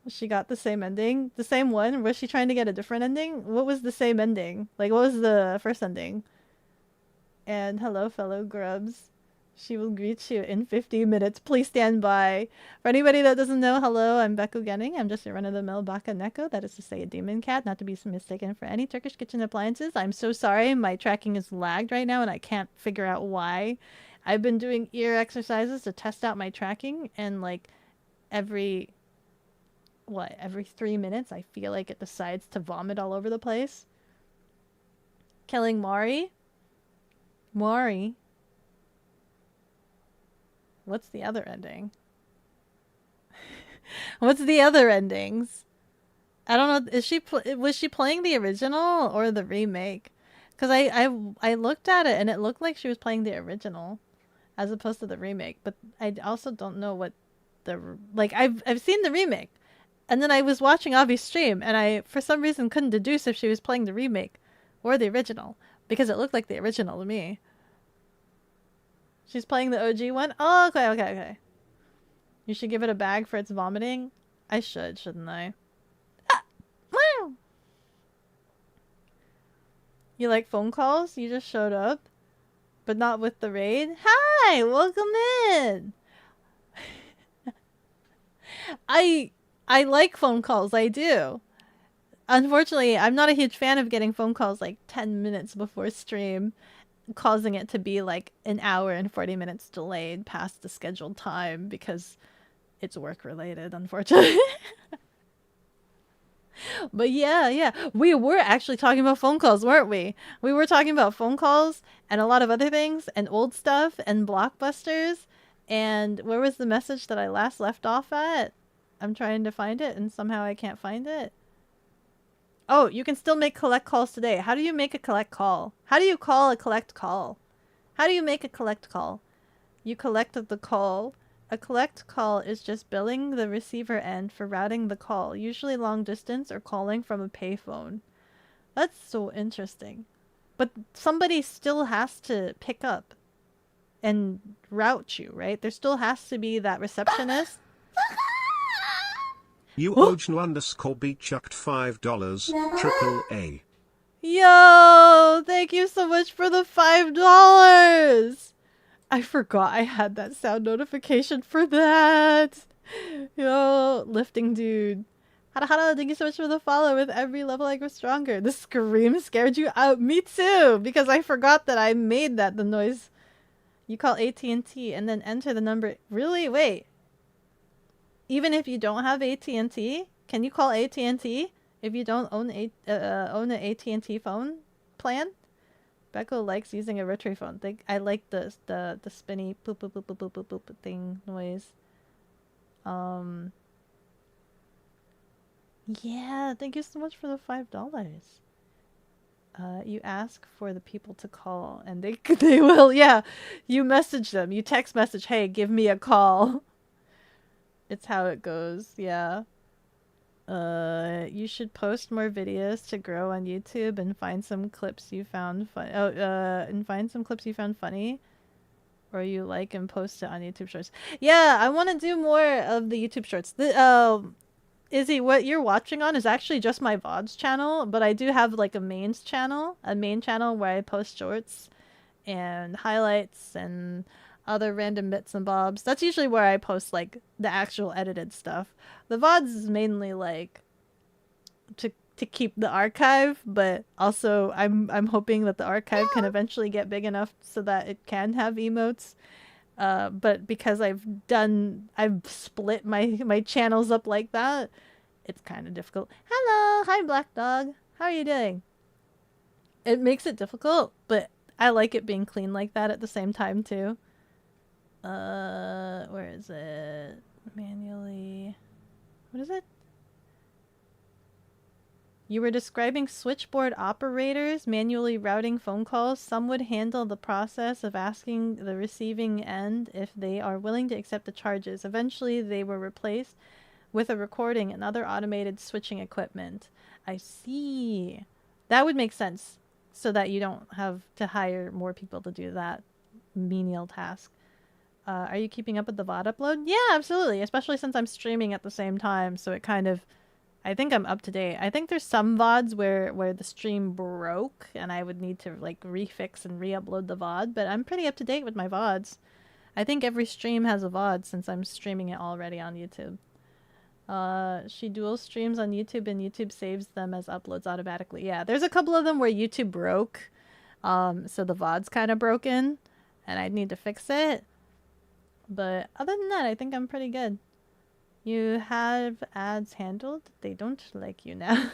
Speaker 1: She got the same ending? The same one? Was she trying to get a different ending? What was the same ending? Like, what was the first ending? And hello, fellow grubs. She will greet you in 50 minutes. Please stand by. For anybody that doesn't know, hello, I'm bekogenning. I'm just a run-of-the-mill baka neko. That is to say a demon cat, not to be mistaken for any Turkish kitchen appliances. I'm so sorry. My tracking is lagged right now, and I can't figure out why. I've been doing ear exercises to test out my tracking, and like every 3 minutes, I feel like it decides to vomit all over the place. Killing Mari. What's the other ending? What's the other endings? I don't know. Was she playing the original or the remake? Because I looked at it and it looked like she was playing the original as opposed to the remake. But I also don't know what I've seen the remake. And then I was watching Avi's stream and I for some reason couldn't deduce if she was playing the remake or the original because it looked like the original to me. She's playing the OG one? Oh, okay. You should give it a bag for its vomiting? I should, shouldn't I? Ah! Wow! You like phone calls? You just showed up? But not with the raid? Hi! Welcome in! I like phone calls, I do. Unfortunately, I'm not a huge fan of getting phone calls like 10 minutes before stream, causing it to be like an hour and 40 minutes delayed past the scheduled time because it's work related, unfortunately. But yeah, we were actually talking about phone calls, weren't we? We were talking about phone calls and a lot of other things and old stuff and blockbusters. And where was the message that I last left off at? I'm trying to find it and somehow I can't find it. Oh, you can still make collect calls today. How do you make a collect call? How do you call a collect call? How do you make a collect call? You collect the call. A collect call is just billing the receiver end for routing the call, usually long distance or calling from a payphone. That's so interesting. But somebody still has to pick up and route you, right? There still has to be that receptionist.
Speaker 2: You Ojnu underscore beat chucked $5. Triple A.
Speaker 1: Yo, thank you so much for the $5. I forgot I had that sound notification for that. Yo, lifting dude. Hara, thank you so much for the follow. With every level I grow stronger. The scream scared you out. Me too, because I forgot that I made that the noise. You call AT&T and then enter the number. Really? Wait. Even if you don't have AT&T, can you call AT&T if you don't own an AT&T phone plan? Beko likes using a rotary phone. I like the spinny boop boop boop boop boop boop boop thing noise. Yeah, thank you so much for the $5. You ask for the people to call and they will. Yeah, you message them. You text message, hey, give me a call. It's how it goes, yeah. You should post more videos to grow on YouTube and find some clips you found funny. Or you like and post it on YouTube Shorts. Yeah, I want to do more of the YouTube Shorts. Izzy, what you're watching on is actually just my VODs channel, but I do have like a main channel where I post shorts and highlights and other random bits and bobs. That's usually where I post like the actual edited stuff. The VODs is mainly like to keep the archive, but also I'm hoping that the archive can eventually get big enough so that it can have emotes. But because I've split my channels up like that, it's kind of difficult. Hello, hi Black Dog. How are you doing? It makes it difficult, but I like it being clean like that at the same time too. Where is it? Manually. What is it? You were describing switchboard operators manually routing phone calls. Some would handle the process of asking the receiving end if they are willing to accept the charges. Eventually, they were replaced with a recording and other automated switching equipment. I see. That would make sense so that you don't have to hire more people to do that menial task. Are you keeping up with the VOD upload? Yeah, absolutely. Especially since I'm streaming at the same time, so it kind of... I think I'm up to date. I think there's some VODs where the stream broke and I would need to like refix and re-upload the VOD, but I'm pretty up to date with my VODs. I think every stream has a VOD since I'm streaming it already on YouTube. She dual streams on YouTube and YouTube saves them as uploads automatically. Yeah, there's a couple of them where YouTube broke. So the VOD's kind of broken and I'd need to fix it. But other than that, I think I'm pretty good. You have ads handled? They don't like you now.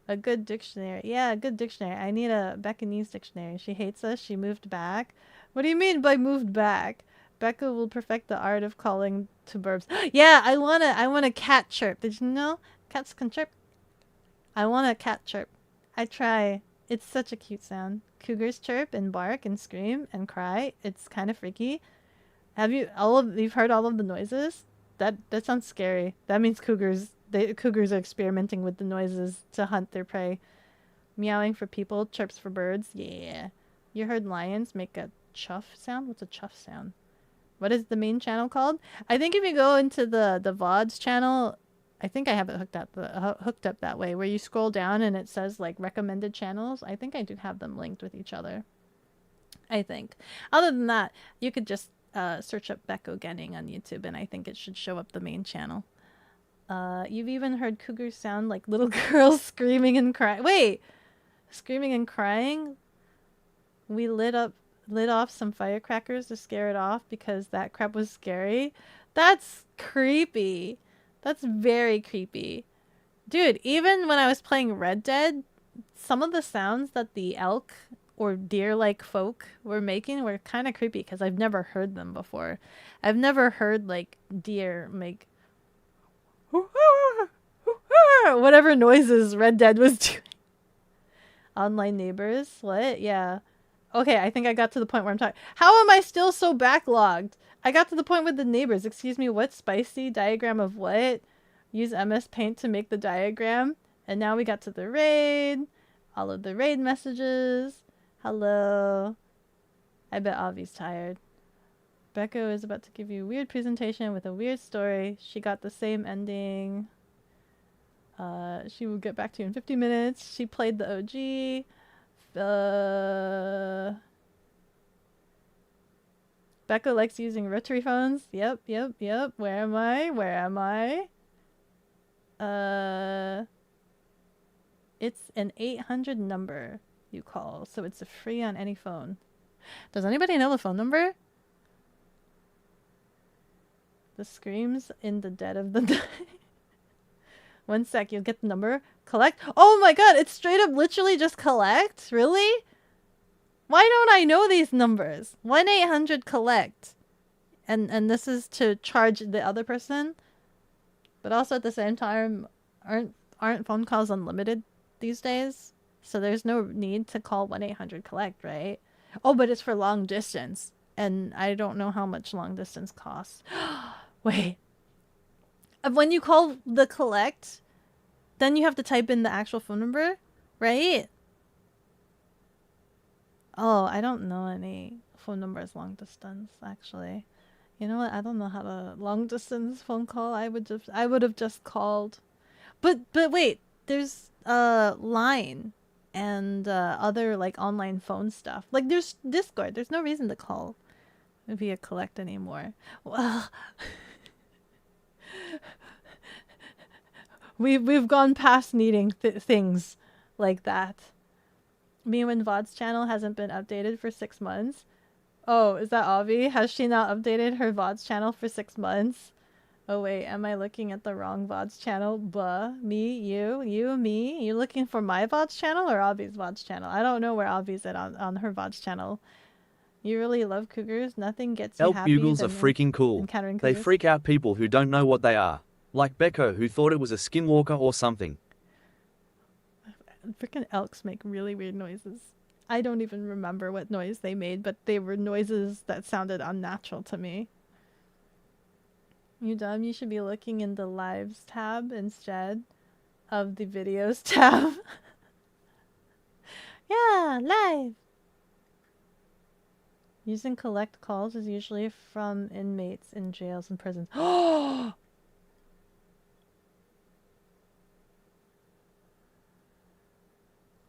Speaker 1: A good dictionary. Yeah, a good dictionary. I need a Bekogenning dictionary. She hates us. She moved back. What do you mean by moved back? Becca will perfect the art of calling to burbs. Yeah, I want a cat chirp. Did you know? Cats can chirp. I want a cat chirp. I try. It's such a cute sound. Cougars chirp and bark and scream and cry. It's kind of freaky. You've heard all of the noises? That sounds scary. That means cougars are experimenting with the noises to hunt their prey. Meowing for people, chirps for birds. Yeah. You heard lions make a chuff sound? What's a chuff sound? What is the main channel called? I think if you go into the VODs channel, I think I have it hooked up that way, where you scroll down and it says like recommended channels. I think I do have them linked with each other. I think. Other than that, you could just search up bekogenning on YouTube, and I think it should show up the main channel. You've even heard cougars sound like little girls screaming and crying. Wait! Screaming and crying? We lit off some firecrackers to scare it off because that crap was scary? That's creepy. That's very creepy. Dude, even when I was playing Red Dead, some of the sounds that the elk or deer-like folk were making were kind of creepy because I've never heard them before. I've never heard like deer make whatever noises Red Dead was doing. Online neighbors? What? Yeah. Okay, I think I got to the point where I'm talking. How am I still so backlogged? I got to the point with the neighbors. Excuse me, what? Spicy? Diagram of what? Use MS Paint to make the diagram. And now we got to the raid. All of the raid messages. Hello. I bet Avi's tired. Beko is about to give you a weird presentation with a weird story. She got the same ending. She will get back to you in 50 minutes. She played the OG. Beko likes using rotary phones. Yep. Where am I? It's an 800 number you call, so it's free on any phone. Does anybody know the phone number? The screams in the dead of the night. 1 sec, you'll get the number. Collect. Oh my god, it's straight up literally just collect? Really? Why don't I know these numbers? 1-800-COLLECT. And this is to charge the other person? But also at the same time, aren't phone calls unlimited these days? So there's no need to call 1-800-COLLECT, right? Oh, but it's for long distance. And I don't know how much long distance costs. Wait. When you call the collect, then you have to type in the actual phone number, right? Oh, I don't know any phone numbers long distance, actually. You know what? I don't know how to long distance phone call. I would have just called. But wait, there's Line and other like online phone stuff. Like there's Discord. There's no reason to call via collect anymore. Well, we've gone past needing things like that. Miwin VOD's channel hasn't been updated for 6 months. Oh, is that Avi? Has she not updated her VOD's channel for 6 months? Oh wait, am I looking at the wrong VOD's channel? Me, you, me? You looking for my VOD's channel or Avi's VOD's channel? I don't know where Avi's at on her VOD's channel. You really love cougars? Nothing gets you
Speaker 4: Elk
Speaker 1: happy
Speaker 4: bugles are
Speaker 1: than
Speaker 4: freaking cool.
Speaker 1: encountering
Speaker 4: They
Speaker 1: cougars.
Speaker 4: freak out people who don't know what they are. Like Beko, who thought it was a skinwalker or something.
Speaker 1: Freaking elks make really weird noises. I don't even remember what noise they made, but they were noises that sounded unnatural to me. You dumb, you should be looking in the lives tab instead of the videos tab. Yeah, live! Using collect calls is usually from inmates in jails and prisons.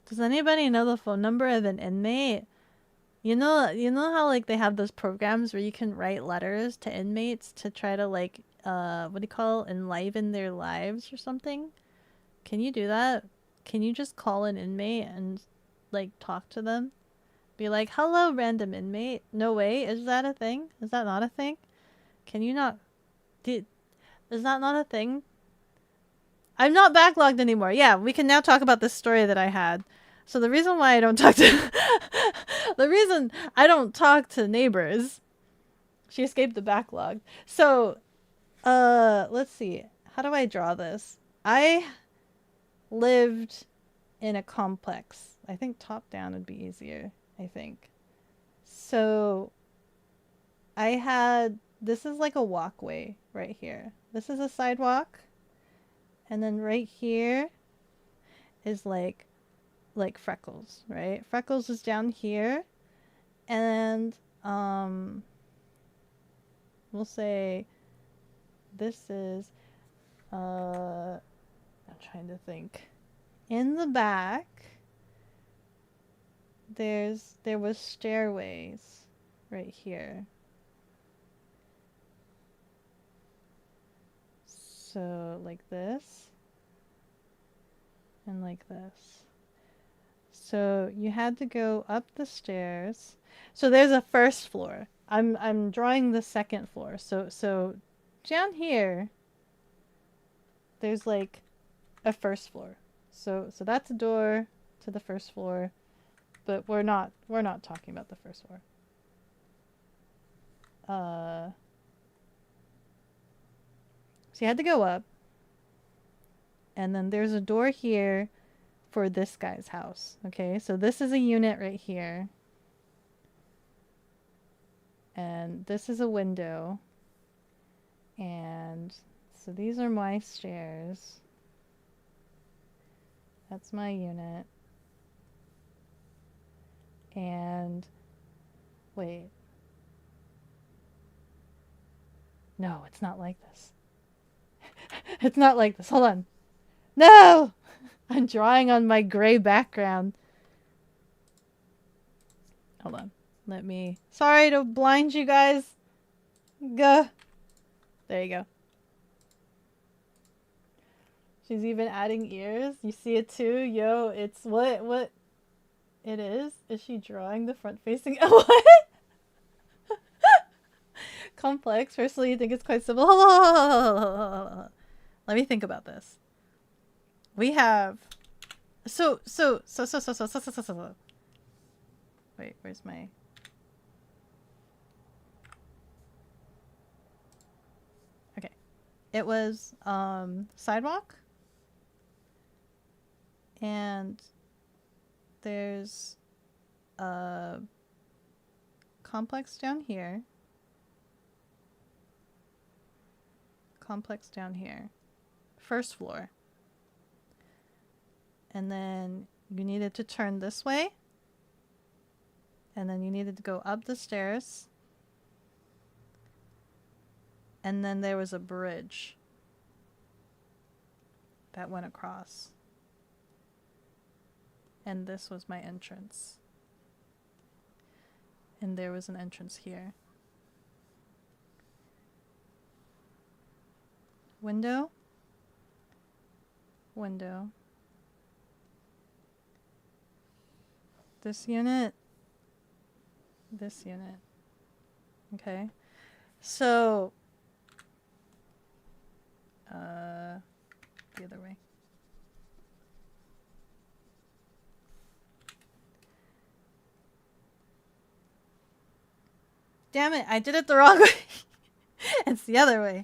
Speaker 1: Does anybody know the phone number of an inmate? You know how like they have those programs where you can write letters to inmates to try to like what do you call it? Enliven their lives or something? Can you do that? Can you just call an inmate and like talk to them? Be like, "Hello, random inmate." No way, is that a thing? Is that not a thing? Can you not is that not a thing? I'm not backlogged anymore. Yeah, we can now talk about this story that I had. So the reason why I don't talk to the reason I don't talk to neighbors. She escaped the backlog. So let's see. How do I draw this? I lived in a complex. I think top down would be easier, I think. So I had this is like a walkway right here. This is a sidewalk. And then right here is like Freckles, right? Freckles is down here. And we'll say this is I'm trying to think. In the back there was stairways right here. So like this and like this. So you had to go up the stairs. So there's a first floor. I'm drawing the second floor. So down here there's like a first floor. So that's a door to the first floor, but we're not talking about the first floor. So you had to go up. And then there's a door here for this guy's house. Okay, so this is a unit right here. And this is a window. And so these are my stairs. That's my unit. And wait. No, it's not like this. It's not like this. Hold on. No! I'm drawing on my gray background. Hold on. Let me... Sorry to blind you guys. Gah. There you go. She's even adding ears. You see it too? Yo, it's what it is? Is she drawing the front facing? What? Complex. Firstly, you think it's quite simple. Hold on. Let me think about this. We have so. Wait, where's my... Okay. It was sidewalk. And there's a complex down here. Complex down here. First floor. And then you needed to turn this way. And then you needed to go up the stairs. And then there was a bridge that went across. And this was my entrance. And there was an entrance here. window, window. This unit, this unit. Okay. So, the other way. Damn it, I did it the wrong way. It's the other way.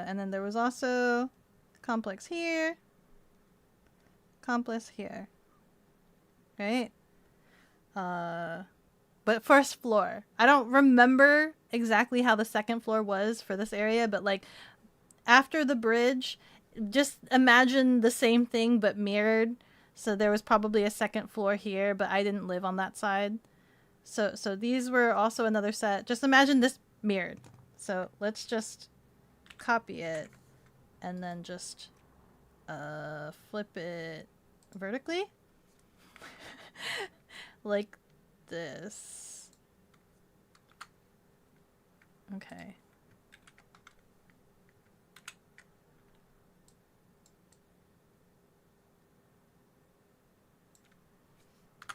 Speaker 1: And then there was also complex here, complex here, right? But first floor. I don't remember exactly how the second floor was for this area, but like after the bridge, just imagine the same thing but mirrored. So there was probably a second floor here, but I didn't live on that side. So these were also another set. Just imagine this mirrored. So let's just copy it and then just flip it vertically like this. Okay.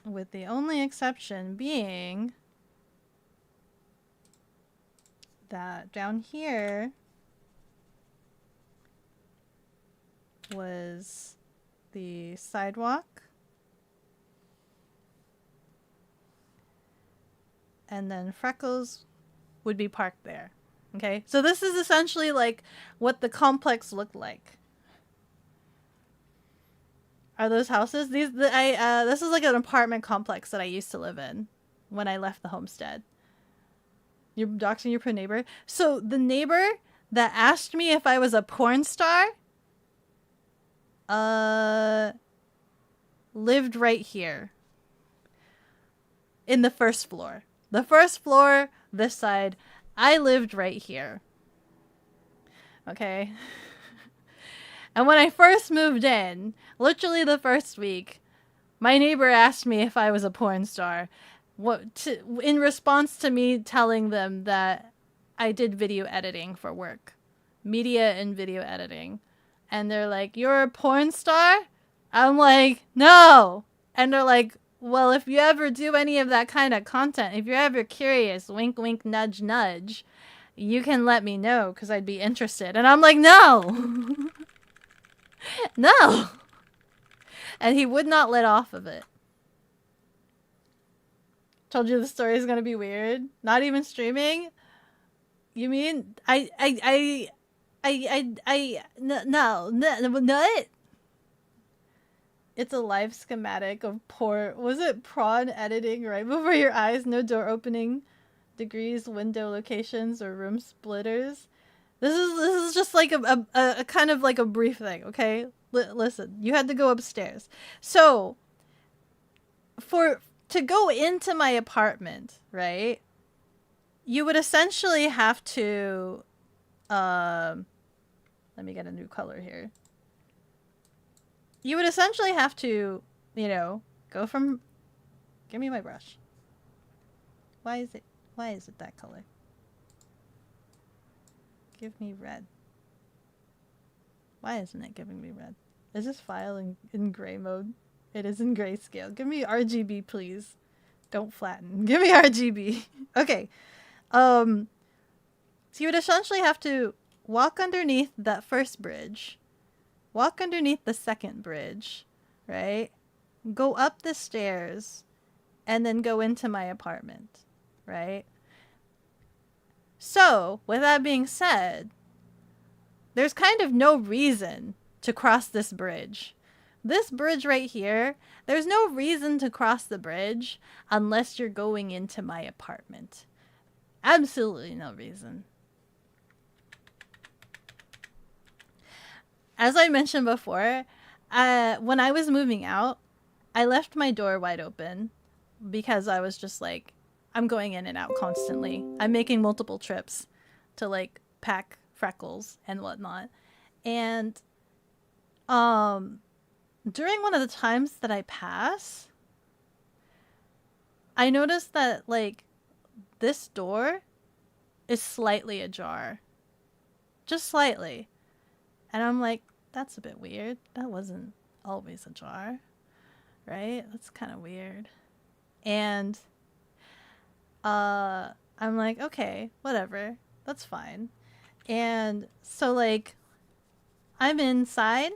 Speaker 1: With the only exception being that down here was the sidewalk. And then Freckles would be parked there. Okay? So this is essentially like what the complex looked like. Are those houses? This is like an apartment complex that I used to live in when I left the homestead. You're doxing your poor neighbor. So the neighbor that asked me if I was a porn star lived right here in the first floor. The first floor, this side, I lived right here. Okay. And when I first moved in, literally the first week, my neighbor asked me if I was a porn star. In response to me telling them that I did video editing for work. Media and video editing. And they're like, "You're a porn star?" I'm like, "No." And they're like, "Well, if you ever do any of that kind of content, if you're ever curious, wink, wink, nudge, nudge, you can let me know because I'd be interested." And I'm like, "No." No. And he would not let off of it. Told you the story is going to be weird. Not even streaming? You mean no. It's a live schematic of was it prawn editing right before your eyes? No door opening, degrees, window locations, or room splitters. This is just like a kind of like a brief thing, okay? Listen, you had to go upstairs. So, to go into my apartment, right? You would essentially have to, let me get a new color here. You would essentially have to, go from, give me my brush. Why is it that color? Give me red. Why isn't it giving me red? Is this file in gray mode? It is in grayscale. Give me RGB, please. Don't flatten. Give me RGB. Okay. So you would essentially have to walk underneath that first bridge. Walk underneath the second bridge, right? Go up the stairs and then go into my apartment, right? So, with that being said, there's kind of no reason to cross this bridge. This bridge right here, there's no reason to cross the bridge unless you're going into my apartment. Absolutely no reason. As I mentioned before, when I was moving out, I left my door wide open because I was just like, I'm going in and out constantly. I'm making multiple trips to like pack Freckles and whatnot. And during one of the times that I pass, I noticed that, like, this door is slightly ajar. Just slightly. And I'm like, that's a bit weird. That wasn't always ajar, right? That's kind of weird. And I'm like, okay, whatever. That's fine. And so, like, I'm inside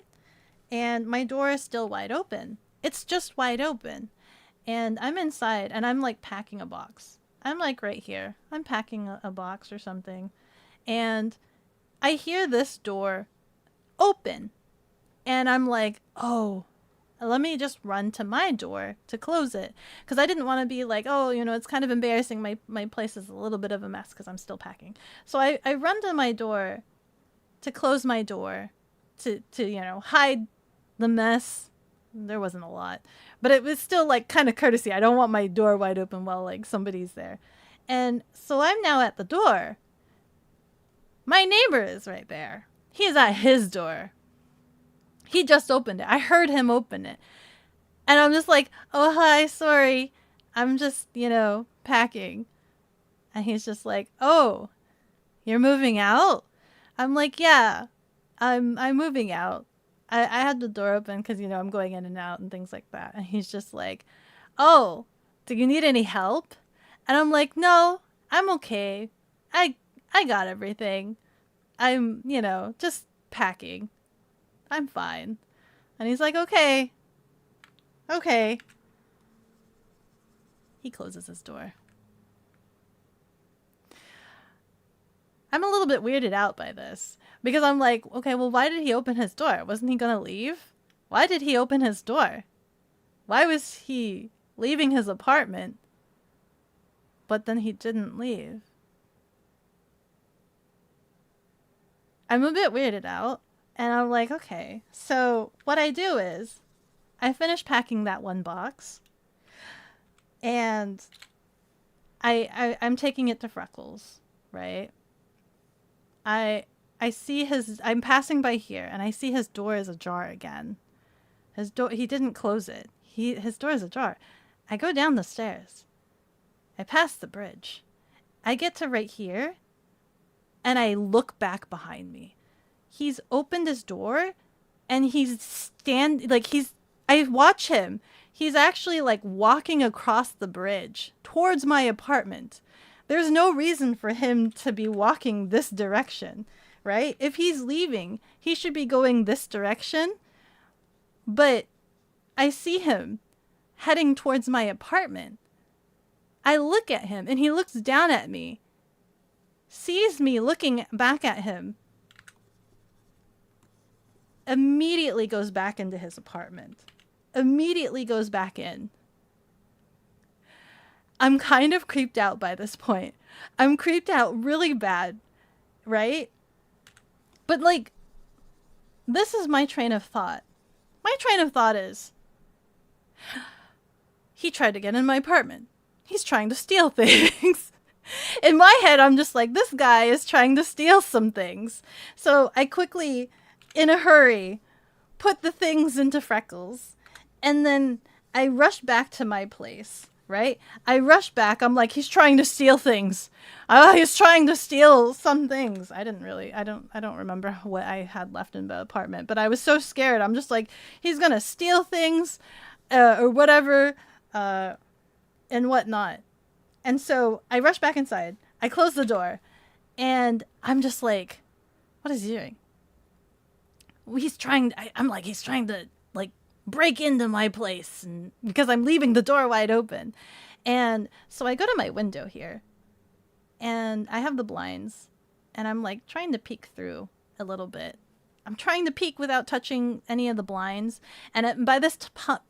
Speaker 1: and my door is still wide open. It's just wide open. And I'm inside and I'm like packing a box. I'm like right here. I'm packing a box or something. And I hear this door open. And I'm like, oh, let me just run to my door to close it. Because I didn't want to be like, oh, you know, it's kind of embarrassing. My place is a little bit of a mess because I'm still packing. So I run to my door to close my door to you know, hide the mess. There wasn't a lot. But it was still like kind of courtesy. I don't want my door wide open while like somebody's there. And so I'm now at the door. My neighbor is right there. He is at his door. He just opened it. I heard him open it. And I'm just like, oh, hi, sorry. I'm just, you know, packing. And he's just like, oh, you're moving out? I'm like, yeah, I'm moving out. I had the door open because, you know, I'm going in and out and things like that. And he's just like, oh, do you need any help? And I'm like, no, I'm okay. I got everything. I'm, you know, just packing. I'm fine. And he's like, okay. Okay. He closes his door. I'm a little bit weirded out by this. Because I'm like, okay, well, why did he open his door? Wasn't he going to leave? Why did he open his door? Why was he leaving his apartment, but then he didn't leave? I'm a bit weirded out. And I'm like, okay. So what I do is I finish packing that one box. And I'm taking it to Freckles, right? I see I'm passing by here and I see his door is ajar again. His door, he didn't close it. His door is ajar. I go down the stairs. I pass the bridge. I get to right here and I look back behind me. He's opened his door and I watch him. He's actually like walking across the bridge towards my apartment. There's no reason for him to be walking this direction, right? If he's leaving, he should be going this direction. But I see him heading towards my apartment. I look at him and he looks down at me, sees me looking back at him, immediately goes back into his apartment. Immediately goes back in. I'm kind of creeped out by this point. I'm creeped out really bad, right? But like, this is my train of thought. My train of thought is, he tried to get in my apartment. He's trying to steal things. In my head, I'm just like, this guy is trying to steal some things. So I quickly, in a hurry, put the things into Freckles. And then I rush back to my place, right? I rush back. I'm like, he's trying to steal things. He's trying to steal some things. I don't remember what I had left in the apartment, but I was so scared. I'm just like, he's going to steal things or whatever and whatnot. And so I rush back inside. I close the door and I'm just like, what is he doing? He's trying to like break into my place and because I'm leaving the door wide open. And so I go to my window here and I have the blinds and I'm like trying to peek through a little bit. I'm trying to peek without touching any of the blinds. And by this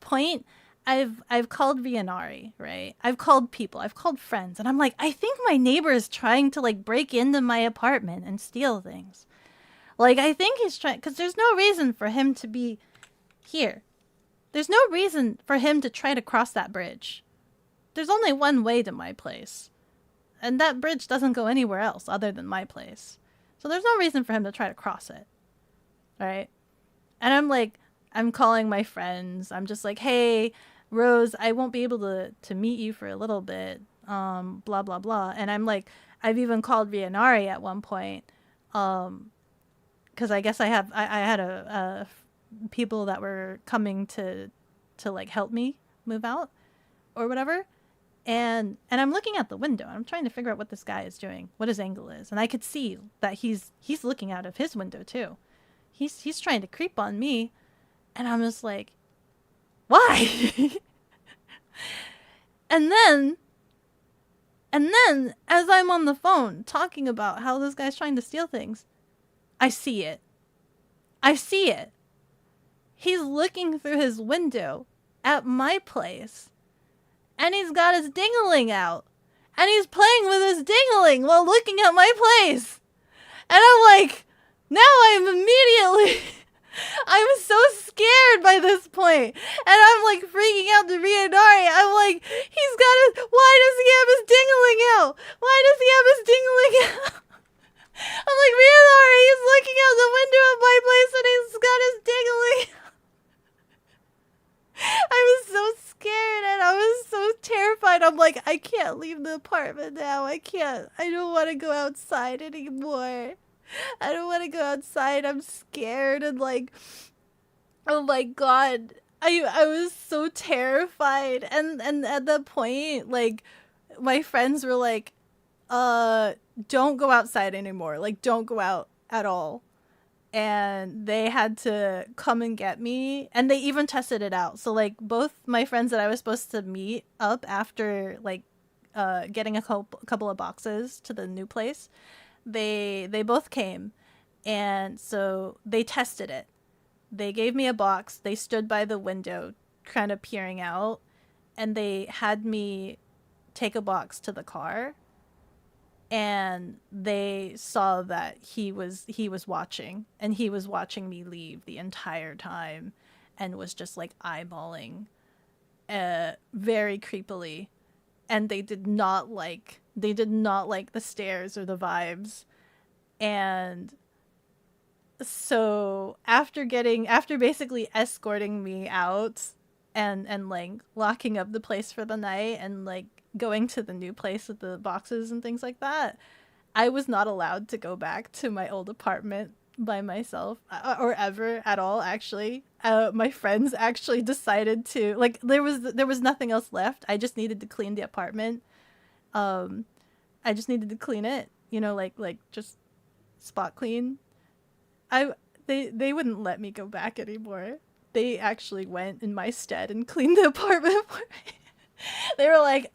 Speaker 1: point, I've called Vianari, right? I've called people, I've called friends, and I'm like, I think my neighbor is trying to like break into my apartment and steal things. Like, I think he's trying, because there's no reason for him to be here. There's no reason for him to try to cross that bridge. There's only one way to my place. And that bridge doesn't go anywhere else other than my place. So there's no reason for him to try to cross it. Right? And I'm like, I'm calling my friends. I'm just like, hey, Rose, I won't be able to meet you for a little bit. Blah blah blah. And I'm like, I've even called Rianari at one point. Because I guess I had a people that were coming to like help me move out or whatever. And I'm looking at the window and I'm trying to figure out what this guy is doing, what his angle is. And I could see that he's looking out of his window too. He's trying to creep on me. And I'm just like, why? and then as I'm on the phone talking about how this guy's trying to steal things, I see it. He's looking through his window at my place. And he's got his dingling out. And he's playing with his dingling while looking at my place. And I'm like, now I'm so scared by this point. And I'm like freaking out to Rianari. I'm like, why does he have his dingling out? I'm like, Rianari, he's looking out the window of my place and he's got his dingling out. I was so scared and I was so terrified. I'm like, I can't leave the apartment now. I don't want to go outside anymore. I don't want to go outside. I'm scared and like, oh my God. I was so terrified. And at that point, like, my friends were like, don't go outside anymore. Like, don't go out at all. And they had to come and get me, and they even tested it out. So like both my friends that I was supposed to meet up after like getting a couple of boxes to the new place, they both came, and so they tested it. They gave me a box. They stood by the window, kind of peering out, and they had me take a box to the car. And they saw that he was watching, and he was watching me leave the entire time, and was just like eyeballing, very creepily, and they did not like the stares or the vibes, and so after basically escorting me out, and like locking up the place for the night, and like going to the new place with the boxes and things like that, I was not allowed to go back to my old apartment by myself, or ever at all, actually. My friends actually decided to, like, there was nothing else left. I just needed to clean the apartment. I just needed to clean it, like just spot clean. They wouldn't let me go back anymore. They actually went in my stead and cleaned the apartment for me. They were like,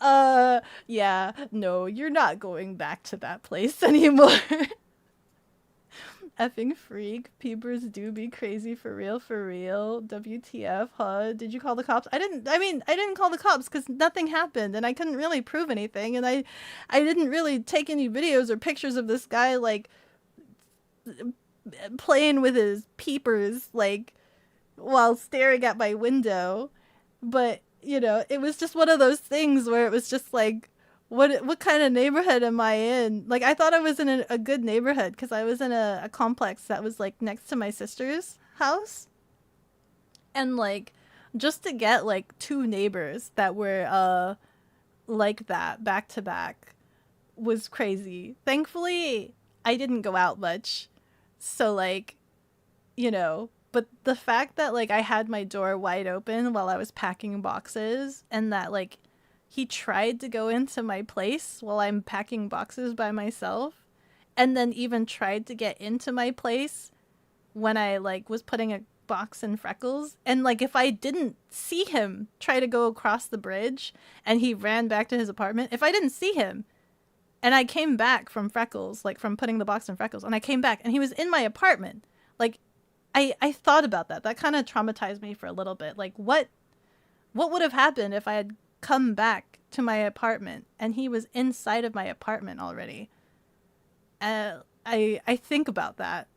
Speaker 1: yeah, no, you're not going back to that place anymore. Effing freak. Peepers do be crazy for real. WTF, huh? Did you call the cops? I didn't call the cops because nothing happened and I couldn't really prove anything. And I didn't really take any videos or pictures of this guy, like, playing with his peepers, like, while staring at my window. But it was just one of those things where it was just like, what kind of neighborhood am I in? Like, I thought I was in a good neighborhood because I was in a complex that was like next to my sister's house. And like, just to get like two neighbors that were like that back to back was crazy. Thankfully, I didn't go out much. So like, but the fact that, like, I had my door wide open while I was packing boxes, and that, like, he tried to go into my place while I'm packing boxes by myself, and then even tried to get into my place when I, like, was putting a box in Freckles. And, like, if I didn't see him try to go across the bridge and he ran back to his apartment, if I didn't see him and I came back from Freckles, like, from putting the box in Freckles, and I came back and he was in my apartment, like, I thought about that. That kind of traumatized me for a little bit. Like, what would have happened if I had come back to my apartment and he was inside of my apartment already? I think about that.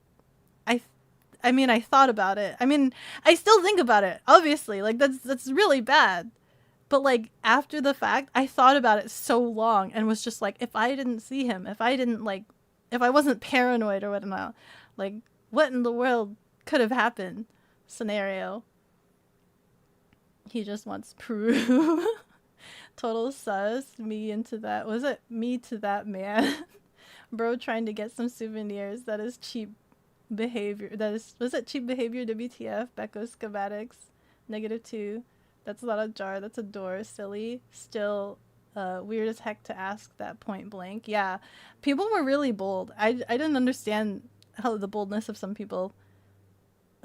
Speaker 1: I thought about it. I still think about it, obviously. Like, that's really bad. But, like, after the fact, I thought about it so long and was just like, if I didn't see him, if I wasn't paranoid or whatnot, like, what in the world could have happened scenario. He just wants proof. Total sus. Me into that. Was it me to that man? Bro trying to get some souvenirs. That is cheap behavior. Was it cheap behavior? WTF? Beko schematics. -2. That's not a jar. That's a door. Silly. Still weird as heck to ask that point blank. Yeah. People were really bold. I didn't understand how the boldness of some people.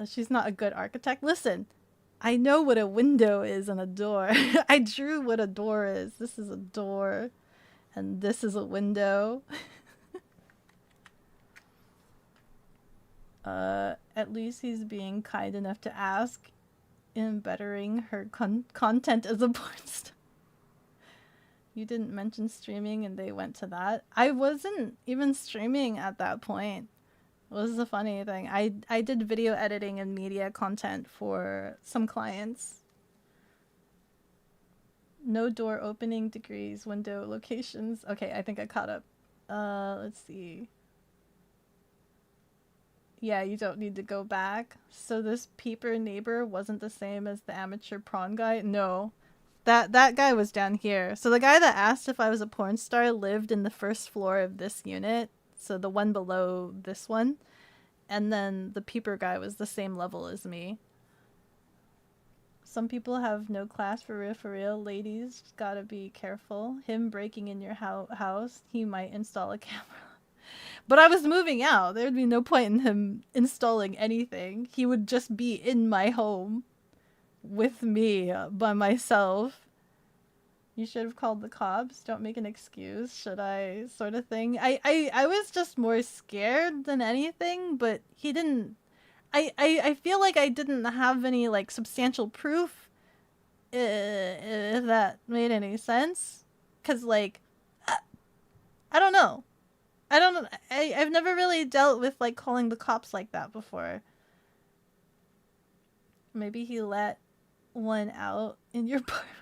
Speaker 1: She's not a good architect. Listen, I know what a window is and a door. I drew what a door is. This is a door. And this is a window. At least he's being kind enough to ask in bettering her content as a porn star. You didn't mention streaming and they went to that. I wasn't even streaming at that point. Was the funny thing. I did video editing and media content for some clients. No door opening degrees, window locations. Okay, I think I caught up. Let's see. Yeah, you don't need to go back. So this peeper neighbor wasn't the same as the amateur prawn guy? No. That guy was down here. So the guy that asked if I was a porn star lived in the first floor of this unit. So the one below this one. And then the peeper guy was the same level as me. Some people have no class for real, for real. Ladies, gotta be careful. Him breaking in your house, he might install a camera. But I was moving out. There would be no point in him installing anything. He would just be in my home with me by myself. You should have called the cops. Don't make an excuse. Should I? Sort of thing. I was just more scared than anything, but he didn't. I feel like I didn't have any like substantial proof, if that made any sense. Cause like, I don't know. I've never really dealt with like calling the cops like that before. Maybe he let one out in your apartment.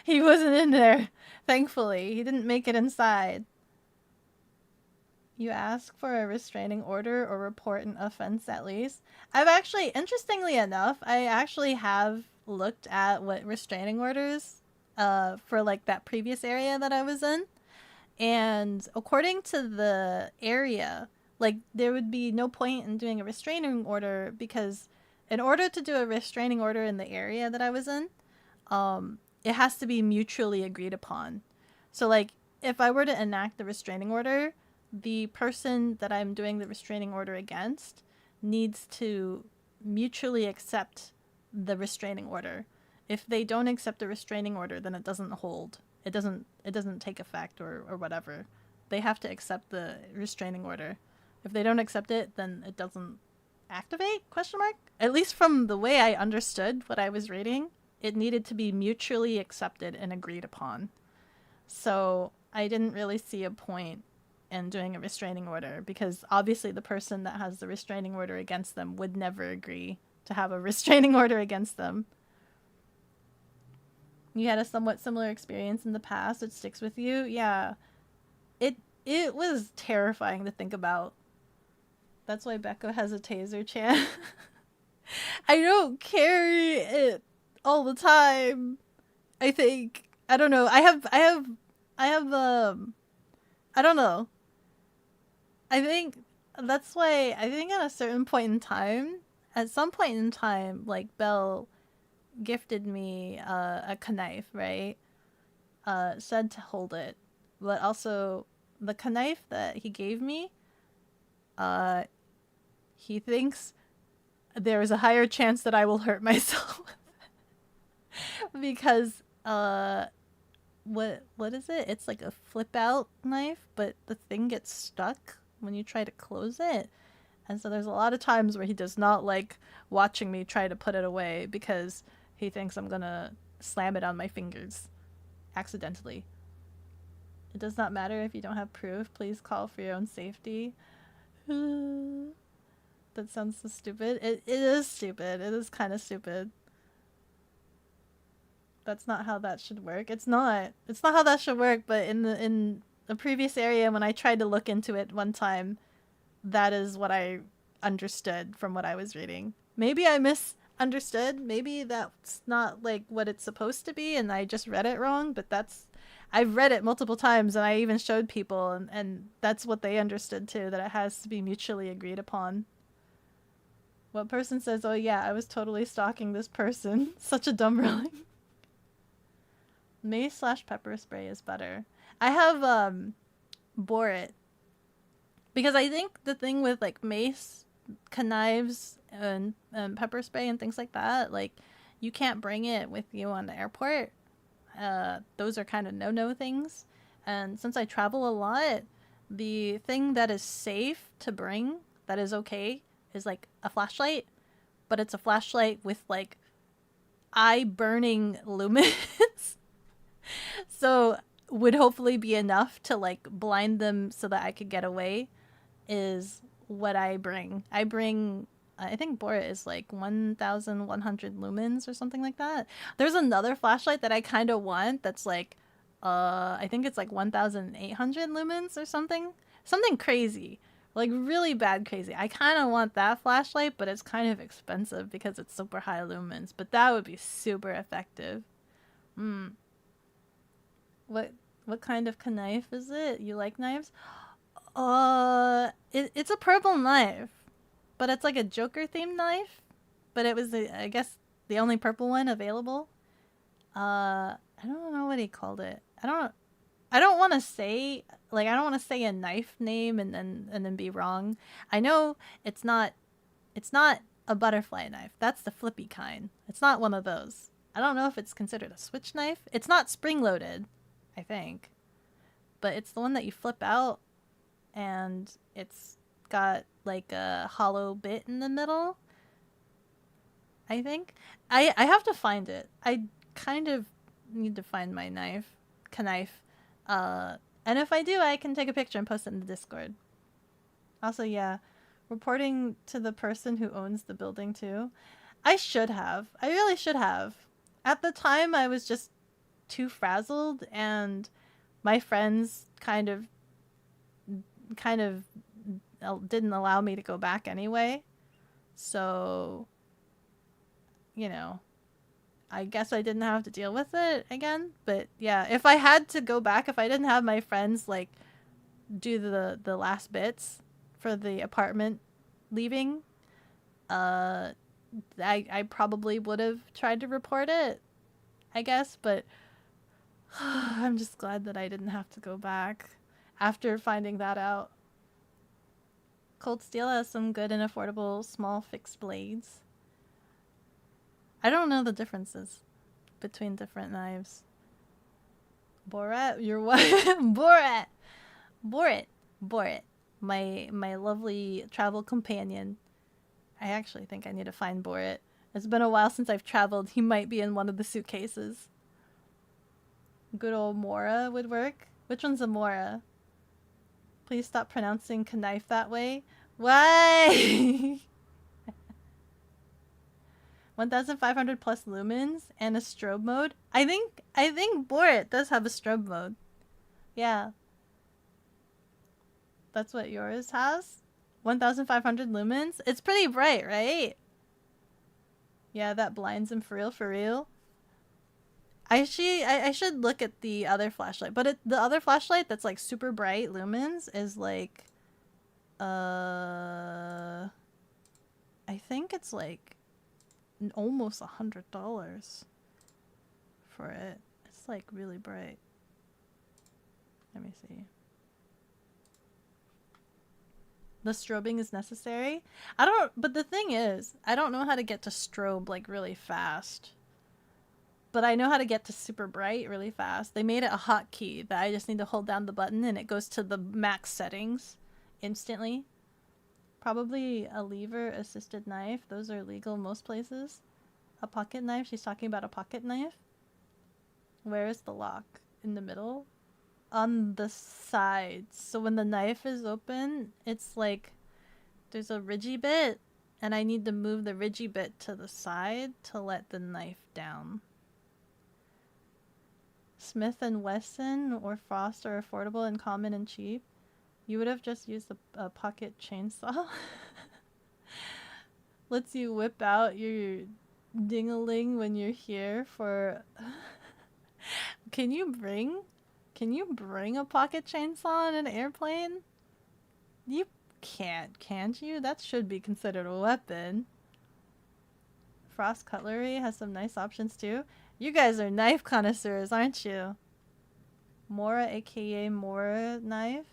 Speaker 1: He wasn't in there, thankfully. He didn't make it inside. You ask for a restraining order or report an offense at least. I've actually, interestingly enough, I actually have looked at what restraining orders for like that previous area that I was in. And according to the area, like there would be no point in doing a restraining order because in order to do a restraining order in the area that I was in, it has to be mutually agreed upon. So like if I were to enact the restraining order, the person that I'm doing the restraining order against needs to mutually accept the restraining order. If they don't accept the restraining order, then it doesn't hold. It doesn't take effect or whatever. They have to accept the restraining order. If they don't accept it, then it doesn't activate? Question mark? At least from the way I understood what I was reading, it needed to be mutually accepted and agreed upon. So I didn't really see a point in doing a restraining order because obviously the person that has the restraining order against them would never agree to have a restraining order against them. You had a somewhat similar experience in the past. It sticks with you. Yeah. It was terrifying to think about. That's why Beko has a taser chan. I don't carry it all the time. I think. I don't know. I have I don't know. I think that's why I think at a certain point in time, at some point in time, like Belle gifted me a knife, right? Said to hold it, but also the knife that he gave me, he thinks there is a higher chance that I will hurt myself because what is it? It's like a flip out knife, but the thing gets stuck when you try to close it. And so there's a lot of times where he does not like watching me try to put it away because he thinks I'm gonna slam it on my fingers accidentally. It does not matter if you don't have proof. Please call for your own safety. That sounds so stupid. It is stupid. It is kind of stupid. That's not how that should work. It's not. It's not how that should work, but in the previous area when I tried to look into it one time, that is what I understood from what I was reading. Maybe I understood. Maybe that's not like what it's supposed to be and I just read it wrong, but I've read it multiple times and I even showed people and that's what they understood too, that it has to be mutually agreed upon. What person says, "Oh yeah, I was totally stalking this person." Such a dumb ruling. Mace/pepper spray is better. I have bore it because I think the thing with like mace, knives, and pepper spray and things like that, like you can't bring it with you on the airport. Those are kind of no things. And since I travel a lot, the thing that is safe to bring, that is okay, is like a flashlight, but it's a flashlight with like eye burning lumens. So would hopefully be enough to like blind them so that I could get away is what I bring. I think Bora is like 1,100 lumens or something like that. There's another flashlight that I kind of want that's like I think it's like 1,800 lumens or something. Something crazy. Like really bad crazy. I kind of want that flashlight, but it's kind of expensive because it's super high lumens, but that would be super effective. What kind of knife is it? You like knives? It's a purple knife, but it's like a Joker themed knife. But it was, I guess, the only purple one available. I don't know what he called it. I don't want to say like I don't want to say a knife name and then be wrong. I know it's not a butterfly knife. That's the flippy kind. It's not one of those. I don't know if it's considered a switch knife. It's not spring loaded, I think. But it's the one that you flip out and it's got like a hollow bit in the middle. I think. I have to find it. I kind of need to find my knife. And if I do, I can take a picture and post it in the Discord. Also, yeah, reporting to the person who owns the building too. I should have. I really should have. At the time, I was just too frazzled, and my friends kind of didn't allow me to go back anyway. So, you know, I guess I didn't have to deal with it again. But yeah, if I had to go back, if I didn't have my friends like do the last bits for the apartment leaving, I probably would have tried to report it, I guess, but I'm just glad that I didn't have to go back after finding that out. Cold Steel has some good and affordable small fixed blades. I don't know the differences between different knives. Borat, your wife. Borat. Borat. My lovely travel companion. I actually think I need to find Borat. It's been a while since I've traveled. He might be in one of the suitcases. Good old Mora would work. Which one's a Mora? Please stop pronouncing knife that way. Why? 1,500 plus lumens and a strobe mode. I think Borat does have a strobe mode. Yeah. That's what yours has? 1,500 lumens? It's pretty bright, right? Yeah, that blinds him for real. I should look at the other flashlight. But the other flashlight that's like super bright lumens is like I think it's like almost $100 for it. It's like really bright. Let me see. The strobing is necessary. But the thing is, I don't know how to get to strobe like really fast. But I know how to get to super bright really fast. They made it a hotkey that I just need to hold down the button and it goes to the max settings instantly. Probably a lever assisted knife. Those are legal most places. A pocket knife. She's talking about a pocket knife. Where is the lock? In the middle? On the sides. So when the knife is open, it's like there's a ridgy bit and I need to move the ridgy bit to the side to let the knife down. Smith & Wesson or Frost are affordable and common and cheap. You would have just used a pocket chainsaw. Lets you whip out your ding-a-ling when you're here for... Can you bring a pocket chainsaw on an airplane? You can't you? That should be considered a weapon. Frost Cutlery has some nice options too. You guys are knife connoisseurs, aren't you? Mora, aka Mora Knife,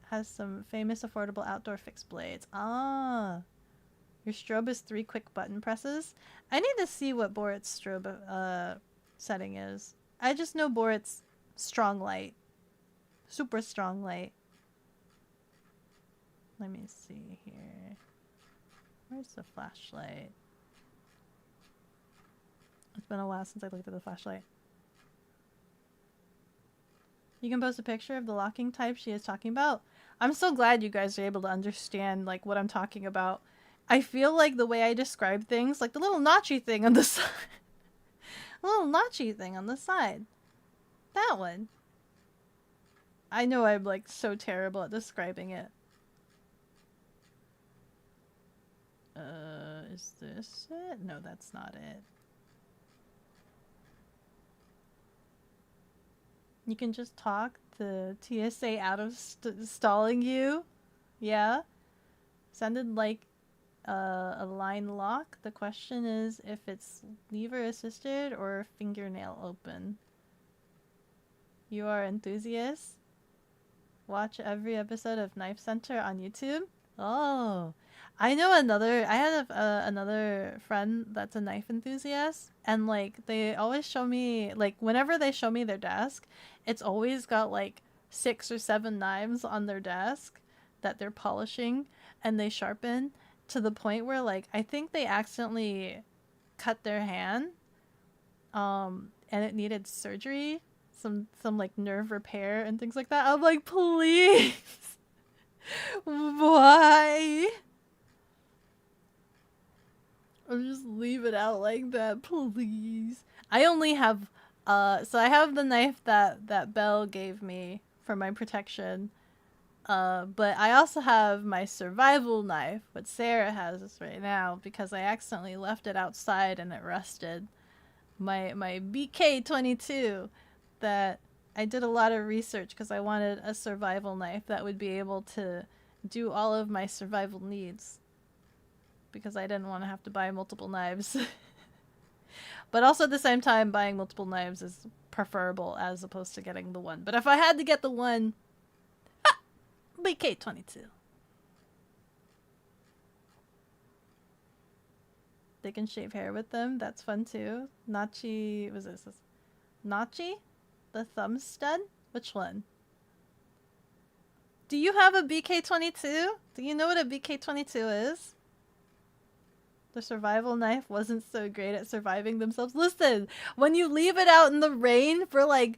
Speaker 1: has some famous affordable outdoor fixed blades. Ah, your strobe is 3 quick button presses. I need to see what Borit's strobe setting is. I just know Borit's strong light, super strong light. Let me see here. Where's the flashlight? It's been a while since I looked at the flashlight. You can post a picture of the locking type she is talking about. I'm so glad you guys are able to understand like what I'm talking about. I feel like the way I describe things, like the little notchy thing on the side. A little notchy thing on the side. That one. I know I'm like so terrible at describing it. Is this it? No, that's not it. You can just talk to TSA out of stalling you. Yeah. Sounded like a line lock. The question is if it's lever assisted or fingernail open. You are enthusiast? Watch every episode of Knife Center on YouTube? Oh. I know another, I have another friend that's a knife enthusiast, and like they always show me, like whenever they show me their desk, it's always got like 6 or 7 knives on their desk that they're polishing and they sharpen to the point where like I think they accidentally cut their hand and it needed surgery, some like nerve repair and things like that. I'm like, please. Why? Or just leave it out like that, please. I only have, so I have the knife that Belle gave me for my protection. But I also have my survival knife, what Sarah has right now, because I accidentally left it outside and it rusted. My BK-22 that I did a lot of research because I wanted a survival knife that would be able to do all of my survival needs. Because I didn't want to have to buy multiple knives. But also at the same time, buying multiple knives is preferable as opposed to getting the one. But if I had to get the one, BK-22. They can shave hair with them. That's fun too. Nachi, was this? Nachi? The thumb stud? Which one? Do you have a BK-22? Do you know what a BK-22 is? The survival knife wasn't so great at surviving themselves. Listen, when you leave it out in the rain for like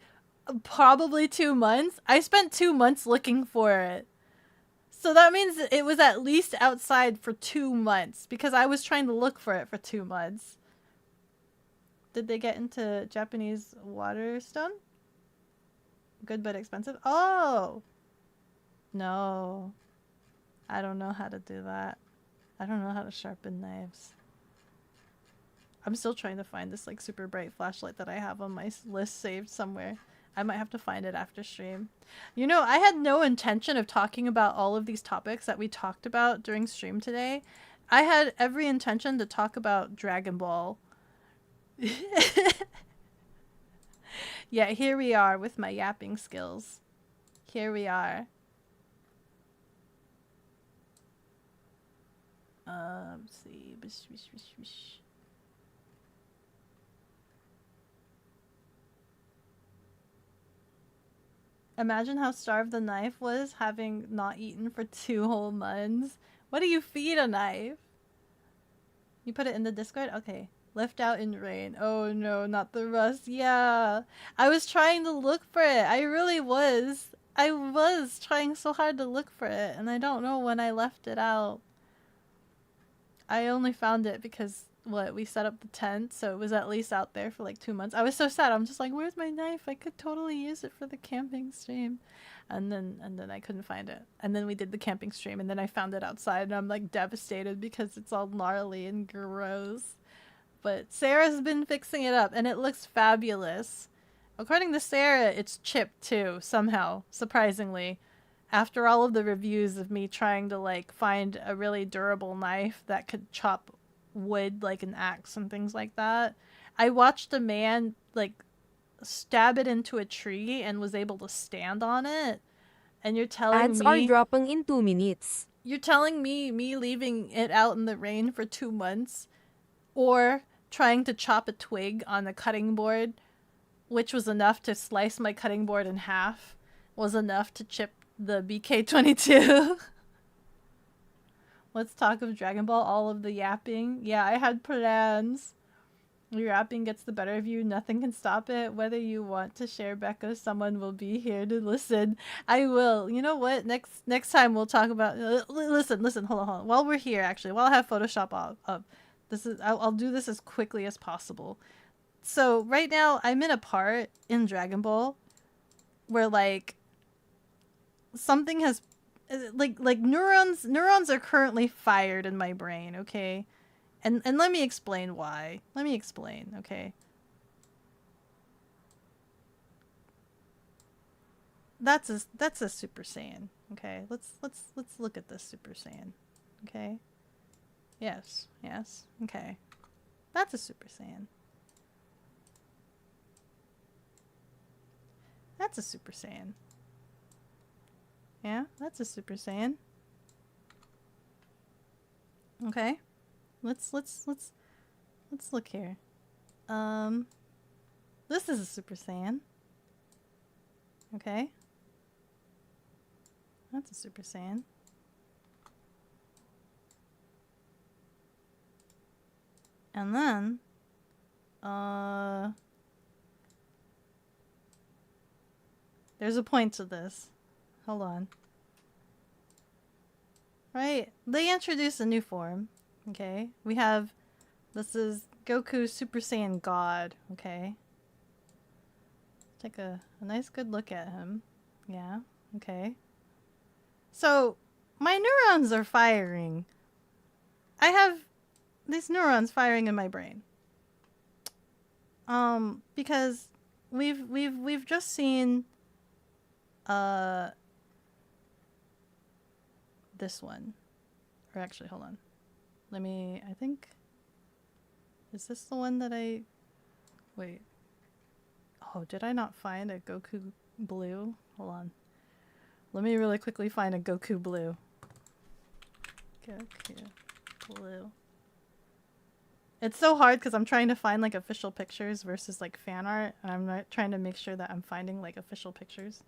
Speaker 1: probably 2 months, I spent 2 months looking for it. So that means it was at least outside for 2 months because I was trying to look for it for 2 months. Did they get into Japanese water stone? Good but expensive? Oh! No. I don't know how to do that. I don't know how to sharpen knives. I'm still trying to find this like super bright flashlight that I have on my list saved somewhere. I might have to find it after stream. You know, I had no intention of talking about all of these topics that we talked about during stream today. I had every intention to talk about Dragon Ball. Yeah, here we are with my yapping skills. Here we are. Let's see. Imagine how starved the knife was, having not eaten for 2 whole months. What do you feed a knife? You put it in the Discord? Okay. Left out in rain. Oh no, not the rust. Yeah. I was trying to look for it. I really was. I was trying so hard to look for it, and I don't know when I left it out. I only found it because, we set up the tent, so it was at least out there for like 2 months. I was so sad. I'm just like, where's my knife? I could totally use it for the camping stream. And then I couldn't find it. And then we did the camping stream, and then I found it outside, and I'm like devastated because it's all gnarly and gross. But Sarah's been fixing it up, and it looks fabulous. According to Sarah, it's chipped too, somehow, surprisingly. After all of the reviews of me trying to, like, find a really durable knife that could chop wood, like an axe and things like that, I watched a man, like, stab it into a tree and was able to stand on it. And you're telling
Speaker 8: Ads are
Speaker 1: me...
Speaker 8: dropping in 2 minutes.
Speaker 1: You're telling me leaving it out in the rain for 2 months, or trying to chop a twig on the cutting board, which was enough to slice my cutting board in half, was enough to chip the BK22. Let's talk of Dragon Ball, all of the yapping. Yeah, I had plans. Your yapping gets the better of you. Nothing can stop it. Whether you want to share, Beko, someone will be here to listen. I will. You know what? Next time we'll talk about... listen. Hold on. While we're here, actually, while I have Photoshop up, I'll do this as quickly as possible. So right now, I'm in a part in Dragon Ball where, like, something has... Like neurons are currently fired in my brain, okay? And let me explain why. Let me explain, okay? That's a Super Saiyan, okay? Let's look at this Super Saiyan, okay? Yes, okay. That's a Super Saiyan. That's a Super Saiyan. Yeah, that's a Super Saiyan. Okay. Let's look here. This is a Super Saiyan. Okay. That's a Super Saiyan. And then there's a point to this. Hold on. Right, they introduced a new form. Okay, we have, this is Goku Super Saiyan God, okay? Take a nice good look at him. Yeah, okay. So, my neurons are firing. I have these neurons firing in my brain. Because we've just seen, this one. Or actually, hold on. I think... Is this the one that I... Wait. Oh, did I not find a Goku Blue? Hold on. Let me really quickly find a Goku Blue. Goku Blue. It's so hard because I'm trying to find, like, official pictures versus, like, fan art. And I'm not trying to make sure that I'm finding, like, official pictures.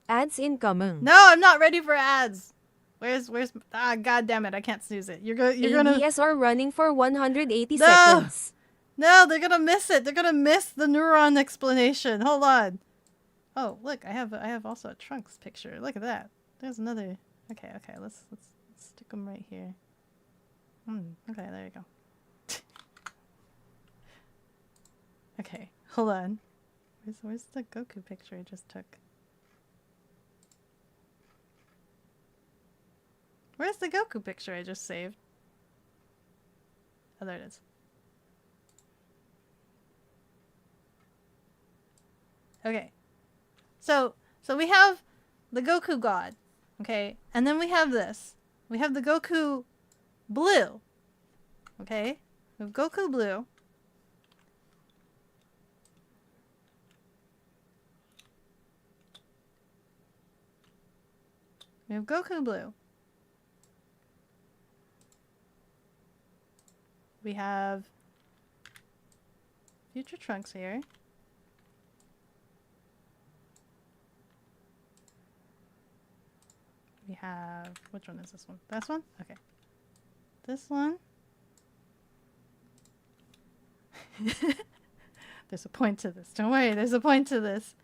Speaker 8: Ads incoming.
Speaker 1: No, I'm not ready for ads! Where's god damn it, I can't snooze it. You're gonna
Speaker 8: ABS are running for 180
Speaker 1: No!
Speaker 8: seconds.
Speaker 1: No, they're gonna miss it. They're gonna miss the neuron explanation. Hold on. Oh, look, I have also a Trunks picture. Look at that. There's another. Okay, let's stick them right here. Okay, there you go. Okay, hold on. Where's the Goku picture I just took? Where's the Goku picture I just saved? Oh, there it is. Okay. So we have the Goku God, okay? And then we have this. We have the Goku Blue, okay? We have Goku Blue. We have Goku Blue. We have Future Trunks here. We have, which one is this one? This one? Okay. This one. There's a point to this. Don't worry, there's a point to this.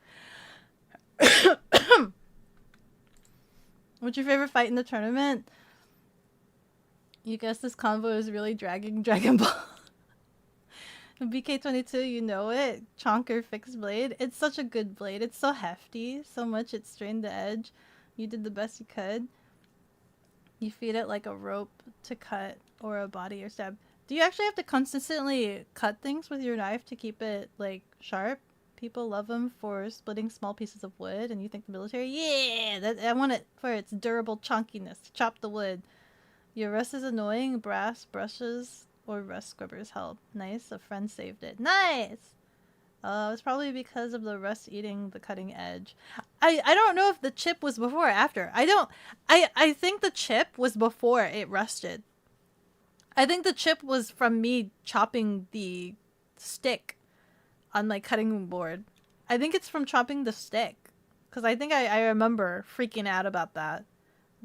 Speaker 1: What's your favorite fight in the tournament? You guess this convo is really dragging Dragon Ball. BK22, you know it. Chonker fixed blade. It's such a good blade. It's so hefty. So much it strained the edge. You did the best you could. You feed it like a rope to cut or a body or stab. Do you actually have to consistently cut things with your knife to keep it, like, sharp? People love them for splitting small pieces of wood, and you think the military? Yeah! I want it for its durable chunkiness to chop the wood. Your rust is annoying. Brass brushes or rust scrubbers help. Nice. A friend saved it. Nice! It's probably because of the rust eating the cutting edge. I don't know if the chip was before or after. I think the chip was before it rusted. I think the chip was from me chopping the stick on my cutting board. I think it's from chopping the stick. Because I think I remember freaking out about that.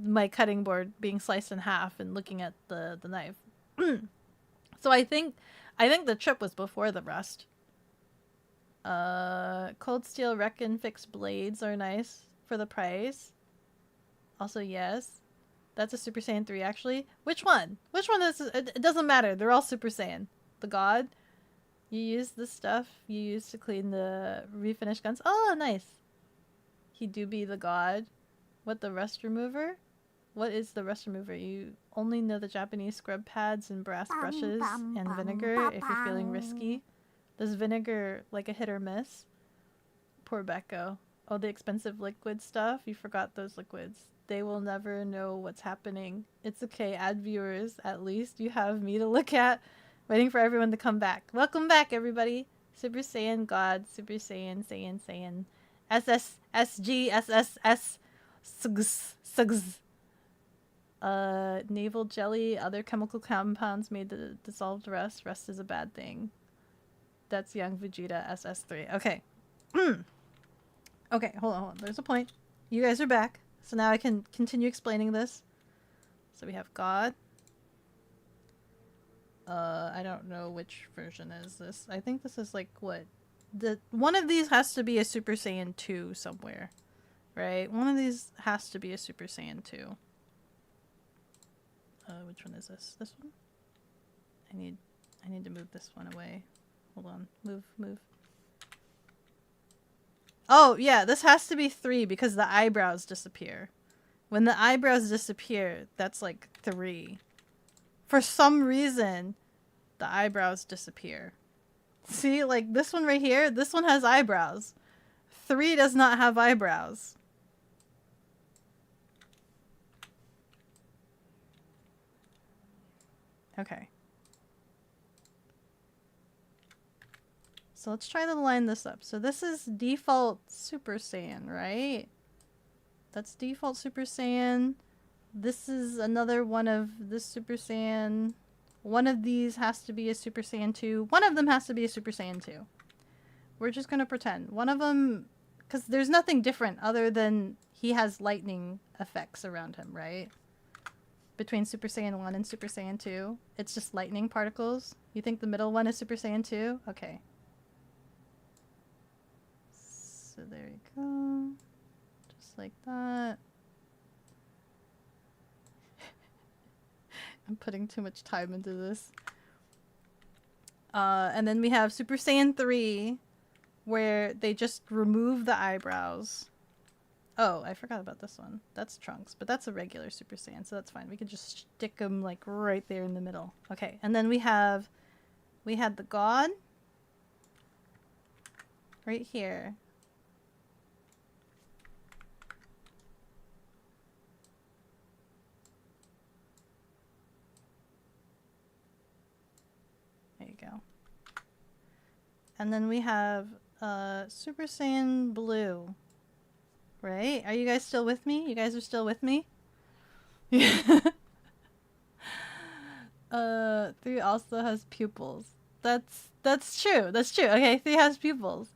Speaker 1: My cutting board being sliced in half and looking at the knife. So I think the chip was before the rust. Cold steel wreck and fix blades are nice for the price. Also, yes. That's a Super Saiyan 3, actually. Which one? Which one is... It doesn't matter. They're all Super Saiyan. The God. You use the stuff you use to clean the refinished guns. Oh, nice. He do be the God. What, the rust remover? What is the rust remover? You only know the Japanese scrub pads and brass brushes and vinegar if you're feeling risky. Does vinegar like a hit or miss? Poor Beko. Oh, the expensive liquid stuff? You forgot those liquids. They will never know what's happening. It's okay, ad viewers. At least you have me to look at. Waiting for everyone to come back. Welcome back, everybody. Super Saiyan God. Super Saiyan. Saiyan. SS. SG. SSS. Sugs. Naval jelly. Other chemical compounds made to dissolved rust. Rust is a bad thing. That's young Vegeta SS3. Okay. Okay, hold on. There's a point. You guys are back. So now I can continue explaining this. So we have God. I don't know which version is this. I think this is like what? One of these has to be a Super Saiyan 2 somewhere. Right? One of these has to be a Super Saiyan 2. Which one is this? This one? I need to move this one away. Hold on. Move. Oh, yeah, this has to be 3 because the eyebrows disappear. When the eyebrows disappear, that's like 3. For some reason, the eyebrows disappear. See, like this one right here, this one has eyebrows. 3 does not have eyebrows. Okay. So let's try to line this up. So this is default Super Saiyan, right? That's default Super Saiyan. This is another one of this Super Saiyan. One of these has to be a Super Saiyan 2. One of them has to be a Super Saiyan 2. We're just going to pretend. One of them, because there's nothing different other than he has lightning effects around him, right? Between Super Saiyan 1 and Super Saiyan 2. It's just lightning particles. You think the middle one is Super Saiyan 2? Okay. So there you go. Just like that. I'm putting too much time into this. And then we have Super Saiyan 3, where they just remove the eyebrows. Oh, I forgot about this one. That's Trunks, but that's a regular Super Saiyan, so that's fine. We could just stick them like right there in the middle. Okay, and then we had the God right here. There you go. And then we have Super Saiyan Blue. Right? Are you guys still with me? You guys are still with me? 3 also has pupils. That's true. That's true. Okay, 3 has pupils.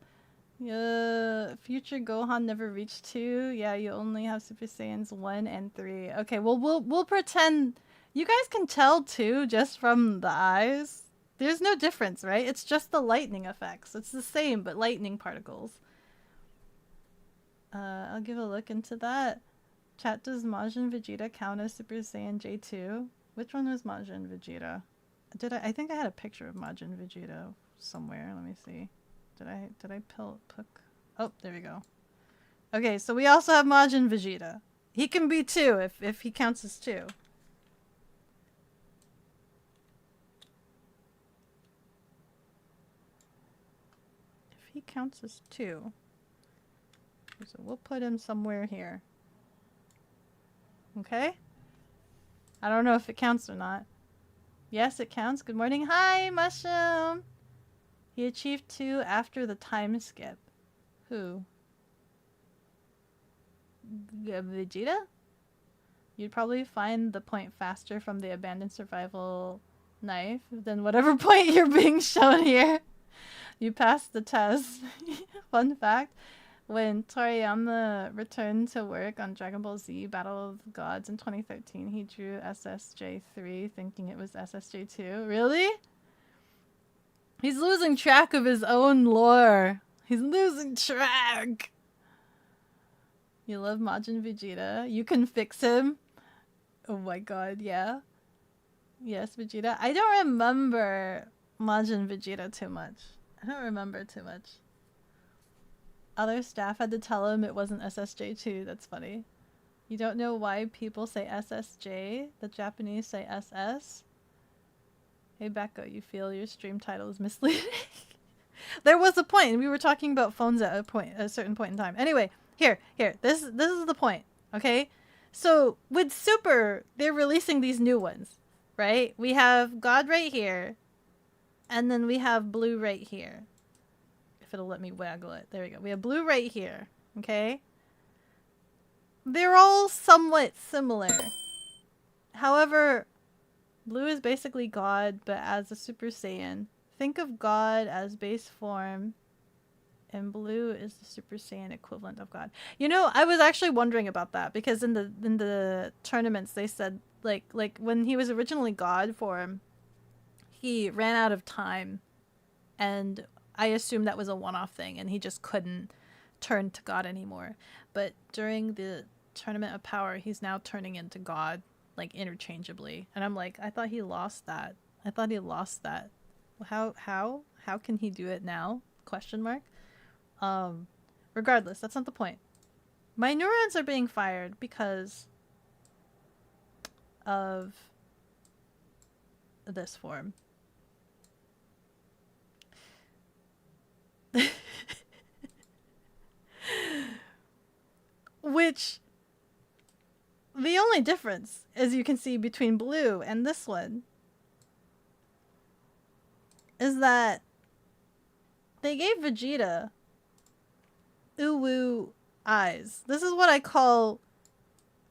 Speaker 1: Future Gohan never reached 2. Yeah, you only have Super Saiyans 1 and 3. Okay, well we'll pretend you guys can tell too just from the eyes. There's no difference, right? It's just the lightning effects. It's the same, but lightning particles. I'll give a look into that. Chat, does Majin Vegeta count as Super Saiyan J2? Which one was Majin Vegeta? I think I had a picture of Majin Vegeta somewhere. Let me see. Did I pick? Oh, there we go. Okay, so we also have Majin Vegeta. He can be 2 if he counts as 2. counts as 2. So we'll put him somewhere here. Okay? I don't know if it counts or not. Yes, it counts. Good morning. Hi, Mushroom! He achieved 2 after the time skip. Who? Vegeta? You'd probably find the point faster from the abandoned survival knife than whatever point you're being shown here. You passed the test. Fun fact, when Toriyama returned to work on Dragon Ball Z Battle of the Gods in 2013, he drew SSJ3 thinking it was SSJ2. Really? He's losing track of his own lore. He's losing track. You love Majin Vegeta. You can fix him. Oh my god, yeah. Yes, Vegeta. I don't remember Majin Vegeta too much. I don't remember too much. Other staff had to tell him it wasn't SSJ2. That's funny. You don't know why people say SSJ? The Japanese say SS? Hey Beko, you feel your stream title is misleading? There was a point. We were talking about phones at a certain point in time. Anyway, here. This is the point, okay? So with Super, they're releasing these new ones, right? We have God right here, and then we have Blue right here. If it'll let me waggle it. There we go. We have Blue right here, okay? They're all somewhat similar. However, Blue is basically God, but as a Super Saiyan. Think of God as base form, and Blue is the Super Saiyan equivalent of God. You know, I was actually wondering about that because in the tournaments they said like when he was originally God form, he ran out of time, and I assumed that was a one-off thing, and he just couldn't turn to God anymore. But during the Tournament of Power, he's now turning into God, like interchangeably, and I'm like, I thought he lost that. How can he do it now? Question mark. Regardless, that's not the point. My neurons are being fired because of this form. Which, the only difference, as you can see, between Blue and this one is that they gave Vegeta Uwu eyes. This is what I call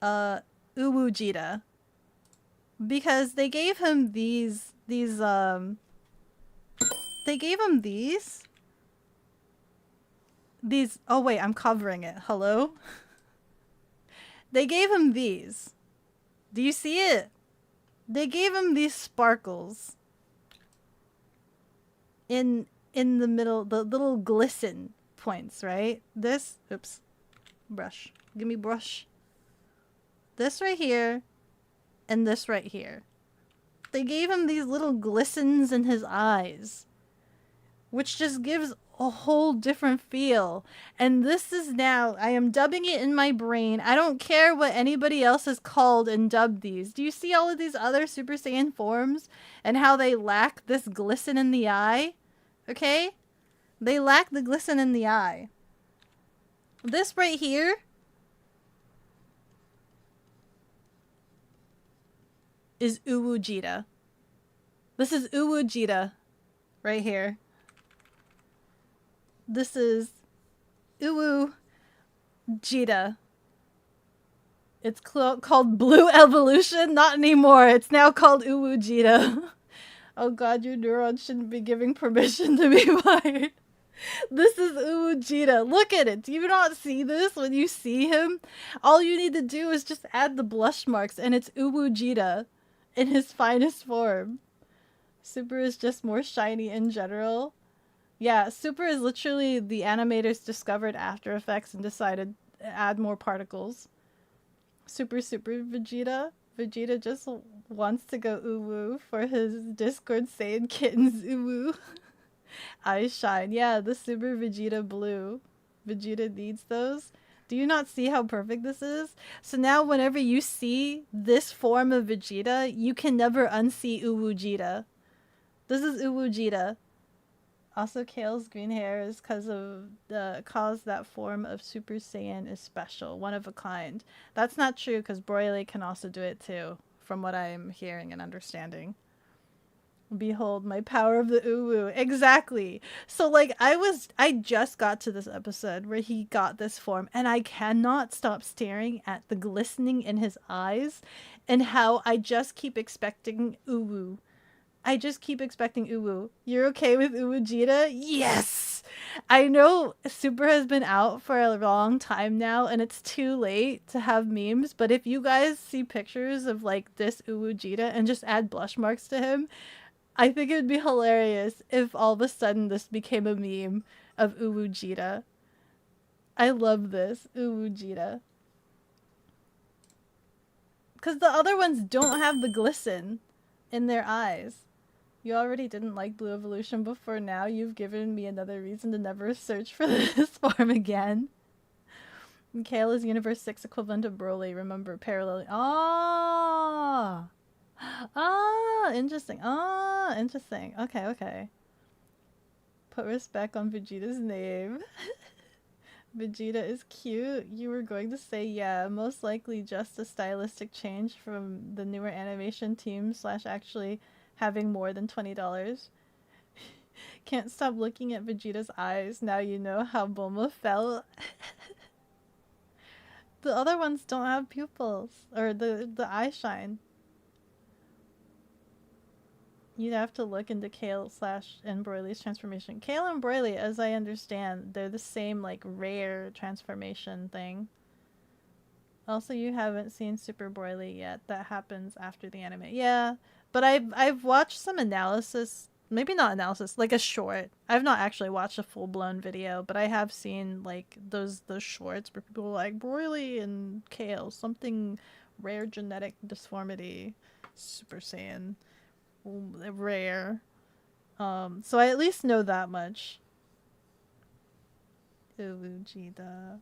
Speaker 1: Uwu-jita. Because they gave him these oh wait, I'm covering it. Hello? They gave him these. Do you see it? They gave him these sparkles in the middle, the little glisten points, right? This, oops, brush. Give me brush. This right here and this right here. They gave him these little glistens in his eyes, which just gives a whole different feel. And this is now, I am dubbing it in my brain. I don't care what anybody else has called and dubbed these. Do you see all of these other Super Saiyan forms and how they lack this glisten in the eye? Okay? They lack the glisten in the eye. This right here is Uwu-jita. This is Uwu-jita right here. This is Uwu-jita. It's called Blue Evolution? Not anymore. It's now called Uwu-jita. Oh god, your neurons shouldn't be giving permission to be fired. This is Uwu-jita. Look at it. Do you not see this when you see him? All you need to do is just add the blush marks, and it's Uwu-jita in his finest form. Super is just more shiny in general. Yeah, Super is literally the animators discovered After Effects and decided to add more particles. Super Vegeta. Vegeta just wants to go uwu for his Discord Saiyan kittens uwu. Eyes shine. Yeah, the Super Vegeta Blue. Vegeta needs those. Do you not see how perfect this is? So now whenever you see this form of Vegeta, you can never unsee Uwu-jita. This is Uwu-jita. Also, Kale's green hair is because of the cause that form of Super Saiyan is special, one of a kind. That's not true because Broly can also do it too, from what I'm hearing and understanding. Behold my power of the uwu. Exactly. So like I just got to this episode where he got this form and I cannot stop staring at the glistening in his eyes and how I just keep expecting uwu. I just keep expecting uwu. You're okay with uwu Jita? Yes! I know Super has been out for a long time now and it's too late to have memes, but if you guys see pictures of like this uwu Jita and just add blush marks to him, I think it would be hilarious if all of a sudden this became a meme of Uwu Jita. I love this, Uwu Jita. Because the other ones don't have the glisten in their eyes. You already didn't like Blue Evolution before now. You've given me another reason to never search for this form again. Kale is Universe 6 equivalent of Broly. Remember, parallel. Ah! Ah, interesting. Ah, interesting. Okay, okay. Put respect on Vegeta's name. Vegeta is cute. You were going to say, yeah, most likely just a stylistic change from the newer animation team / actually having more than $20. Can't stop looking at Vegeta's eyes. Now you know how Bulma felt. The other ones don't have pupils or the eye shine. You'd have to look into Kale / and Broly's transformation. Kale and Broly, as I understand, they're the same like rare transformation thing. Also, you haven't seen Super Broly yet. That happens after the anime. Yeah, but I've watched some analysis. Maybe not analysis, like a short. I've not actually watched a full blown video, but I have seen like those shorts where people are like Broly and Kale, something rare genetic deformity, Super Saiyan. Rare. So I at least know that much. Uwu Jita.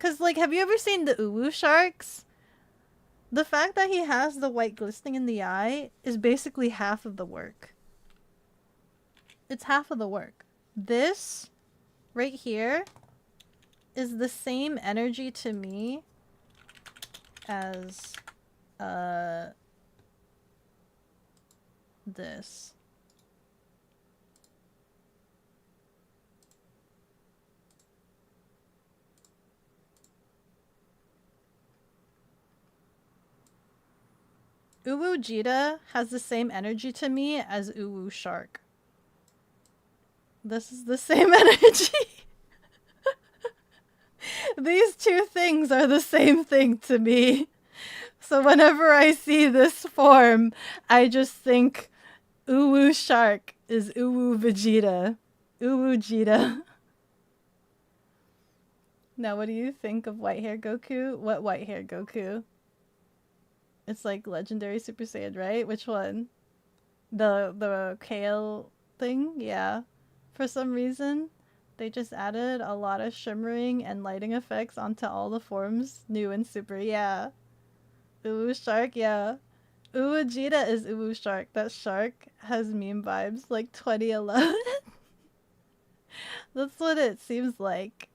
Speaker 1: Cause like, have you ever seen the Uwu sharks? The fact that he has the white glistening in the eye is basically half of the work. It's half of the work. This right here is the same energy to me as this. Uwu Jita has the same energy to me as Uwu Shark. This is the same energy. These two things are the same thing to me. So whenever I see this form, I just think Uwu Shark is Uwu Vegeta. Uwu Jita. Now, what do you think of white hair Goku? What white hair Goku? It's like legendary Super Saiyan, right? Which one? The Kale thing? Yeah. For some reason, they just added a lot of shimmering and lighting effects onto all the forms new in Super. Yeah. Uwu Shark, yeah. Uwu Jita is Uwu Shark. That shark has meme vibes like 2011. That's what it seems like.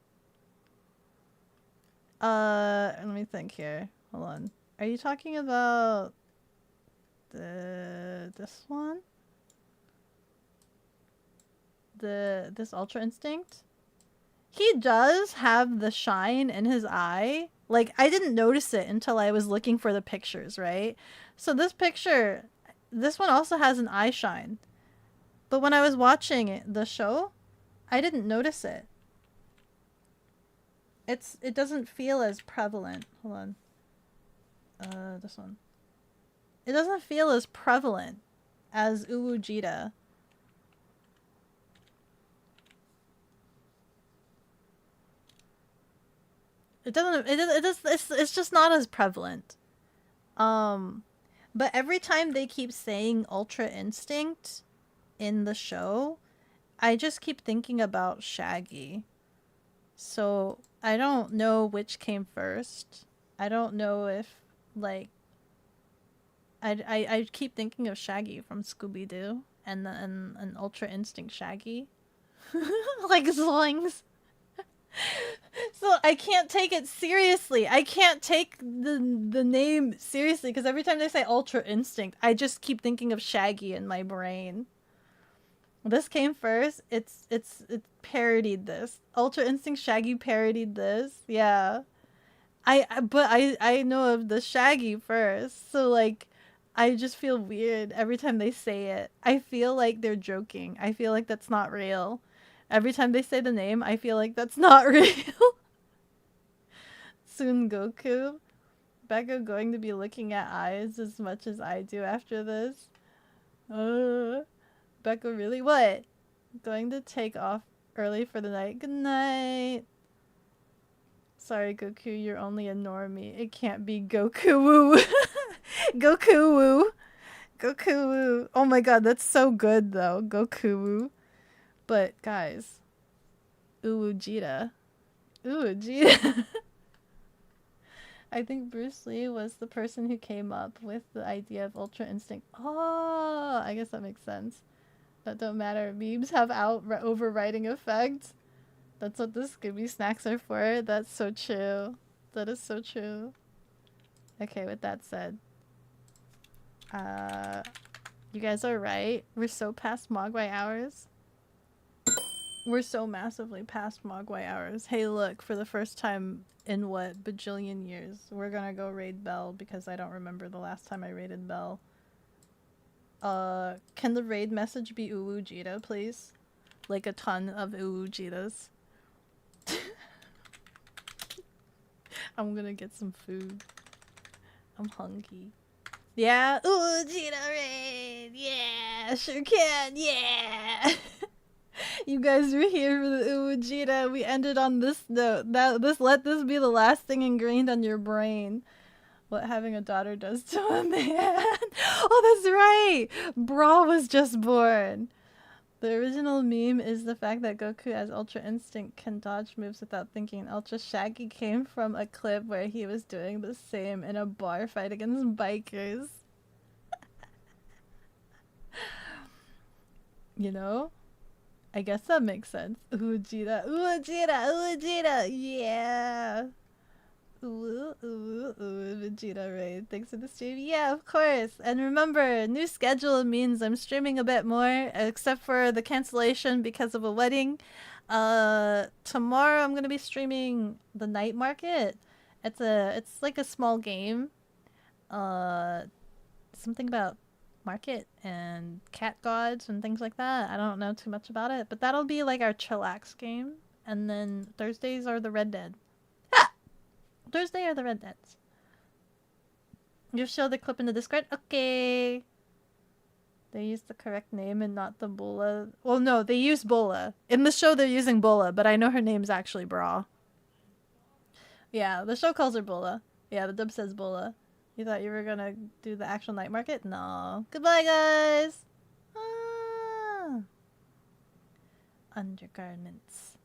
Speaker 1: Let me think here. Hold on. Are you talking about this one? This Ultra Instinct? He does have the shine in his eye. Like, I didn't notice it until I was looking for the pictures, right? So this picture, this one also has an eye shine. But when I was watching the show, I didn't notice it. It doesn't feel as prevalent. Hold on. This one. It doesn't feel as prevalent as Uwu Jita. It's just not as prevalent. But every time they keep saying Ultra Instinct in the show, I just keep thinking about Shaggy. So I don't know which came first. I don't know if like I keep thinking of Shaggy from Scooby-Doo, and an Ultra Instinct Shaggy. Like Zoings. So I can't take it seriously. I can't take the name seriously because every time they say Ultra Instinct, I just keep thinking of Shaggy in my brain. This came first. It parodied this. Ultra Instinct Shaggy parodied this. Yeah. I know of the Shaggy first. So like I just feel weird every time they say it. I feel like they're joking. I feel like that's not real. Every time they say the name, I feel like that's not real. Soon Goku. Beko going to be looking at eyes as much as I do after this. Beko really? What? Going to take off early for the night. Good night. Sorry, Goku, you're only a normie. It can't be Goku Woo. Goku Woo. Goku Woo. Oh my god, that's so good though. Goku Woo. But guys, Uujita. Uujita. I think Bruce Lee was the person who came up with the idea of Ultra Instinct. Oh, I guess that makes sense. That don't matter. Memes have overriding effect. That's what the Scooby snacks are for. That's so true. That is so true. Okay, with that said. You guys are right. We're so past Mogwai hours. We're so massively past Mogwai hours. Hey, look, for the first time in what, bajillion years, we're gonna go raid Bell because I don't remember the last time I raided Bell. Can the raid message be Uujita, please? Like a ton of Uujitas. I'm gonna get some food. I'm hungry. Yeah, Uujita raid! Yeah, sure can, yeah! You guys were here for the Uujita. We ended on this note. Let this be the last thing ingrained on your brain. What having a daughter does to a man. Oh, that's right! Bra was just born. The original meme is the fact that Goku as Ultra Instinct can dodge moves without thinking. Ultra Shaggy came from a clip where he was doing the same in a bar fight against bikers. You know? I guess that makes sense. Uujita, Uujita, Uujita, yeah. Vegeta raid. Thanks for the stream. Yeah, of course. And remember, new schedule means I'm streaming a bit more, except for the cancellation because of a wedding. Tomorrow I'm gonna be streaming the night market. It's like a small game. Something about market and cat gods and things like that. I don't know too much about it, but that'll be like our chillax game. And then Thursdays are the Red Dead. Thursday are the Red Deads. You show the clip in the Discord? Okay. They use the correct name and not the Bola. Well, no, they use Bola. In the show, they're using Bola, but I know her name's actually Bra. Yeah, the show calls her Bola. Yeah, the dub says Bola. You thought you were gonna do the actual night market? No. Goodbye, guys! Ah. Undergarments.